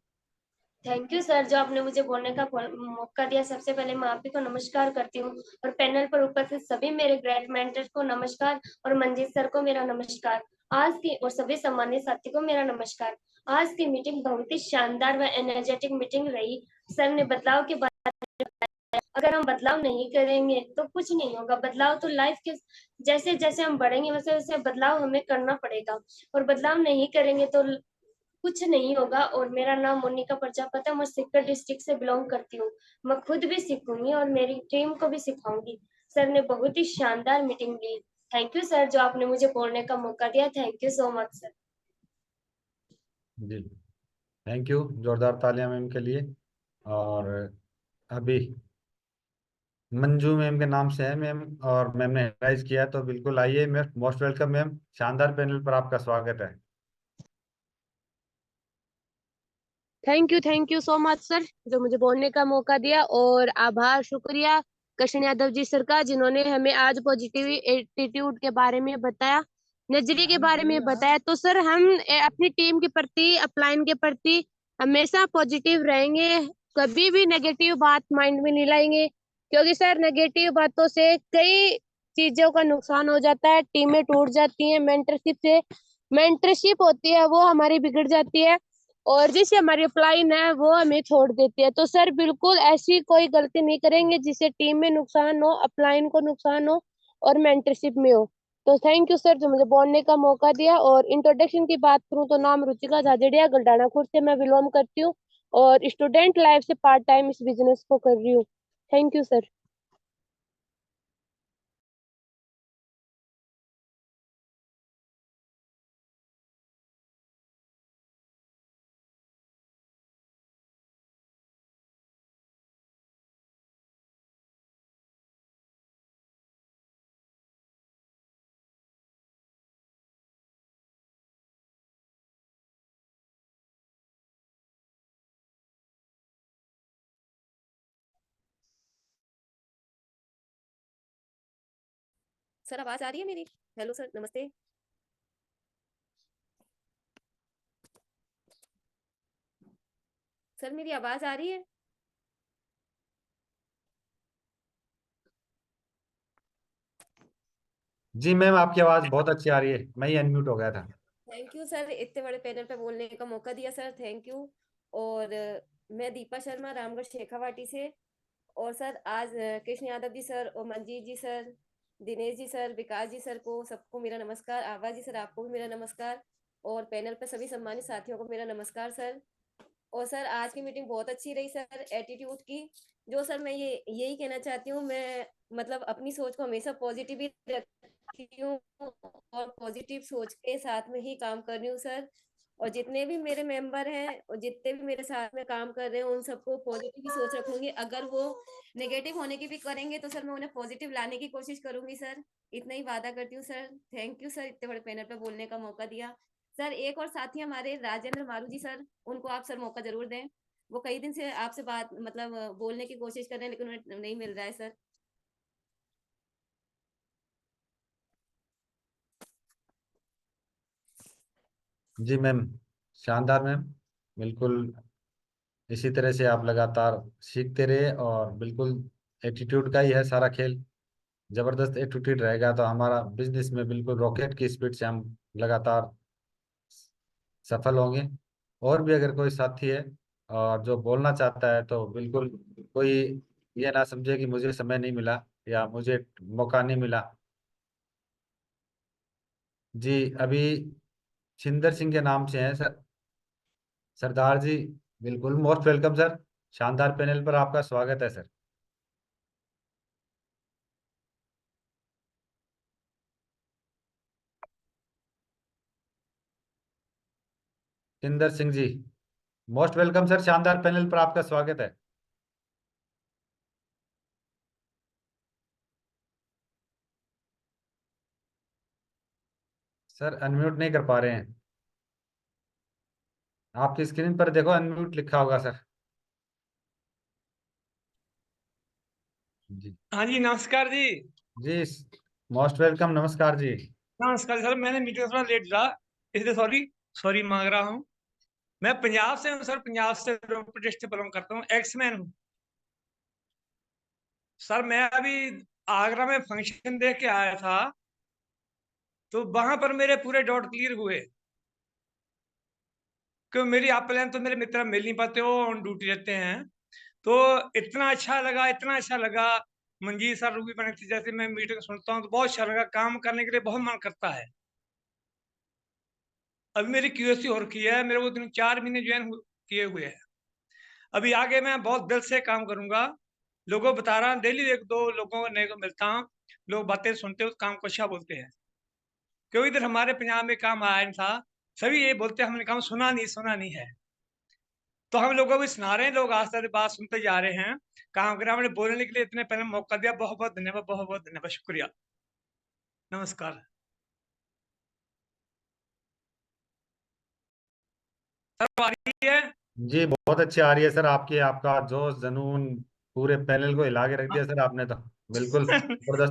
Thank you sir, जो आपने मुझे बोलने का मौका दिया। सबसे पहले मैं आप ही को नमस्कार करती हूँ और पैनल पर उपस्थित सभी मेरे ग्रेट मेंटर्स को नमस्कार और मंजीत सर को मेरा नमस्कार। आज की और सभी सम्मानित साथी को मेरा नमस्कार। आज की मीटिंग बहुत ही शानदार व एनर्जेटिक मीटिंग रही। सर ने बदलाव के बारे में बताया। अगर हम बदलाव नहीं करेंगे तो कुछ नहीं होगा। बदलाव तो लाइफ के जैसे जैसे हम बढ़ेंगे वैसे वैसे बदलाव हमें करना पड़ेगा, और बदलाव नहीं करेंगे तो कुछ नहीं होगा। और मेरा नाम मोनिका प्रजापति है, मैं सीकर डिस्ट्रिक्ट से बिलोंग करती हूँ। मैं खुद भी सीखूंगी और मेरी टीम को भी सिखाऊंगी। सर ने बहुत ही शानदार मीटिंग ली। थैंक यू सर, जो आपने मुझे बोलने का मौका दिया। Thank you so much sir. जी थैंक यू, जोरदार तालियां मैम के लिए। और अभी मंजू मैम के नाम से है मैम, और मैम ने राइज किया है, तो बिल्कुल आइए मैम, मोस्ट वेलकम मैम, शानदार पैनल पर आपका स्वागत है। Thank you so much sir, जो मुझे बोलने का मौका दिया। और आभार, शुक्रिया कृष्ण यादव जी सर का, जिन्होंने हमें आज पॉजिटिव एटीट्यूड के बारे में बताया, नजरिए के बारे में बताया। तो सर हम अपनी टीम के प्रति, अपलाइन के प्रति हमेशा पॉजिटिव रहेंगे, कभी भी नेगेटिव बात माइंड में नहीं लाएंगे, क्योंकि सर नेगेटिव बातों से कई चीजों का नुकसान हो जाता है, टीमें टूट जाती हैं, मेंटरशिप होती है वो हमारी बिगड़ जाती है, और जिससे हमारी अपलाइन है वो हमें छोड़ देती है। तो सर बिल्कुल ऐसी कोई गलती नहीं करेंगे जिससे टीम में नुकसान हो, अपलाइन को नुकसान हो और मेंटरशिप में हो। तो थैंक यू सर जो मुझे बोलने का मौका दिया। और इंट्रोडक्शन की बात करूं तो नाम रुचिका झाझड़िया, गलडाना खुर्द से मैं बिलोंग करती हूँ और स्टूडेंट लाइफ से पार्ट टाइम इस बिजनेस को कर रही हूँ। Thank you sir. सर आवाज आ रही है मेरी? हेलो सर, नमस्ते। सर मेरी आवाज आ रही है? जी मैम, आपकी आवाज बहुत अच्छी आ रही है, मैं ही अनम्यूट हो गया था। थैंक यू सर, इतने बड़े पैनल पे बोलने का मौका दिया सर, थैंक यू। और मैं दीपा शर्मा, रामगढ़ शेखावाटी से। और सर आज कृष्ण यादव जी सर और मंजीत जी सर, दिनेश जी सर, विकास जी सर को सबको मेरा नमस्कार। आभा जी सर आपको भी मेरा नमस्कार। और पैनल पर सभी सम्मानित साथियों को मेरा नमस्कार सर। और सर आज की मीटिंग बहुत अच्छी रही सर, एटीट्यूड की। जो सर मैं यही कहना चाहती हूँ, मैं मतलब अपनी सोच को हमेशा पॉजिटिव ही रखती हूँ और पॉजिटिव सोच के साथ में ही काम कर रही हूँ सर। और जितने भी मेरे मेंबर हैं और जितने भी मेरे साथ में काम कर रहे हैं उन सबको पॉजिटिव ही सोच रखूंगी। अगर वो नेगेटिव होने की भी करेंगे तो सर मैं उन्हें पॉजिटिव लाने की कोशिश करूंगी सर। इतना ही वादा करती हूँ सर। थैंक यू सर इतने बड़े पैनल पे बोलने का मौका दिया। सर एक और साथी हमारे राजेंद्र मारू जी सर, उनको आप सर मौका जरूर दें। वो कई दिन से आपसे बात मतलब बोलने की कोशिश कर रहे हैं लेकिन उन्हें नहीं मिल रहा है सर। जी मैम, शानदार मैम, बिल्कुल इसी तरह से आप लगातार सीखते रहे और बिल्कुल एटीट्यूड का ही है सारा खेल। जबरदस्त एटीट्यूड रहेगा तो हमारा बिजनेस में बिल्कुल रॉकेट की स्पीड से हम लगातार सफल होंगे। और भी अगर कोई साथी है और जो बोलना चाहता है तो बिल्कुल, कोई ये ना समझे कि मुझे समय नहीं मिला या मुझे मौका नहीं मिला। जी अभी छिंदर सिंह के नाम से हैं सर, सरदार जी। बिल्कुल मोस्ट वेलकम सर, शानदार पैनल पर आपका स्वागत है sir. Chhinder Singh ji, most welcome sir, शानदार पैनल पर आपका स्वागत है। सर अनम्यूट नहीं कर पा रहे हैं, आपकी स्क्रीन पर देखो अनम्यूट लिखा होगा सर। जी हाँ जी, नमस्कार जी। जी मोस्ट वेलकम, नमस्कार जी। नमस्कार सर, मैंने मीटिंग थोड़ा लेट रहा, इसलिए सॉरी सॉरी मांग रहा हूँ। मैं पंजाब से हूँ सर, पंजाब से रोहतक डिस्ट्रिक्ट से बिलोंग करता हूँ, एक्समैन हूँ सर। मैं अभी आगरा में फंक्शन देख के आया था, तो वहां पर मेरे पूरे डाउट क्लियर हुए। क्यों मेरी अपलाइन तो मेरे मित्र मिल नहीं पाते, वो ऑन ड्यूटी रहते हैं। तो इतना अच्छा लगा, इतना अच्छा लगा। मंजीत सर, रूबी बनर्जी जैसे मैं मीटिंग सुनता हूँ तो बहुत अच्छा लगा, काम करने के लिए बहुत मन करता है। अभी मेरी क्यूएससी हो रखी है, मेरे वो 4 महीने ज्वाइन किए हुए हैं। अभी आगे मैं बहुत दिल से काम करूंगा। लोगों को बता रहा हूँ, डेली 1-2 लोगों को नए को मिलता हूँ, लोग बातें सुनते हैं, उस काम को अच्छा बोलते हैं। क्योंकि इधर हमारे पंजाब में काम आया नहीं था, सभी ये बोलते हैं हमने काम सुना नहीं है। तो हम लोगों को भी सुना रहे हैं, लोग आस्ते आस्ते बात सुनते जा रहे हैं। काम करें, हमने बोलने के लिए इतने पहले मौका दिया, बहुत बहुत धन्यवाद, बहुत बहुत धन्यवाद, शुक्रिया, नमस्कार। सर आ रही है? जी बहुत अच्छी आ रही है सर, आपकी आपका जोश जुनून पूरे पैनल को हिला के रख दिया सर आपने तो, बिल्कुल जबरदस्त